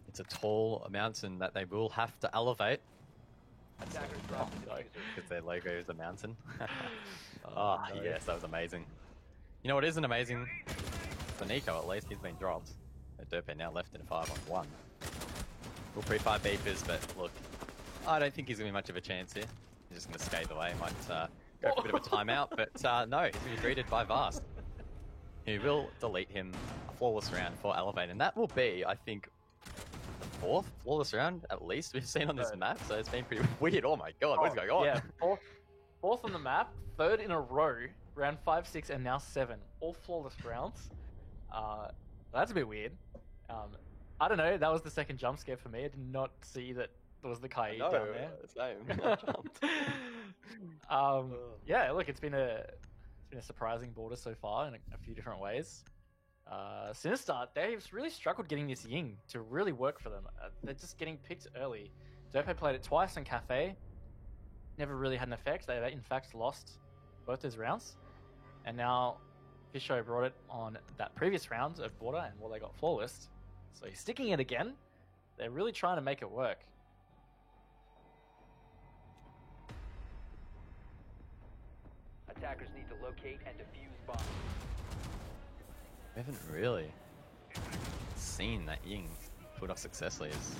S2: It's a tall mountain that they will have to elevate
S5: Attackers dropped the
S3: no.
S5: diffuser.
S2: because their logo is a mountain. Oh,
S3: no.
S2: yes, that was amazing. You know what isn't amazing? For Nico, at least, he's been dropped. Derp now left in a 5-on-1. We'll pre-fire beepers, but look, I don't think he's going to be much of a chance here. He's just going to skate away. Might go for a bit of a timeout, but no, he's going to be greeted by Vast, who will delete him a flawless round for Elevate. And that will be, I think, the 4th flawless round, at least, we've seen on this map. So it's been pretty weird. Oh my god, what's going on?
S3: Yeah, fourth on the map, 3rd in a row, round 5, 6, and now 7. All flawless rounds. That's a bit weird. I don't know, that was the second jump scare for me. I did not see that there was the Kai down there.
S2: Same. I jumped.
S3: Yeah, look, it's been a surprising border so far in a few different ways. Sinister, they've really struggled getting this Ying to really work for them. They're just getting picked early. Dope played it twice on Cafe. Never really had an effect. They in fact lost both those rounds. And now Fisho brought it on that previous round of border, and well, they got flawless. So he's sticking it again. They're really trying to make it work.
S5: Attackers need to locate and defuse bombs.
S2: We haven't really seen that Ying put off successfully as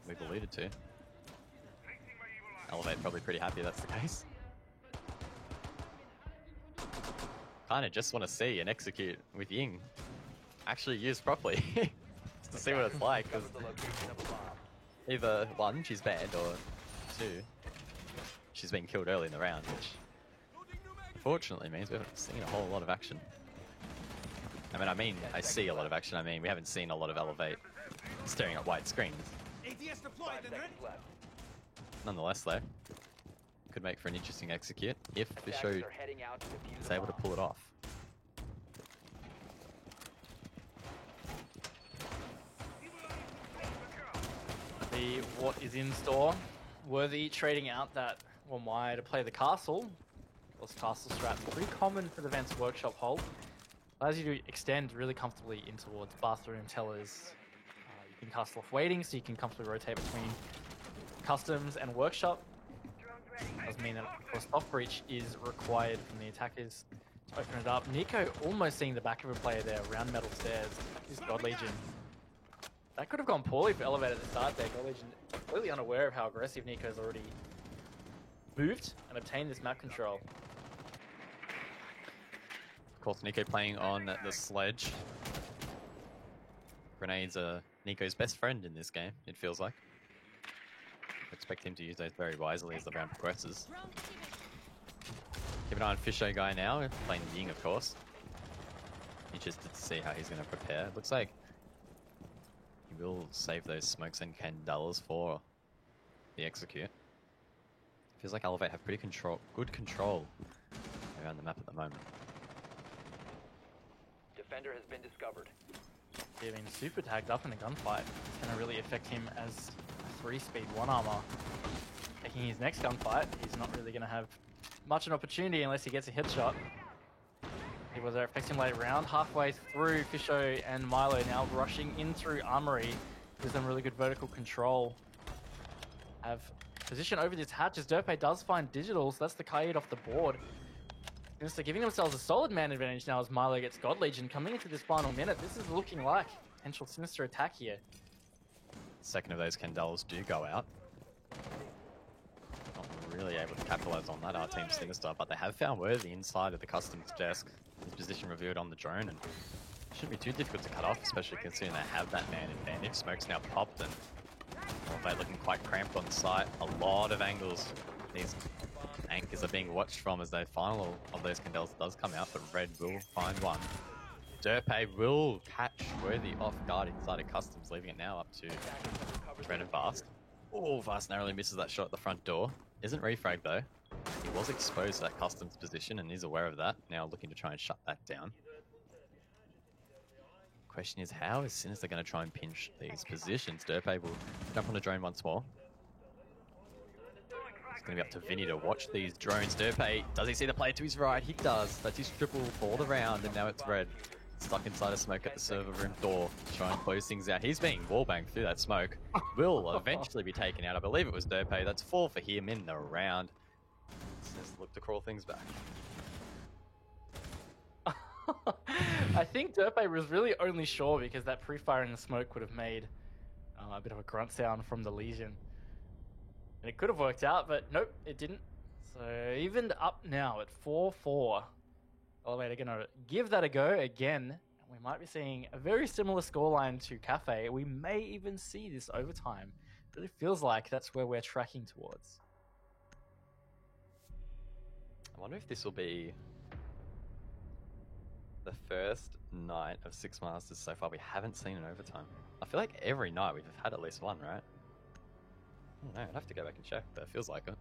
S2: we've alluded to. Elevate probably pretty happy that's the case. Kinda just want to see an execute with Ying actually used properly. Just to see what it's like. 'Cause
S5: Discovered the location of a bomb.
S2: either 1, she's banned, or 2, she's been killed early in the round, which unfortunately means we haven't seen a whole lot of action. I see a lot of action. I mean, we haven't seen a lot of Elevate staring at white screens.
S4: ATS deployed
S5: 5
S4: and ready.
S5: seconds left.
S2: Nonetheless, though, could make for an interesting execute if the show
S5: Attackers are heading out to defuse
S2: is
S5: a
S2: able to
S5: bomb.
S2: pull it off.
S3: The what is in store. Worthy trading out that Wamai to play the castle. Those castle strats pretty common for the Vance Workshop hold. Allows you to extend really comfortably in towards bathroom tellers. You can castle off waiting, so you can comfortably rotate between customs and workshop. Does mean that of course off breach is required from the attackers to open it up. Nico almost seeing the back of a player there around metal stairs. Is God Legion. That could have gone poorly for Elevate at the start there. God Legion completely unaware of how aggressive Nico's already moved and obtained this map control.
S2: Of course, Nico playing on the sledge. Grenades are Nico's best friend in this game, it feels like. Expect him to use those very wisely as the round progresses. Keep an eye on Fisho guy now, playing Ying, of course. Interested to see how he's going to prepare. Looks like he will save those smokes and candelas for the execute. Feels like Elevate have pretty good control around the map at the moment.
S5: Defender has been discovered.
S3: Yeah, being super tagged up in a gunfight is going to really affect him as a 3-speed 1 armor. Taking his next gunfight, he's not really going to have much an opportunity unless he gets a headshot. It was affecting late round. Halfway through, Fisho and Milo now rushing in through Armory. Gives them really good vertical control. Have position over this hatch as Derpe does find Digital, so that's the Kaid off the board. Sinister giving themselves a solid man advantage now as Milo gets God Legion. Coming into this final minute, this is looking like potential Sinister attack here.
S2: Second of those Candles do go out. Not really able to capitalize on that, our team Sinister, but they have found Worthy inside of the customs desk. His position revealed on the drone, and it shouldn't be too difficult to cut off, especially considering they have that man advantage. Smoke's now popped, and they're looking quite cramped on site. A lot of angles these anchors are being watched from as the final of those Candles does come out, but Red will find one. Derpe will catch Worthy off guard inside of customs, leaving it now up to Red and Vast. Oh, Vast narrowly misses that shot at the front door. Isn't refragged though. He was exposed to that customs position and is aware of that. Now looking to try and shut that down. Question is, how is Sinister going to try and pinch these positions? Derpe will jump on the drone once more. It's going to be up to Vinny to watch these drones. Derpe, does he see the player to his right? He does. That's his triple for the round, and now it's Red. Stuck inside a smoke at the server room door. Try and close things out. He's being wallbanged through that smoke. Will eventually be taken out. I believe it was Derpe. That's 4 for him in the round. Just look to crawl things back.
S3: I think Derpe was really only sure because that pre-fire in the smoke would have made a bit of a grunt sound from the Legion. And it could have worked out, but nope, it didn't. So evened up now at 4-4. Elevator going to give that a go again. And we might be seeing a very similar scoreline to Cafe. We may even see this overtime. It really feels like that's where we're tracking towards.
S2: I wonder if this will be the first night of Six Masters so far we haven't seen an overtime. I feel like every night we've had at least one, right? I don't know, I'd have to go back and check, but it feels like it.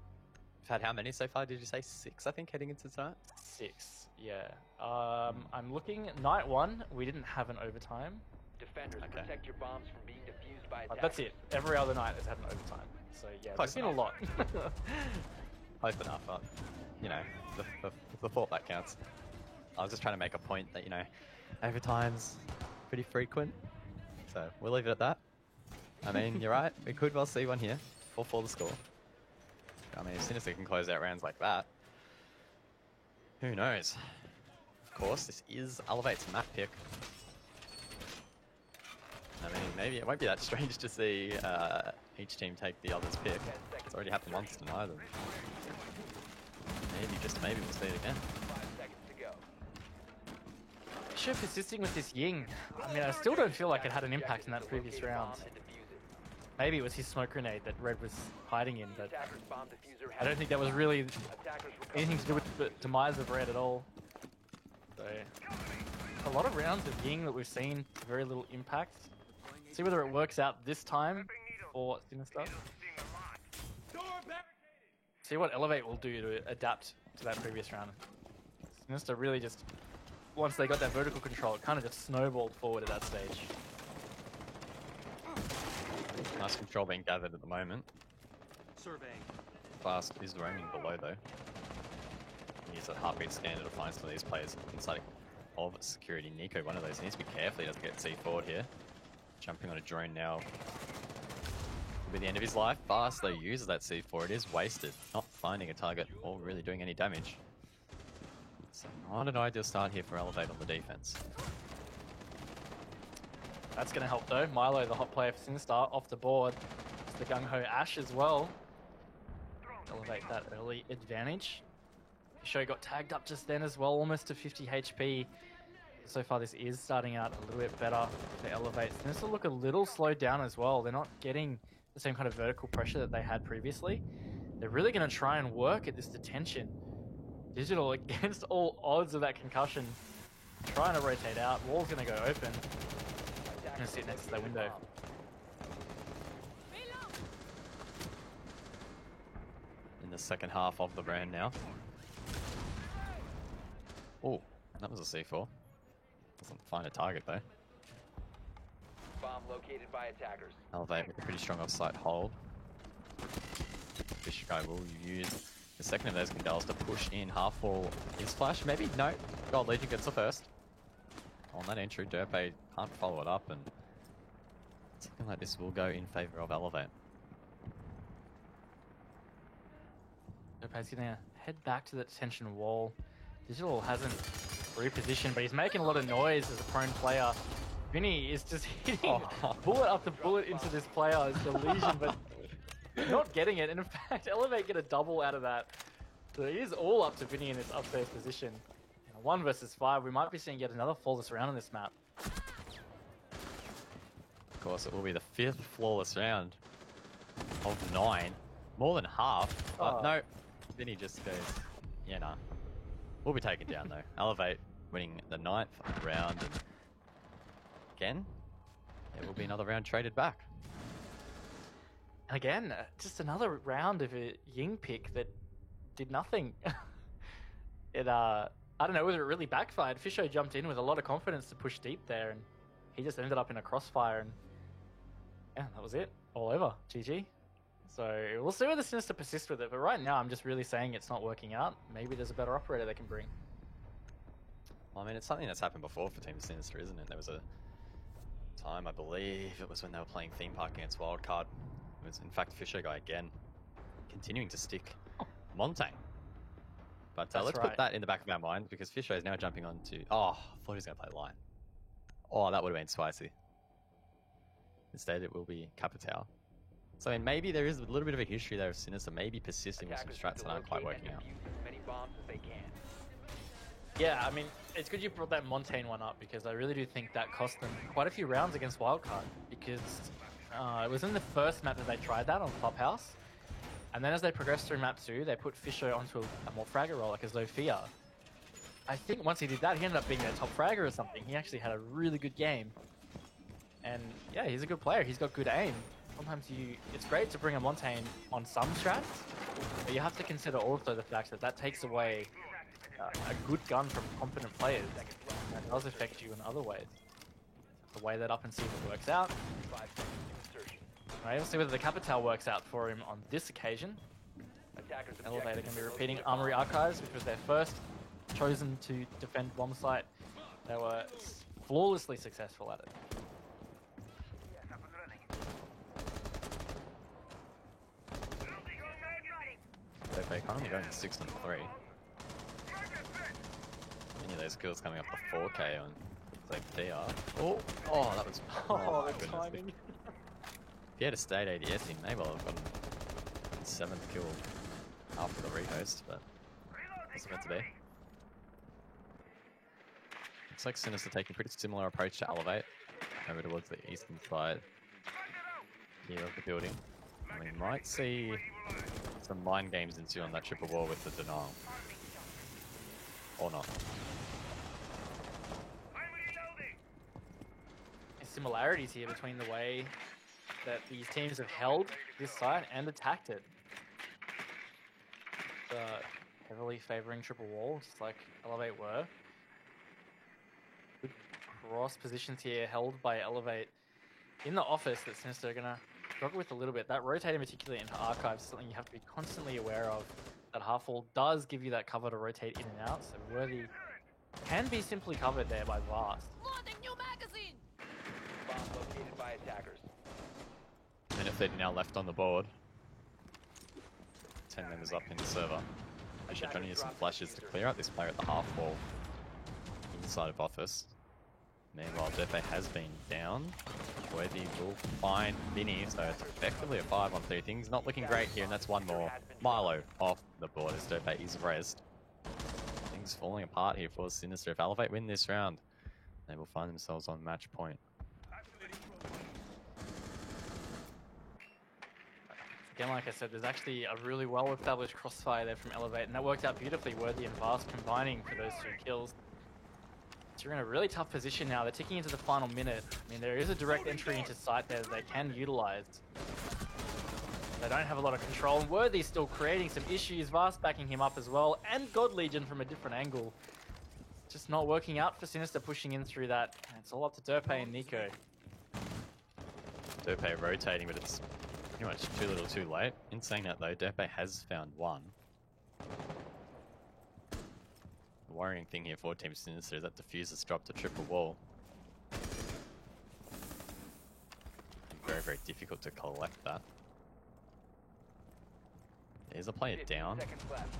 S2: We've had how many so far? Did you say 6, I think, heading into tonight?
S3: 6, yeah. I'm looking, night 1, we didn't have an overtime.
S5: Defenders, protect your bombs from being defused by attackers.
S3: That's it. Every other night has had an overtime. So yeah, there's been a lot.
S2: Close enough, but, you know, the thought that counts. I was just trying to make a point that, you know, overtime's pretty frequent. So we'll leave it at that. I mean, you're right. We could well see one here. 4-4 the score. I mean, if Sinister can close out rounds like that, who knows? Of course, this is Elevate's map pick. I mean, maybe it won't be that strange to see each team take the other's pick. It's already happened once to neither. Maybe, just maybe, we'll see it again.
S5: 5 seconds to go.
S3: Fisher persisting with this Ying. I mean, I still don't feel like it had an impact in that previous round. Maybe it was his smoke grenade that Red was hiding in, but I don't think that was really anything to do with the demise of Red at all. So, a lot of rounds of Ying that we've seen, very little impact. See whether it works out this time for Sinister. See what Elevate will do to adapt to that previous round. Sinister really just, once they got that vertical control, it kind of just snowballed forward at that stage.
S2: Nice control being gathered at the moment.
S4: Surveying.
S2: Fast is roaming below though. Use a heartbeat scanner to find some of these players inside of security. Nico, one of those, he needs to be careful he doesn't get C4'd here. Jumping on a drone now. Will be the end of his life. Fast though uses that C4, it is wasted. Not finding a target or really doing any damage. So not an ideal start here for Elevate on the defense.
S3: That's going to help though. Milo, the hot player for Sinister, off the board. It's the gung-ho Ash as well. Elevate that early advantage. Show got tagged up just then as well, almost to 50 HP. So far this is starting out a little bit better for Elevate. Sinister look a little slowed down as well. They're not getting the same kind of vertical pressure that they had previously. They're really going to try and work at this detention. Digital against all odds of that concussion. Trying to rotate out. Wall's going to go open. Going to sit next to that window.
S2: the second half of the round now. Oh, that was a C4. Doesn't find a target though.
S5: Bomb located by attackers.
S2: Elevate with a pretty strong offsite hold. Fish guy will use the second of those Gandals to push in. Half wall is flash. Maybe no. Gold Legion gets the first. On that entry, Derpe can't follow it up, and something like this will go in favor of Elevate.
S3: Derpe's gonna head back to the detention wall. Digital hasn't repositioned, but he's making a lot of noise as a prone player. Vinny is just hitting bullet after bullet into this player. It's the Legion, but not getting it. And in fact, Elevate get a double out of that. So it is all up to Vinny in this upstairs position. 1 versus 5, we might be seeing yet another flawless round on this map.
S2: Of course, it will be the 5th flawless round of 9. More than half. But no, Vinny just goes, yeah, nah. We'll be taken down though. Elevate winning the 9th round. And again, there will be another round traded back.
S3: And again, just another round of a Ying pick that did nothing. I don't know whether it really backfired. Fisho jumped in with a lot of confidence to push deep there, and he just ended up in a crossfire, and yeah, that was it. All over. GG. So we'll see whether Sinister persists with it, but right now I'm just really saying it's not working out. Maybe there's a better operator they can bring.
S2: Well, I mean, it's something that's happened before for Team Sinister, isn't it? There was a time, I believe, it was when they were playing Theme Park against Wildcard. It was, in fact, Fisher guy again, continuing to stick Montaigne. But let's put that in the back of our mind, because Fisher is now jumping on to... Oh, I thought he was going to play line. Oh, that would have been spicy. Instead, it will be Capitao. So, I mean, maybe there is a little bit of a history there of Sinister maybe persisting with some strats that aren't quite working out.
S5: As many bombs as they can.
S3: Yeah, I mean, it's good you brought that Montaigne one up, because I really do think that cost them quite a few rounds against Wildcard, because it was in the first map that they tried that on Clubhouse, and then as they progressed through map 2, they put Fisher onto a more fragger role, like a Zofia. I think once he did that, he ended up being their top fragger or something. He actually had a really good game. And yeah, he's a good player. He's got good aim. Sometimes it's great to bring a Montaigne on some strats, but you have to consider also the fact that that takes away a good gun from competent players. That does affect you in other ways. To weigh that up and see if it works out.
S5: 5 seconds to insertion.
S3: Right, we'll see whether the Capitao works out for him on this occasion.
S5: Attackers
S3: Elevator
S5: objective
S3: can be
S5: is
S3: repeating
S5: located
S3: Armory
S5: bomb.
S3: Archives, which was their first chosen to defend bomb site. They were flawlessly successful at it.
S2: They're currently going 6 and 3. Any of those kills coming up to 4K on like DR. Oh, that was.
S3: Oh,
S2: my
S3: the
S2: goodness.
S3: timing.
S2: If he had a state ADS, he may well have gotten 7th kill after the rehost, but wasn't meant to be. Looks like Sinister taking a pretty similar approach to Elevate over towards the eastern side here of the building. And we might see some mind games ensue on that triple wall with the denial. Or not.
S3: Similarities here between the way that these teams have held this site and attacked it. Heavily favoring triple wall, just like Elevate were. Good cross positions here held by Elevate in the office that Sinister are going to struggle with a little bit. That rotating particularly into Archives is something you have to be constantly aware of. That half wall does give you that cover to rotate in and out, so Worthy can be simply covered there by Vast.
S1: Loading new magazine!
S5: Bomb located by attackers.
S2: Minute 30 now left on the board. 10 members up in the server. Actually trying to use some flashes to clear out this player at the half wall inside of office. Meanwhile, Defe has been down. Worthy will find Vinny, so it's effectively a 5-on-3. Things not looking great here, and that's one more. Milo off the board as Defe is rezzed. Things falling apart here for Sinister. If Elevate win this round, they will find themselves on match point.
S3: Again, like I said, there's actually a really well-established crossfire there from Elevate, and that worked out beautifully. Worthy and Vast combining for those 2 kills. So you're in a really tough position now. They're ticking into the final minute. I mean, there is a direct entry into site there that they can utilize. They don't have a lot of control. And Worthy's still creating some issues. Vast backing him up as well. And God Legion from a different angle. It's just not working out for Sinister pushing in through that. And it's all up to Derpe and Nico.
S2: Derpe rotating, but it's pretty much too little too late. In saying that though, Derpe has found one. The worrying thing here for Team Sinister is that Diffuser's dropped a triple wall. Very, very difficult to collect that. There's a player
S5: 15
S2: down.
S5: seconds left.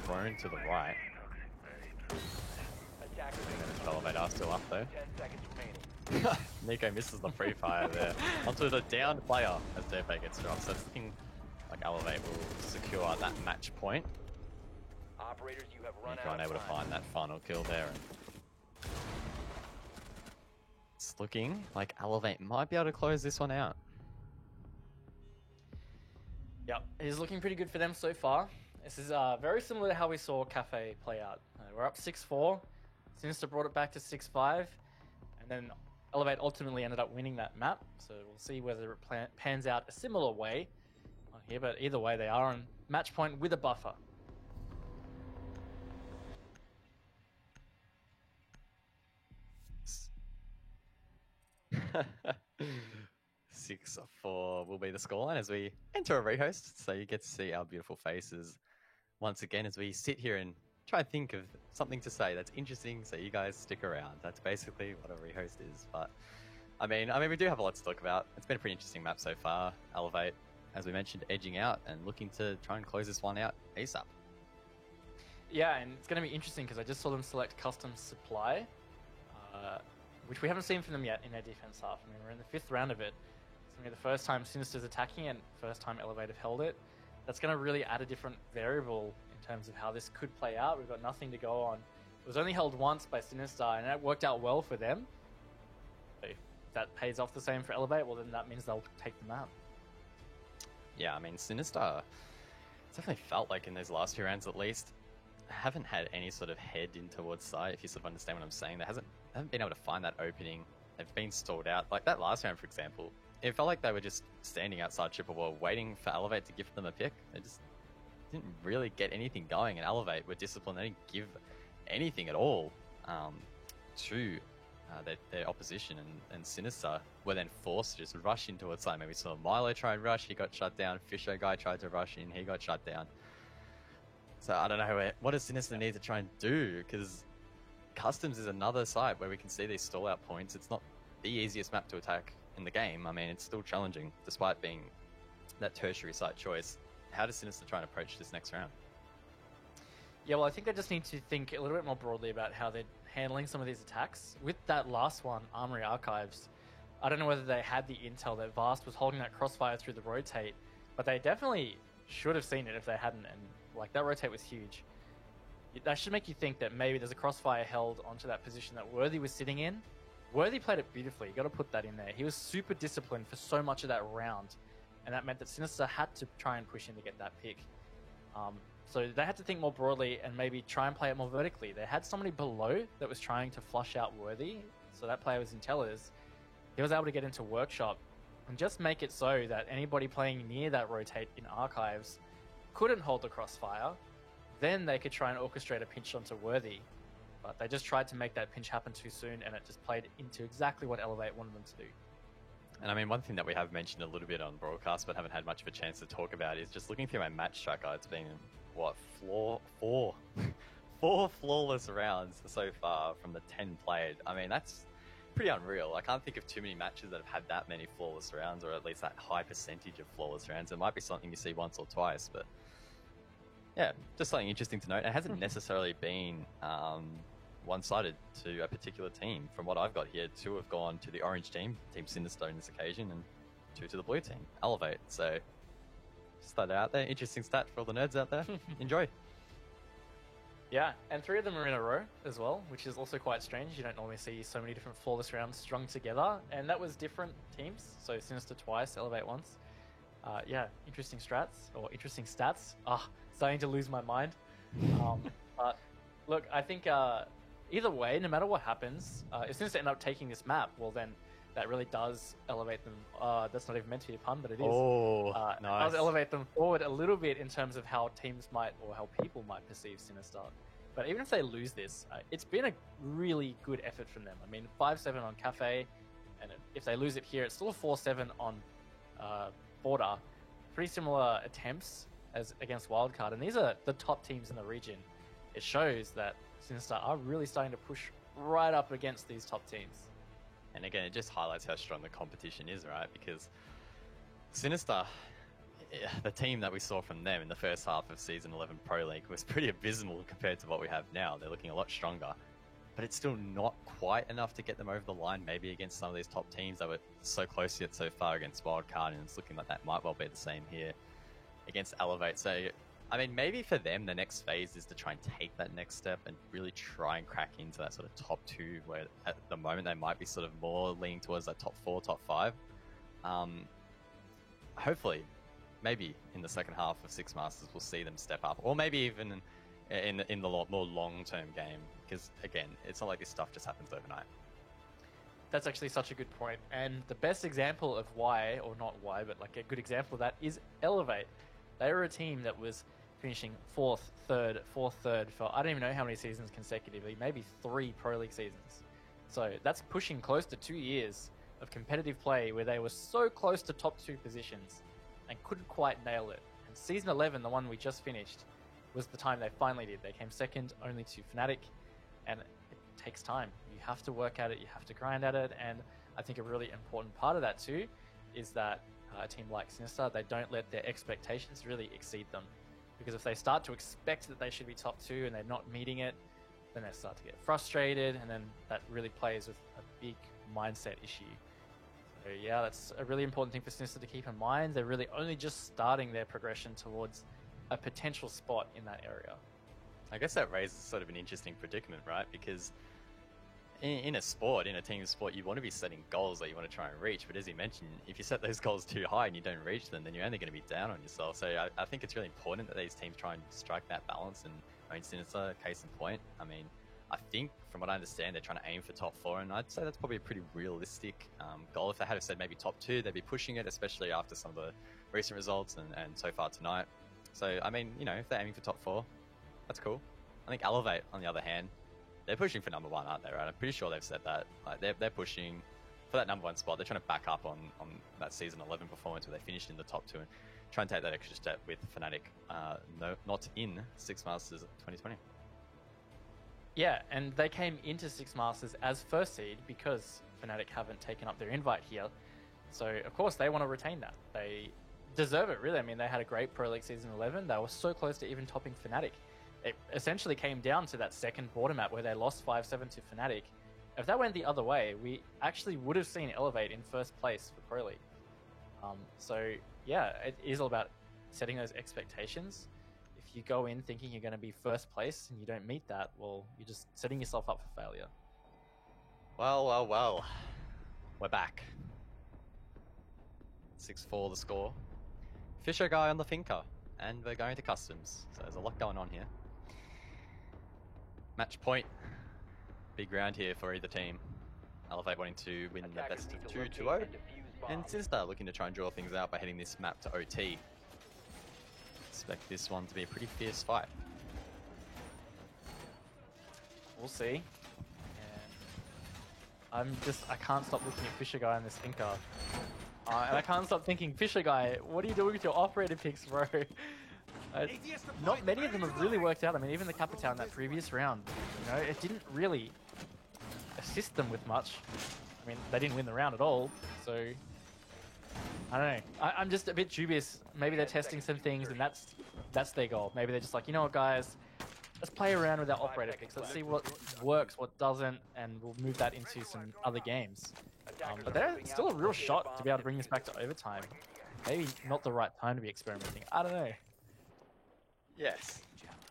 S2: Thrown to the right.
S5: Attackers
S2: And Elevator still up though.
S5: 10 seconds remaining.
S2: Nico misses the free fire there. Onto the downed player as Derpe gets dropped. So it's looking like Elevate will secure that match point.
S5: Operators, you have run
S2: Nico
S5: out of
S2: unable to
S5: time.
S2: find that final kill there. And it's looking like Elevate might be able to close this one out.
S3: Yep, it is looking pretty good for them so far. This is very similar to how we saw Cafe play out. We're up 6-4. Sinister brought it back to 6-5. And then Elevate ultimately ended up winning that map. So we'll see whether it pans out a similar way on here. But either way, they are on match point with a buffer.
S2: Six 6-4 will be the scoreline as we enter a rehost. So you get to see our beautiful faces once again as we sit here and try and think of something to say that's interesting. So you guys stick around. That's basically what a rehost is. But I mean, we do have a lot to talk about. It's been a pretty interesting map so far. Elevate, as we mentioned, edging out and looking to try and close this one out ASAP.
S3: Yeah, and it's going to be interesting because I just saw them select custom supply, which we haven't seen from them yet in their defense half. I mean, we're in the 5th round of it. It's going to be the first time Sinister's attacking and first time Elevate have held it. That's going to really add a different variable in terms of how this could play out. We've got nothing to go on. It was only held once by Sinister, and it worked out well for them. So if that pays off the same for Elevate, well, then that means they'll take the map.
S2: Yeah, I mean, Sinister, it's definitely felt like in those last 2 rounds at least, haven't had any sort of head in towards side, if you sort of understand what I'm saying. They haven't been able to find that opening. They've been stalled out. Like that last round, for example, it felt like they were just standing outside triple wall waiting for Elevate to give them a pick. They just didn't really get anything going, and Elevate were disciplined. They didn't give anything at all to their opposition, and Sinister were then forced to just rush into it. Maybe we saw Milo try and rush, he got shut down. Fisher guy tried to rush in, he got shut down. So I don't know, what does Sinister need to try and do? Because Customs is another site where we can see these stall out points. It's not the easiest map to attack in the game. I mean, it's still challenging despite being that tertiary site choice. How does Sinister try and approach this next round?
S3: Yeah, well, I think they just need to think a little bit more broadly about how they're handling some of these attacks. With that last one, Armory Archives, I don't know whether they had the intel that Vast was holding that crossfire through the rotate, but they definitely should have seen it if they hadn't, and like that rotate was huge. That should make you think that maybe there's a crossfire held onto that position that Worthy was sitting in. Worthy played it beautifully, you got to put that in there. He was super disciplined for so much of that round, and that meant that Sinister had to try and push in to get that pick. So they had to think more broadly and maybe try and play it more vertically. They had somebody below that was trying to flush out Worthy, so that player was in Tellers. He was able to get into Workshop and just make it so that anybody playing near that rotate in Archives couldn't hold the crossfire. Then they could try and orchestrate a pinch onto Worthy. But they just tried to make that pinch happen too soon, and it just played into exactly what Elevate wanted them to do.
S2: And I mean, one thing that we have mentioned a little bit on broadcast, but haven't had much of a chance to talk about, is just looking through my match tracker. It's been, what, four flawless rounds so far from the 10 played. I mean, that's pretty unreal. I can't think of too many matches that have had that many flawless rounds, or at least that high percentage of flawless rounds. It might be something you see once or twice, but yeah, just something interesting to note. It hasn't necessarily been one-sided to a particular team. From what I've got here, 2 have gone to the orange team, Team Sinister on this occasion, and 2 to the blue team, Elevate. So just throw that out there. Interesting stat for all the nerds out there. Enjoy.
S3: Yeah, and 3 of them are in a row as well, which is also quite strange. You don't normally see so many different flawless rounds strung together, and that was different teams. So Sinister twice, Elevate once. Yeah, interesting strats, or interesting stats. Starting to lose my mind. But look, I think either way, no matter what happens, if Sinister end up taking this map, well then that really does elevate them. That's not even meant to be a pun, but it is.
S2: Oh,
S3: It
S2: nice.
S3: does elevate them forward a little bit in terms of how teams might, or how people might perceive Sinister. But even if they lose this, it's been a really good effort from them. I mean, 5-7 on Cafe, and if they lose it here, it's still a 4-7 on Border. Pretty similar attempts as against Wildcard, and these are the top teams in the region. It shows that Sinister are really starting to push right up against these top teams.
S2: And again, it just highlights how strong the competition is, right? Because Sinister, the team that we saw from them in the first half of Season 11 Pro League was pretty abysmal compared to what we have now. They're looking a lot stronger. But it's still not quite enough to get them over the line, maybe against some of these top teams that were so close yet so far against Wildcard, and it's looking like that might well be the same here against Elevate. So, I mean, maybe for them, the next phase is to try and take that next step and really try and crack into that sort of top 2, where at the moment they might be sort of more leaning towards that top 4, top 5. Hopefully, maybe in the second half of Six Masters, we'll see them step up, or maybe even in the more long-term game, because again, it's not like this stuff just happens overnight.
S3: That's actually such a good point. And the best example of why, or not why, but like a good example of that is Elevate. They were a team that was finishing 4th, 3rd, 4th, 3rd for I don't even know how many seasons consecutively, maybe 3 Pro League seasons. So that's pushing close to 2 years of competitive play where they were so close to top 2 positions and couldn't quite nail it. And Season 11, the one we just finished, was the time they finally did. They came second only to Fnatic, and it takes time. You have to work at it, you have to grind at it, and I think a really important part of that too is that a team like Sinister, they don't let their expectations really exceed them. Because if they start to expect that they should be top 2 and they're not meeting it, then they start to get frustrated, and then that really plays with a big mindset issue. So yeah, that's a really important thing for Sinister to keep in mind. They're really only just starting their progression towards a potential spot in that area.
S2: I guess that raises sort of an interesting predicament, right? Because in a sport, in a team sport, you want to be setting goals that you want to try and reach. But as you mentioned, if you set those goals too high and you don't reach them, then you're only going to be down on yourself. So I think it's really important that these teams try and strike that balance. And I mean, Sinister, case in point. I mean, I think from what I understand, they're trying to aim for top 4, and I'd say that's probably a pretty realistic goal. If they had said maybe top 2, they'd be pushing it, especially after some of the recent results and so far tonight. So I mean, you know, if they're aiming for top 4, that's cool. I think Elevate, on the other hand, they're pushing for number 1, aren't they? Right? I'm pretty sure they've said that. Like they're pushing for that number 1 spot. They're trying to back up on that Season 11 performance where they finished in the top 2 and try and take that extra step with Fnatic. Not in Six Masters 2020.
S3: Yeah, and they came into Six Masters as first seed because Fnatic haven't taken up their invite here. So, of course, they want to retain that. They deserve it, really. I mean, they had a great Pro League Season 11. They were so close to even topping Fnatic. It essentially came down to that second border map where they lost 5-7 to Fnatic. If that went the other way, we actually would have seen Elevate in first place for Pro League. So, yeah, it is all about setting those expectations. If you go in thinking you're going to be first place and you don't meet that, well, you're just setting yourself up for failure.
S2: Well. We're back. 6-4 the score. Fisher guy on the Finca, and we're going to customs. So there's a lot going on here. Match point. Big round here for either team. Elevate wanting to win the best of 2-2-0. And Sinister looking to try and draw things out by heading this map to OT. Expect this one to be a pretty fierce fight.
S3: We'll see. And I can't stop looking at Fisher Guy in this Finca. And I can't stop thinking, Fisher Guy, what are you doing with your operator picks, bro? Not many of them have really worked out. I mean, even the Capital in that previous round, you know, it didn't really assist them with much. I mean, they didn't win the round at all, so I don't know. I'm just a bit dubious. Maybe they're testing some things, and that's their goal. Maybe they're just like, you know what, guys, let's play around with our operator picks. Let's see what works, what doesn't, and we'll move that into some other games. But they're still a real shot to be able to bring this back to overtime. Maybe not the right time to be experimenting. I don't know.
S2: Yes,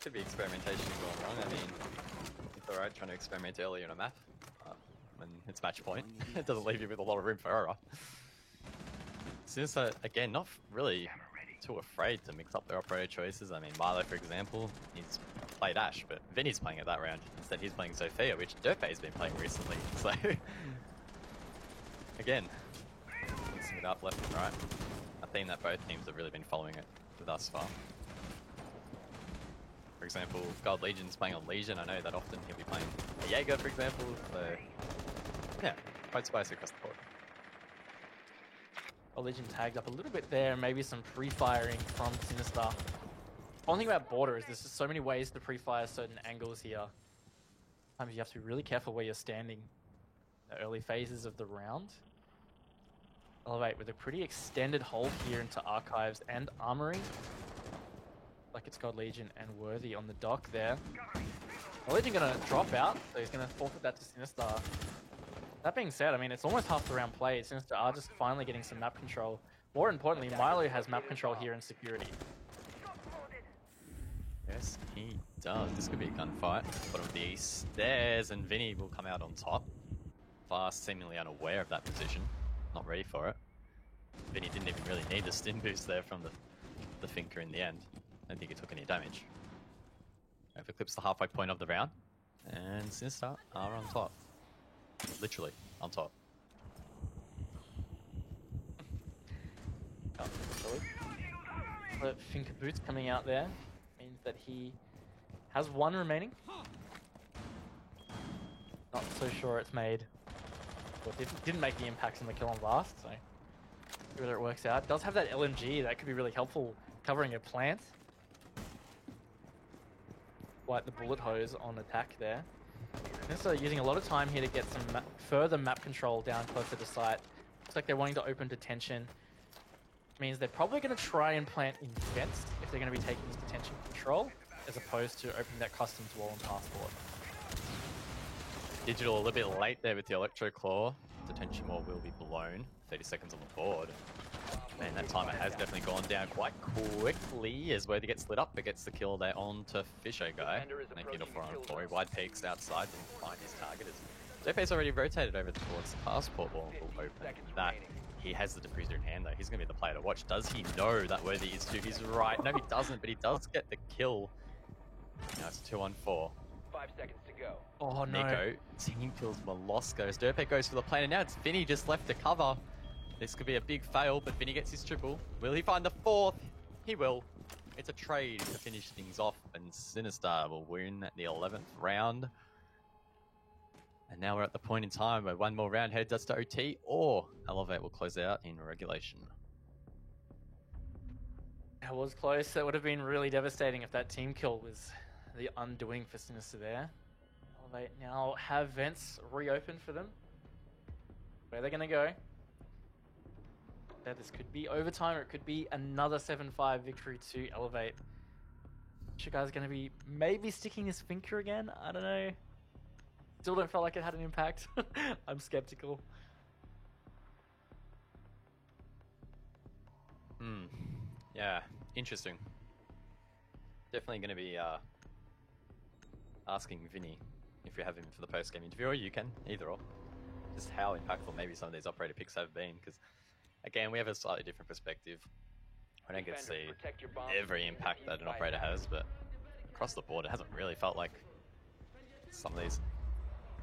S2: could be experimentation going wrong. I mean, it's alright trying to experiment early on a map when it's match point. It doesn't leave you with a lot of room for error. Sinister, again, not really too afraid to mix up their operator choices. I mean, Milo, for example, he's played Ashe, but Vinny's playing it that round. Instead, he's playing Zofia, which Dirtbay's been playing recently. So, again, mixing it up left and right. A theme that both teams have really been following it thus far. For example, if God Legion's playing on Legion, I know that often he'll be playing a Jaeger, for example. So, yeah, quite spicy across the board.
S3: Legion tagged up a little bit there, maybe some pre-firing from Sinister. One thing about Border is there's just so many ways to pre-fire certain angles here. Sometimes you have to be really careful where you're standing in the early phases of the round. Elevate with a pretty extended hold here into Archives and Armory. Like it's God Legion and Worthy on the dock there. Legion gonna drop out, so he's gonna forfeit that to Sinister. That being said, I mean, it's almost half the round played. Sinister are just finally getting some map control. More importantly, Milo has map control here in security.
S2: Yes, he does. This could be a gunfight. Bottom of the stairs, and Vinny will come out on top. Fast, seemingly unaware of that position. Not ready for it. Vinny didn't even really need the stim boost there from the Finker in the end. I don't think he took any damage. Overclips the halfway point of the round. And Sinister are on top. Literally on top.
S3: Oh, the Finker boots coming out there means that he has one remaining. Not so sure it's made. Well, it didn't make the impact in the kill on last, so see whether it works out. Does have that LMG that could be really helpful covering a plant. Like the bullet hose on attack there. So using a lot of time here to get some further map control down closer to site. Looks like they're wanting to open detention. Means they're probably going to try and plant in vents if they're going to be taking this detention control, as opposed to opening that customs wall and passport.
S2: Digital a little bit late there with the Electro Claw. Detention wall will be blown. 30 seconds on the board. Man, that timer has definitely gone down quite quickly as Worthy gets lit up, but gets the kill there onto Fisher guy. Making it a 4-on-4. He wide peeks outside, didn't find his target. Dope's already rotated over towards the passport wall. Will open that. He has the diffuser in hand though. He's going to be the player to watch. Does he know that Worthy is to his right? No, he doesn't, but he does get the kill. Now it's 2-on-4.
S5: 5 seconds to go.
S3: Oh no.
S2: Nico team kills Moloscos. Durpek goes for the plane, and now it's Vinny just left to cover. This could be a big fail, but Vinny gets his triple. Will he find the fourth? He will. It's a trade to finish things off, and Sinister will win the 11th round. And now we're at the point in time where one more round heads us to OT, or Elevate will close out in regulation.
S3: That was close. That would have been really devastating if that team kill was the undoing for Sinister there. Elevate now have vents reopened for them. Where they're going to go? This could be overtime, or it could be another 7-5 victory to Elevate. You guys going to be maybe sticking his Finker again? I don't know. Still don't feel like it had an impact. I'm skeptical.
S2: Yeah, interesting. Definitely going to be asking Vinny if you have him for the post-game interview, or you can, either or. Just how impactful maybe some of these operator picks have been, because again, we have a slightly different perspective. I don't get to see every impact that an operator has, but across the board, it hasn't really felt like some of these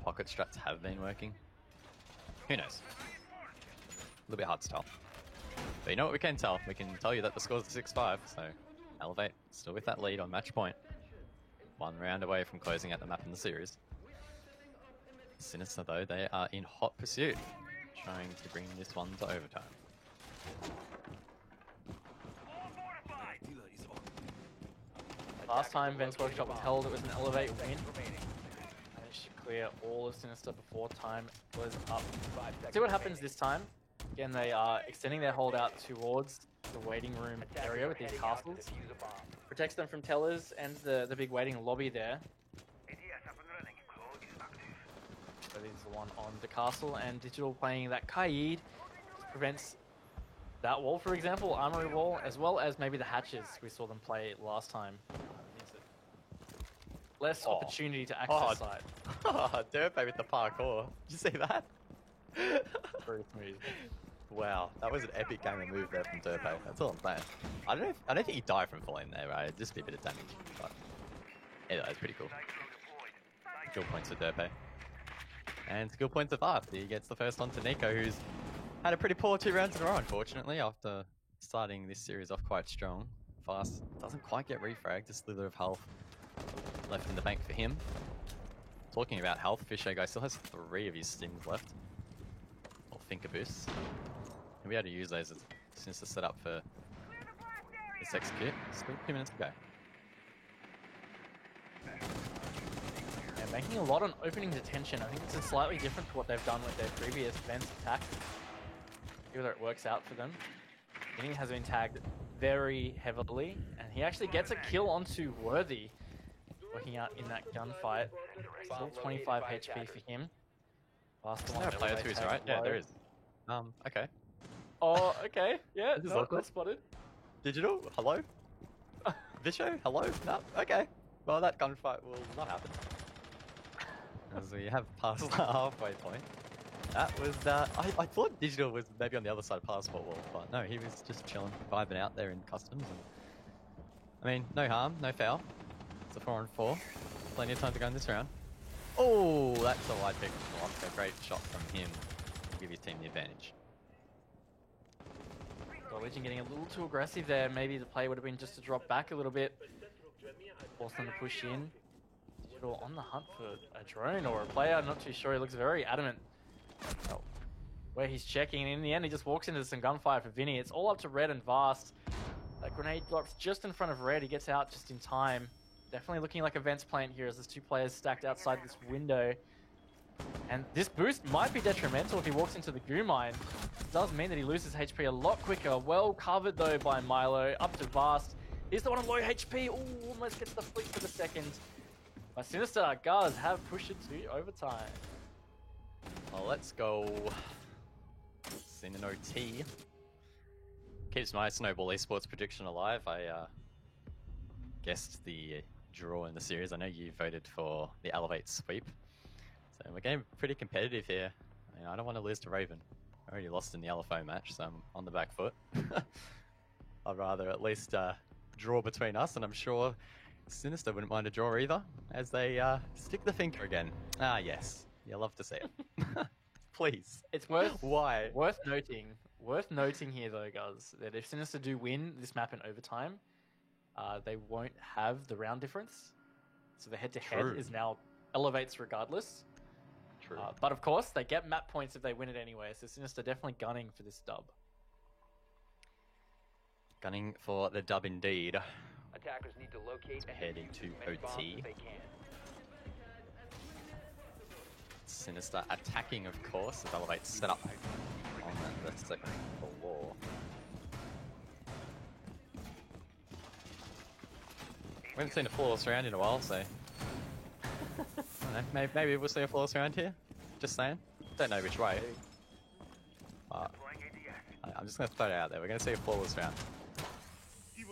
S2: pocket strats have been working. Who knows? A little bit hard to tell. But you know what we can tell? We can tell you that the score's 6-5, so Elevate still with that lead on match point. One round away from closing out the map in the series. Sinister, though, they are in hot pursuit, trying to bring this one to overtime.
S3: Last time Vents Workshop was held, it was an Elevate win. Managed to clear all of Sinister before time was up. See what happens this time. Again, they are extending their holdout towards the waiting room area with these castles. Protects them from tellers and the big waiting lobby there. So this is the one on the castle, and Digital playing that Kaid prevents that wall, for example, armory wall, as well as maybe the hatches we saw them play last time. Less opportunity to access site.
S2: Durpay with the parkour. Did you see that?
S3: Very smooth.
S2: Wow, that was an epic game of move there from Durpay. That's all I'm saying. I don't think he died from falling there, right? It'd just be a bit of damage. But anyway, it's pretty cool. Skill points for Durpay. And skill points of Arth. He gets the first one to Nico, who's Had a pretty poor 2 rounds in a row, unfortunately, after starting this series off quite strong. Fast doesn't quite get refragged, a slither of health left in the bank for him. Talking about health, Fisher guy still has 3 of his stims left. Or Thinker boosts. He'll be able to use those as soon as to set up for this execute. Still 2 minutes to go.
S3: Yeah, making a lot on opening detention. I think it's slightly different to what they've done with their previous Vents attack. See whether it works out for them. Vinny has been tagged very heavily, and he actually gets a kill onto Worthy, working out in that gunfight. Still 25 HP for him. Last
S2: Isn't there a player 2's right? Yeah, there is. Okay.
S3: Oh, okay. Yeah,
S2: This is
S3: no,
S2: awkward.
S3: well spotted.
S2: Digital, hello? Visho, hello? No, okay. Well, that gunfight will not happen. As we have passed the halfway point. That was, I thought Digital was maybe on the other side of Passport Wall, but no, he was just chilling, vibing out there in customs. And, I mean, no harm, no foul. It's a 4-on-4. Plenty of time to go in this round. Oh, that's a wide pick from Lock. A great shot from him to give his team the advantage.
S3: So Legion getting a little too aggressive there. Maybe the play would have been just to drop back a little bit. Force them to push in. Digital on the hunt for a drone or a player. I'm not too sure. He looks very adamant where he's checking. And in the end, he just walks into some gunfire for Vinny. It's all up to Red and Vast. That grenade drops just in front of Red. He gets out just in time. Definitely looking like a Vents plant here as there's 2 players stacked outside this window. And this boost might be detrimental if he walks into the goo mine. It does mean that he loses HP a lot quicker. Well covered though by Milo. Up to Vast. He's the one on low HP. Ooh, almost gets the flick for the second. But Sinister Guards have pushed it to overtime.
S2: Well, let's go. Sin an OT. Keeps my Snowball Esports prediction alive. I guessed the draw in the series. I know you voted for the Elevate sweep. So we're getting pretty competitive here. I mean, I don't want to lose to Raven. I already lost in the LFO match, so I'm on the back foot. I'd rather at least draw between us, and I'm sure Sinister wouldn't mind a draw either, as they stick the finger again. Ah, yes. You love to see it. Please.
S3: It's worth
S2: Why?
S3: worth noting here though, guys, that if Sinister do win this map in overtime, they won't have the round difference. So the head-to-head
S2: True.
S3: is now elevates regardless.
S2: True.
S3: But of course, they get map points if they win it anyway. So Sinister definitely gunning for this dub.
S2: Gunning for the dub indeed.
S5: Attackers need to locate and
S2: Head
S5: defuse
S2: into
S5: as many bombs
S2: OT.
S5: as they can.
S2: Sinister attacking, of course, as Elevate set up on the second floor. We haven't seen a flawless round in a while, so I don't know, maybe we'll see a flawless round here. Just saying. Don't know which way. I'm just going to throw it out there. We're going to see a flawless round.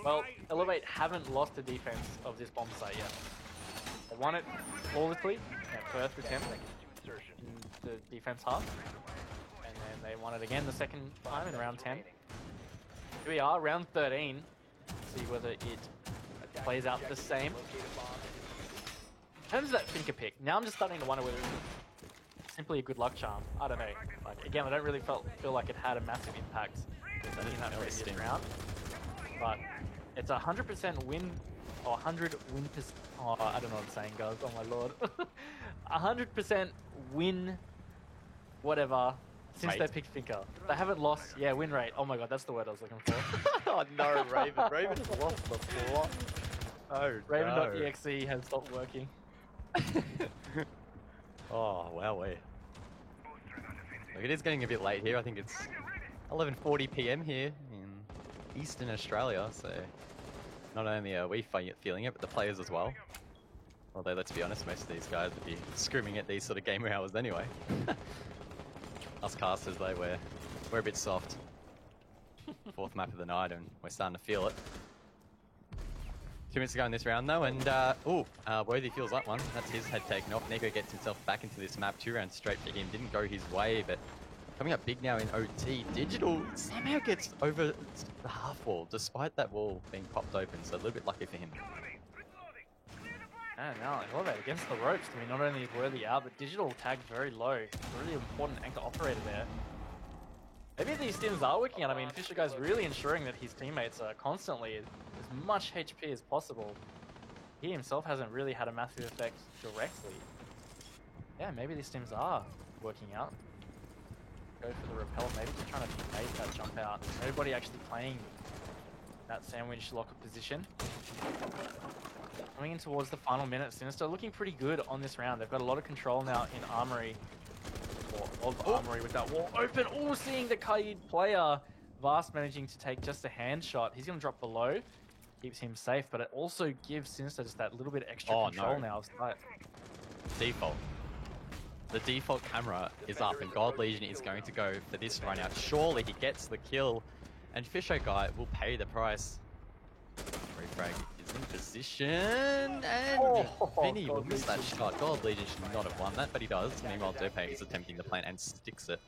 S3: Well, Elevate haven't lost the defense of this bomb site yet. They won it flawlessly at first attempt in the defense half. And then they won it again the second time in round 10. Here we are, round 13. See whether it plays out the same. In terms of that Finker pick, now I'm just starting to wonder whether it's simply a good luck charm. I don't know. Like, again, I don't really feel like it had a massive impact in that previous round. But it's 100% win, or 100 win percent. Oh, I don't know what I'm saying, guys. Oh my lord. 100% win, whatever, since
S2: Rate.
S3: they picked Finker. They haven't lost. Yeah, win rate. Oh my god, that's the word I was looking for.
S2: Oh no, Raven. Raven has lost the plot. Oh
S3: Raven.exe has stopped working.
S2: Oh, wow. Look, it is getting a bit late here. I think it's 11:40 PM here in Eastern Australia, so not only are we feeling it, but the players as well. Although, let's be honest, most of these guys would be screaming at these sort of gamer hours anyway. Us casters, though, we're a bit soft. 4th map of the night, and we're starting to feel it. 2 minutes to go in this round, though, and Worthy feels that one. That's his head taken off. Nico gets himself back into this map. 2 rounds straight for him. Didn't go his way, but coming up big now in OT. Digital somehow gets over the half wall, despite that wall being popped open, so a little bit lucky for him.
S3: And now Elevate against the ropes. I mean, not only is Worthy out, but Digital tagged very low. Really important anchor operator there. Maybe these stims are working out. I mean, Fisher Guy's really ensuring that his teammates are constantly as much HP as possible. He himself hasn't really had a massive effect directly. Yeah, maybe these stims are working out. Go for the repel, maybe just trying to bait that jump out. Nobody actually playing that sandwich locker position. Coming in towards the final minute, Sinister looking pretty good on this round. They've got a lot of control now in Armory. Or of Armory with that wall open. Oh, seeing the Kaid player. Vast managing to take just a hand shot. He's going to drop below. Keeps him safe, but it also gives Sinister just that little bit extra control now of sight.
S2: Default. The default camera is up, and God Legion is going to go for this run out. Surely he gets the kill, and Fisher Guy will pay the price. Refrag is in position, and Vinny will miss that shot. God Legion should not have won that, but he does. Meanwhile, Dope is attempting the plant and sticks it.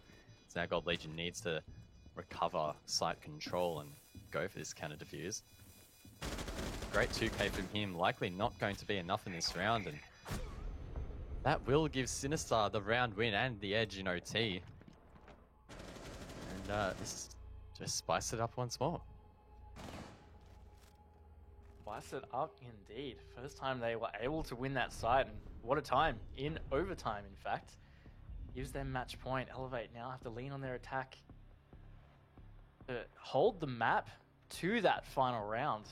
S2: So now God Legion needs to recover site control and go for this counter defuse. Great 2k from him, likely not going to be enough in this round, and that will give Sinister the round win and the edge in OT. And this just spice it up once more.
S3: Spice it up indeed. First time they were able to win that site, and what a time. In overtime, in fact. Gives them match point. Elevate now have to lean on their attack to hold the map to that final round,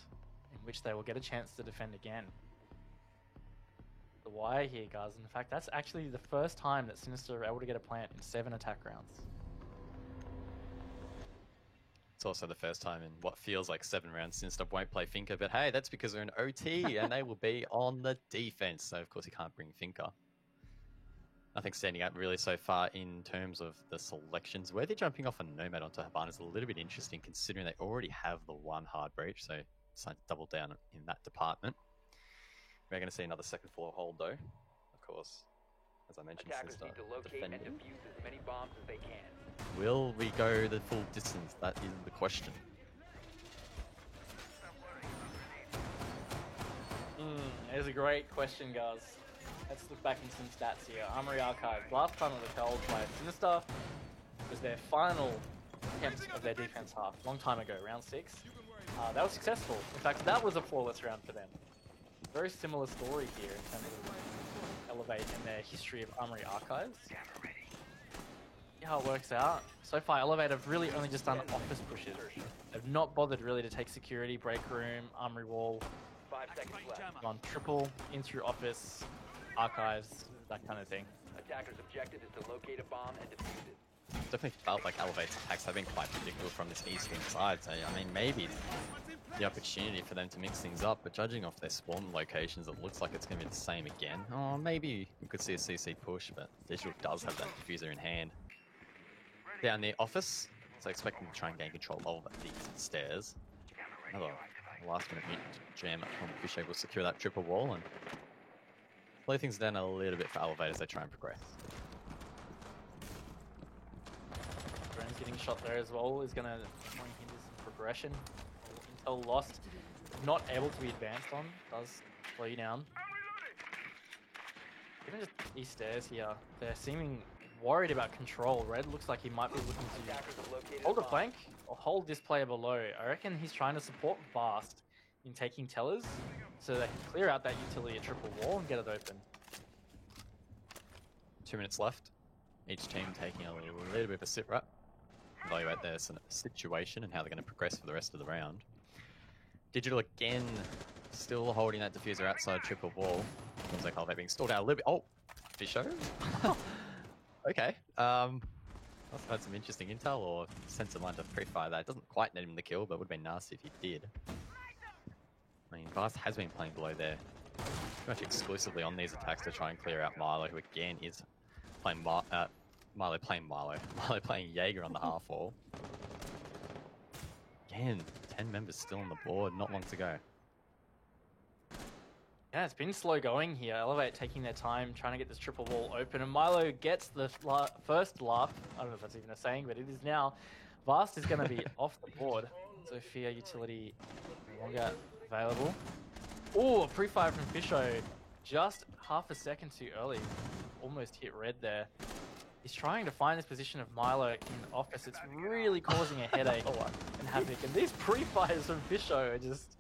S3: in which they will get a chance to defend again. The wire here, guys. In fact, that's actually the first time that Sinister are able to get a plant in 7 attack rounds.
S2: It's also the first time in what feels like 7 rounds Sinister won't play Finka, but hey, that's because they're in OT and they will be on the defense. So of course he can't bring Finka. Nothing standing out really so far in terms of the selections. Where they're jumping off a Nomad onto Habana is a little bit interesting considering they already have the one hard breach, so decided to double down in that department. We're going to see another second floor hold though, of course. As I mentioned,
S5: Attackers need to locate and defuse as many bombs as they can.
S2: Will we go the full distance? That is the question.
S3: It's a great question, guys. Let's look back into some stats here. Armory Archive. Last time it was held by Sinister was their final attempt of their defense half. Long time ago, round 6. That was successful. In fact, that was a flawless round for them. Very similar story here in terms of Elevate and their history of Armory Archives. See how it works out. So far, Elevate have really only just done office pushes. They've not bothered really to take security, break room, Armory wall.
S5: 5 seconds left.
S3: On triple, in through office, archives, that kind of thing.
S5: Attackers' objective is to locate a bomb and defuse it.
S2: Definitely felt like Elevate's attacks have been quite predictable from this eastern side, so I mean maybe the opportunity for them to mix things up, but judging off their spawn locations it looks like it's going to be the same again. Oh, maybe we could see a CC push, but Digital does have that diffuser in hand. Down the office, so expecting to try and gain control of these stairs. Another last minute jam from Fisher will secure that triple wall and slow things down a little bit for Elevate as they try and progress.
S3: Drone's getting shot there as well is going to hinder some progression. Intel lost, not able to be advanced on, does slow you down. Even just these stairs here, they're seeming worried about control. Red looks like he might be looking to hold a flank or hold this player below. I reckon he's trying to support Vast in taking tellers so they can clear out that utility at triple wall and get it open.
S2: 2 minutes left. Each team taking a little bit of a sit rep. Evaluate their situation and how they're going to progress for the rest of the round. Digital again, still holding that diffuser outside triple wall. Looks like Elevate being stalled out a little bit. Oh, Fisher. Okay. Must have had some interesting intel or sensor line to pre-fire that. Doesn't quite net him the kill, but would have been nasty if he did. I mean, Vast has been playing below there pretty much exclusively on these attacks to try and clear out Milo, who again is playing Milo playing Jaeger on the half wall. Again, 10 members still on the board, not long to go.
S3: Yeah, it's been slow going here. Elevate taking their time, trying to get this triple wall open, and Milo gets the first laugh. I don't know if that's even a saying, but it is now. Vast is going to be off the board. Sophia utility no longer available. Oh, a pre-fire from Fisho. Just half a second too early. Almost hit red there. He's trying to find this position of Milo in the office. It's really causing a headache and havoc. And these pre-fires from Fisho are just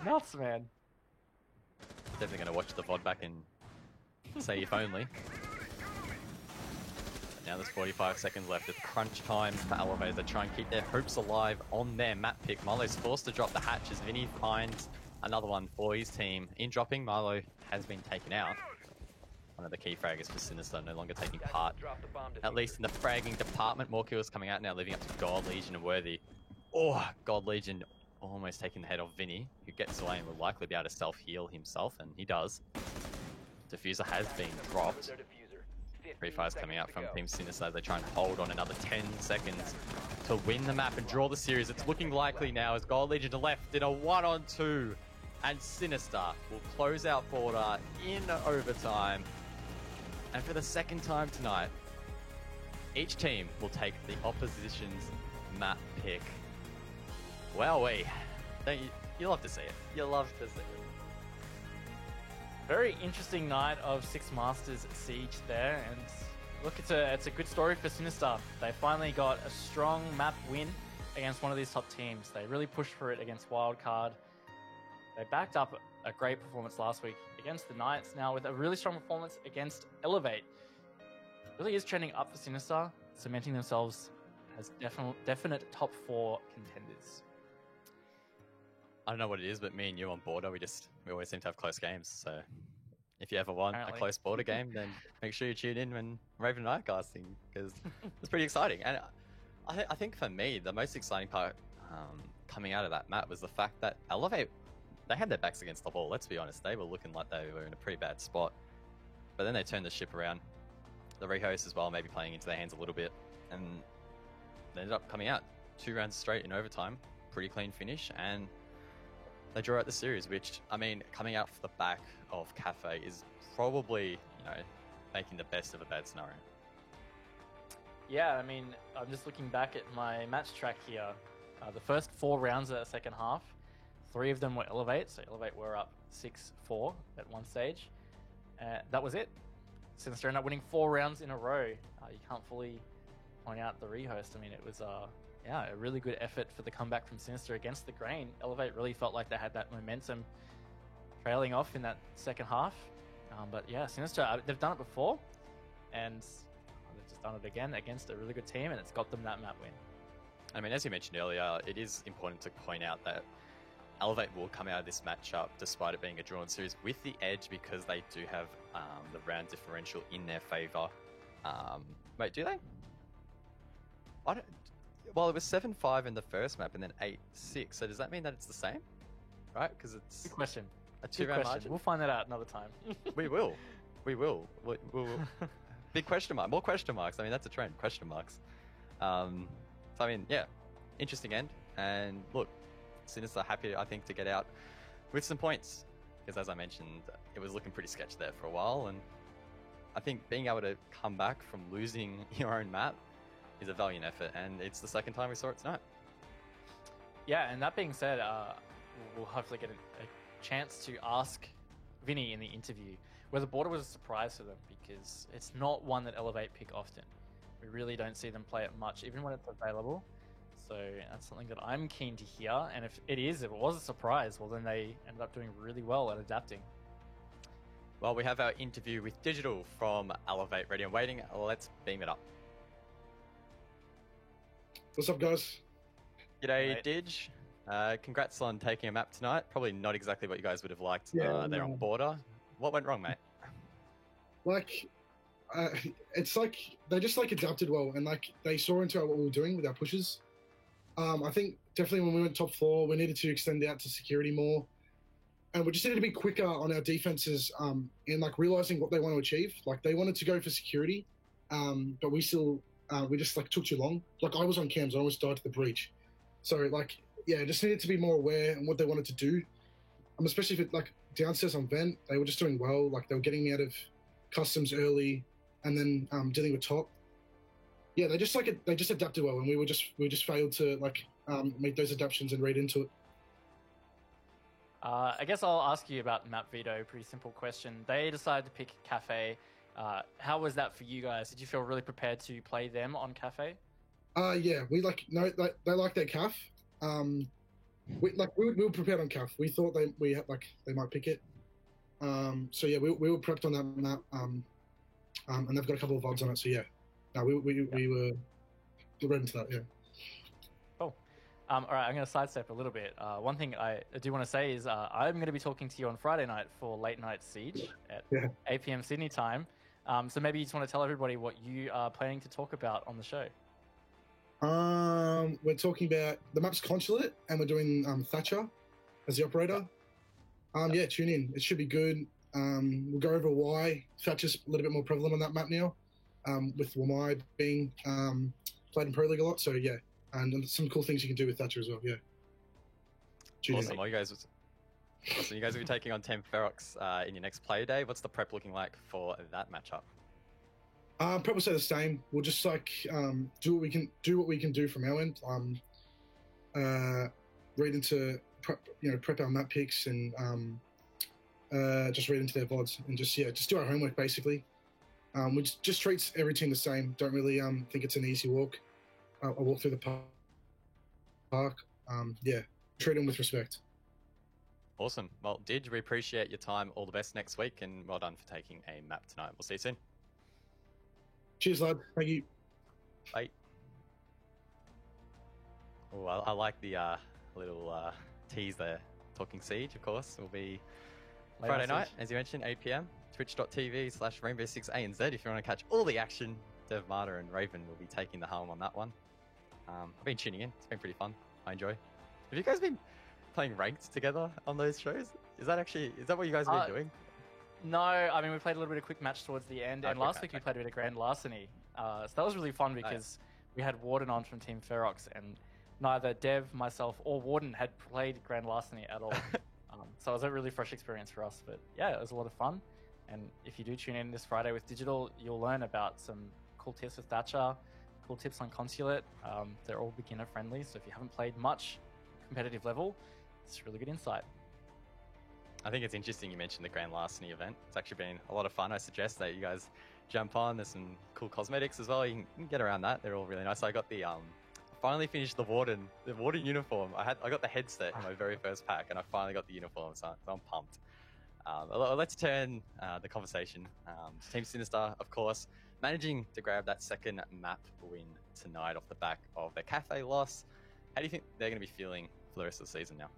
S3: nuts, man.
S2: Definitely going to watch the VOD back and say if only. Now there's 45 seconds left. It's crunch time for Elevator to try and keep their hopes alive on their map pick. Milo's forced to drop the hatch as Vinny finds another one for his team. In dropping, Milo has been taken out. One of the key fraggers for Sinister no longer taking part, at least in the fragging department. More kills coming out now, leaving up to God Legion and Worthy. Oh, God Legion almost taking the head off Vinny, who gets away and will likely be able to self-heal himself, and he does. Diffuser has been dropped. Free fires coming out from Team Sinister. They try and hold on another 10 seconds to win the map and draw the series. It's looking likely now as God Legion to left in a 1-on-2, and Sinister will close out Border in overtime. And for the second time tonight, each team will take the opposition's map pick. Wowee. Don't you love to see it. You love to see it.
S3: Very interesting night of Six Masters Siege there, and look, it's a good story for Sinister. They finally got a strong map win against one of these top teams. They really pushed for it against Wildcard. They backed up a great performance last week against the Knights, now with a really strong performance against Elevate. Really is trending up for Sinister, cementing themselves as definite top 4 contenders.
S2: I don't know what it is, but me and you on Border, we always seem to have close games. So if you ever want a close Border game, then make sure you tune in when Raven and I are casting, because it's pretty exciting. And I think for me, the most exciting part coming out of that map was the fact that Elevate, they had their backs against the wall. Let's be honest, they were looking like they were in a pretty bad spot. But then they turned the ship around. The rehost as well, maybe playing into their hands a little bit, and they ended up coming out 2 rounds straight in overtime. Pretty clean finish, and they draw out the series, which, I mean, coming out for the back of Cafe is probably, making the best of a bad scenario.
S3: Yeah, I mean, I'm just looking back at my match track here. The first 4 rounds of that second half, 3 of them were Elevate, so Elevate were up 6-4 at one stage. That was it. Sinister ended up winning 4 rounds in a row. You can't fully point out the rehost. I mean, it was a really good effort for the comeback from Sinister against the grain. Elevate really felt like they had that momentum trailing off in that second half. But yeah, Sinister, they've done it before, and they've just done it again against a really good team, and it's got them that map win.
S2: I mean, as you mentioned earlier, it is important to point out that Elevate will come out of this matchup, despite it being a drawn series, with the edge, because they do have the round differential in their favor. Wait, do they? Well, it was 7-5 in the first map and then 8-6. So does that mean that it's the same? Right? Because it's
S3: Good question.
S2: A 2-round margin.
S3: We'll find that out another time.
S2: We will. We'll big question mark. More question marks. I mean, that's a trend. Question marks. So I mean, yeah, interesting end. And look, Sinister happy, I think, to get out with some points, because as I mentioned, it was looking pretty sketchy there for a while, and I think being able to come back from losing your own map is a valiant effort, and it's the second time we saw it tonight.
S3: Yeah, and that being said, we'll hopefully get a chance to ask Vinny in the interview whether Border was a surprise for them, because it's not one that Elevate pick often. We really don't see them play it much, even when it's available. So that's something that I'm keen to hear. And if it was a surprise, well, then they ended up doing really well at adapting.
S2: Well, we have our interview with Digital from Elevate Ready and Waiting. Let's beam it up.
S6: What's up, guys?
S2: G'day, Dig. Congrats on taking a map tonight. Probably not exactly what you guys would have liked there on Border. What went wrong, mate?
S6: It's like they just adapted well, and they saw into what we were doing with our pushes. I think definitely when we went top 4, we needed to extend out to security more, and we just needed to be quicker on our defenses in realizing what they want to achieve. They wanted to go for security, but we still we just took too long. I was on cams, I almost died to the breach. So just needed to be more aware on what they wanted to do. Especially if it downstairs on vent, they were just doing well. They were getting me out of customs early, and then dealing with top. Yeah, they just adapted well, and we just failed to make those adaptations and read into it.
S3: I guess I'll ask you about map veto. Pretty simple question. They decided to pick Cafe How was that for you guys? Did you feel really prepared to play them on Cafe?
S6: Yeah, we they like their calf. We were prepared on calf. We thought they might pick it. So yeah, we were prepped on that map. And they've got a couple of odds on it. So yeah, no, we were ready into that. Yeah.
S3: Cool. All right, I'm going to sidestep a little bit. One thing I do want to say is I'm going to be talking to you on Friday night for Late Night Siege at 8 p.m. Sydney time. So maybe you just want to tell everybody what you are planning to talk about on the show.
S6: We're talking about the map's Consulate, and we're doing Thatcher as the operator. Yeah, tune in. It should be good. We'll go over why Thatcher's a little bit more prevalent on that map now, with Wamai being played in Pro League a lot. So yeah, and some cool things you can do with Thatcher as well. Yeah.
S2: Awesome. Well, you guys will be taking on Team Ferox in your next play day. What's the prep looking like for that matchup?
S6: Probably say the same. We'll just do what we can do from our end. Read into prep our map picks and just read into their VODs and just do our homework basically. We just treats every team the same. Don't really think it's an easy walk. A walk through the park. Yeah, treat them with respect.
S2: Awesome. Well, Didge, we appreciate your time. All the best next week, and well done for taking a map tonight. We'll see you soon.
S6: Cheers, lad. Thank you.
S2: Bye. Oh, I like the little tease there. Talking Siege, of course, will be Friday night, as you mentioned, 8 p.m. Twitch.tv/Rainbow6ANZ. If you want to catch all the action, Dev Marta and Raven will be taking the helm on that one. I've been tuning in. It's been pretty fun. I enjoy. Have you guys been playing ranked together on those shows? Is that what you guys have been doing?
S3: No, I mean, we played a little bit of quick match towards the end, and last week we played a bit of Grand Larceny. So that was really fun because we had Warden on from Team Ferox, and neither Dev, myself, or Warden had played Grand Larceny at all. So it was a really fresh experience for us. But yeah, it was a lot of fun. And if you do tune in this Friday with Digital, you'll learn about some cool tips with Thatcher, cool tips on Consulate. They're all beginner friendly, so if you haven't played much competitive level, it's really good insight.
S2: I think it's interesting you mentioned the Grand Larceny event. It's actually been a lot of fun. I suggest that you guys jump on. There's some cool cosmetics as well. You can get around that. They're all really nice. I got the finally finished the Warden uniform. I got the headset in my very first pack, and I finally got the uniform, so I'm pumped. Let's turn the conversation to Team Sinister, of course, managing to grab that second map win tonight off the back of their Cafe loss. How do you think they're going to be feeling for the rest of the season now?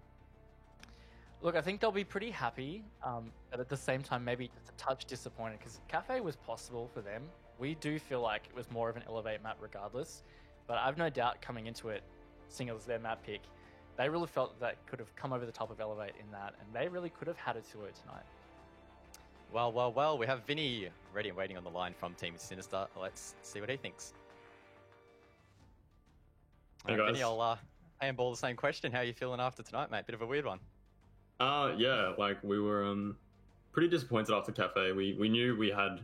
S3: Look, I think they'll be pretty happy, but at the same time, maybe just a touch disappointed because Cafe was possible for them. We do feel like it was more of an Elevate map regardless, but I've no doubt coming into it, seeing it was their map pick, they really felt that could have come over the top of Elevate in that, and they really could have had it to it tonight.
S2: Well, we have Vinny ready and waiting on the line from Team Sinister. Let's see what he thinks.
S7: Hey guys.
S2: Vinny, I'll handball the same question. How are you feeling after tonight, mate? Bit of a weird one.
S7: Yeah, like we were pretty disappointed after Cafe. We knew we had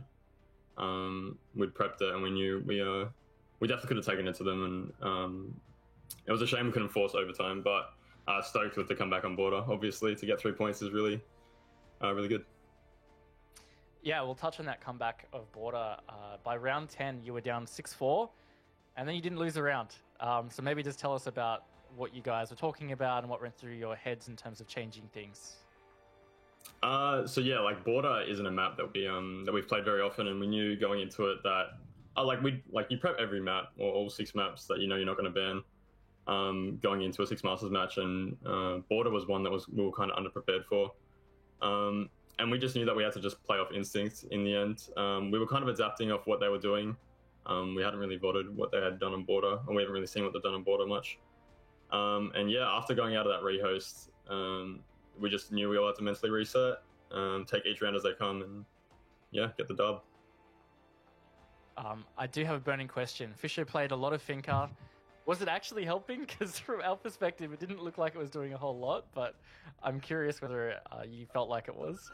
S7: we'd prepped it, and we knew we definitely could have taken it to them, and it was a shame we couldn't force overtime, but stoked with the comeback on Border. Obviously, to get 3 points is really good.
S3: Yeah, we'll touch on that comeback of Border. By round 10, you were down 6-4, and then you didn't lose a round. So maybe just tell us about what you guys were talking about and what went through your heads in terms of changing things.
S7: So yeah, like Border isn't a map that we've played very often, and we knew going into it that you prep every map or all 6 maps that you know you're not going to ban going into a Six Masters match, and Border was one that we were kind of underprepared for, and we just knew that we had to just play off instinct in the end. We were kind of adapting off what they were doing. We hadn't really voted what they had done on Border, and we haven't really seen what they've done on Border much. And yeah, after going out of that rehost, we just knew we all had to mentally reset, take each round as they come, and yeah, get the dub.
S3: I do have a burning question. Fisher played a lot of Finca. Was it actually helping? Because from our perspective, it didn't look like it was doing a whole lot, but I'm curious whether you felt like it was.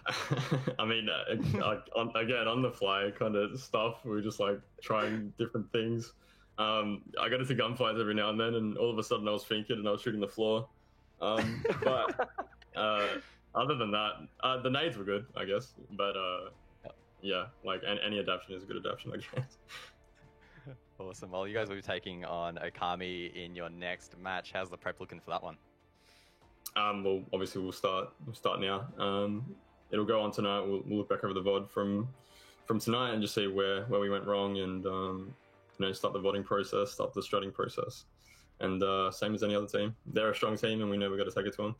S7: I mean, again, on the fly kind of stuff. We were just like trying different things. I got into gunfights every now and then, and all of a sudden I was thinking and I was shooting the floor. But other than that, the nades were good, I guess. But yeah, like any adaptation is a good adaptation, I guess.
S2: Awesome. Well, you guys will be taking on Okami in your next match. How's the prep looking for that one?
S7: Well, obviously we'll start now. It'll go on tonight. We'll look back over the VOD from tonight and just see where we went wrong, and start the voting process, start the strutting process, and same as any other team. They're a strong team, and we know we've got to take it to them.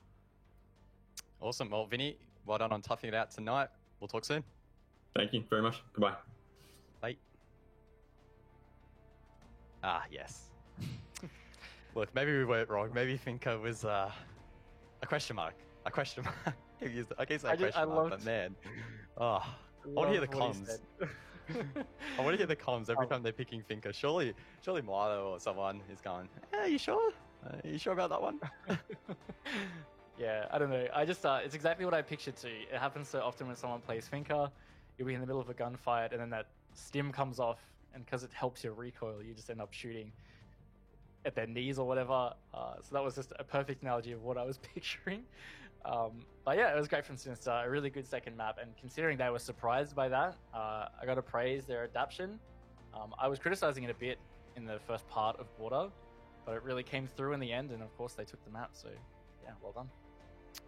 S2: Awesome. Well, Vinny, well done on toughing it out tonight. We'll talk soon.
S7: Thank you very much. Goodbye.
S2: Bye. Ah, yes. Look, maybe we weren't wrong. Maybe Finka was a question mark. A question mark. I can say question mark, but man. Oh, I want to hear the comms. I want to hear the comms every time they're picking Finka. Surely Milo or someone is going, are you sure? Are you sure about that one?
S3: Yeah, I don't know. I just, it's exactly what I pictured too. It happens so often when someone plays Finka, you'll be in the middle of a gunfight and then that stim comes off, and because it helps your recoil, you just end up shooting at their knees or whatever. So that was just a perfect analogy of what I was picturing. But yeah, it was great from Sinister. A really good second map, and considering they were surprised by that, I got to praise their adaptation. I was criticizing it a bit in the first part of Border, but it really came through in the end, and of course they took the map, so yeah, well done.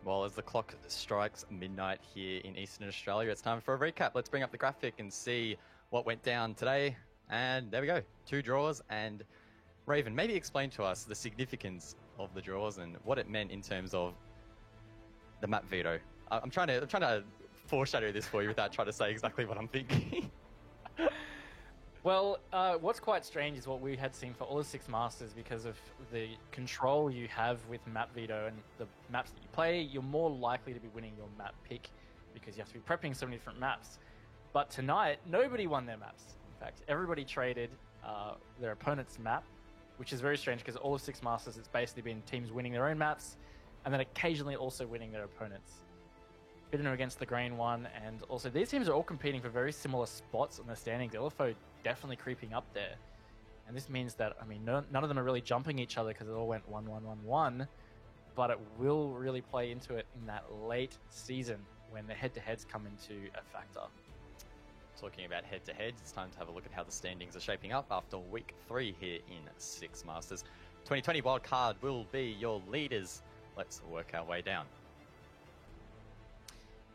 S2: Well, as the clock strikes midnight here in Eastern Australia, it's time for a recap. Let's bring up the graphic and see what went down today. And there we go, 2 draws. And Raven, maybe explain to us the significance of the draws and what it meant in terms of the map veto. I'm trying to foreshadow this for you without trying to say exactly what I'm thinking.
S3: Well, what's quite strange is what we had seen for all the 6 Masters. Because of the control you have with map veto and the maps that you play, you're more likely to be winning your map pick because you have to be prepping so many different maps. But tonight, nobody won their maps. In fact, everybody traded their opponent's map, which is very strange because all of 6 Masters, it's basically been teams winning their own maps and then occasionally also winning their opponents. Bidden against the Grain one, and also these teams are all competing for very similar spots on the standings. LFO definitely creeping up there, and this means that, I mean, none of them are really jumping each other because it all went 1-1-1-1, but it will really play into it in that late season when the head-to-heads come into a factor.
S2: Talking about head-to-heads, it's time to have a look at how the standings are shaping up after week 3 here in 6 Masters. 2020 wildcard will be your leaders. Let's work our way down.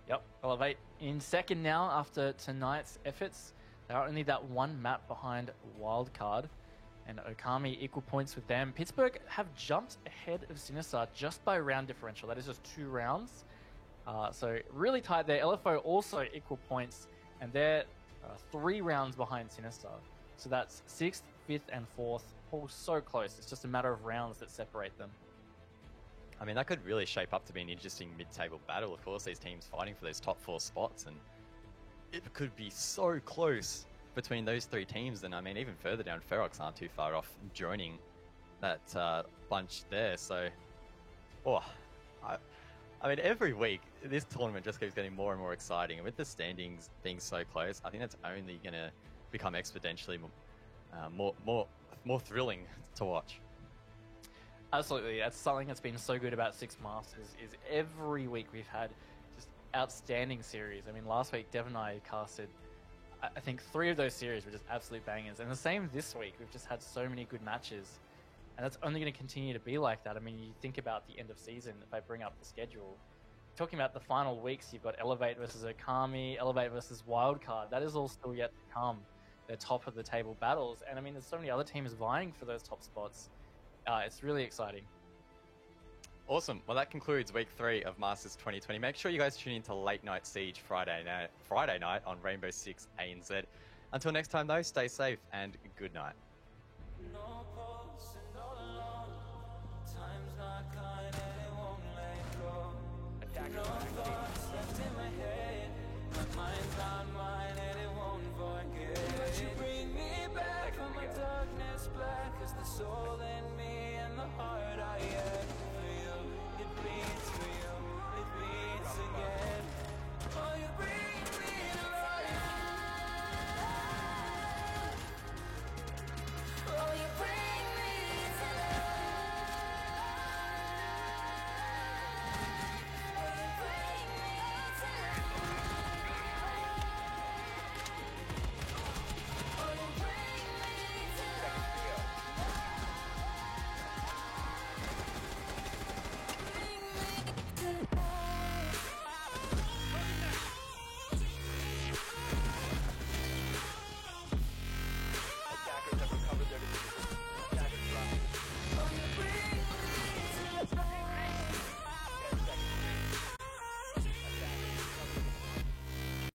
S3: Yep, Elevate in second now after tonight's efforts. They are only that 1 map behind Wildcard, and Okami equal points with them. Pittsburgh have jumped ahead of Sinister just by round differential. That is just 2 rounds. So really tight there. LFO also equal points, and they're 3 rounds behind Sinister. So that's 6th, 5th, and 4th. All so close. It's just a matter of rounds that separate them.
S2: I mean, that could really shape up to be an interesting mid-table battle. Of course, these teams fighting for those top 4 spots, and it could be so close between those 3 teams. And I mean, even further down, Ferox aren't too far off joining that bunch there. So, I mean, every week this tournament just keeps getting more and more exciting. And with the standings being so close, I think that's only going to become exponentially more thrilling to watch.
S3: Absolutely, that's something that's been so good about 6 Masters, is every week we've had just outstanding series. I mean, last week Dev and I casted, I think 3 of those series were just absolute bangers, and the same this week. We've just had so many good matches, and that's only going to continue to be like that. I mean, you think about the end of season, if I bring up the schedule, talking about the final weeks, you've got Elevate versus Okami, Elevate versus Wildcard. That is all still yet to come. They're top of the table battles, and I mean, there's so many other teams vying for those top spots. It's really exciting.
S2: Awesome. Well, that concludes week 3 of Masters 2020. Make sure you guys tune in to Late Night Siege Friday night on Rainbow Six ANZ. Until next time, though, stay safe and good night.
S1: So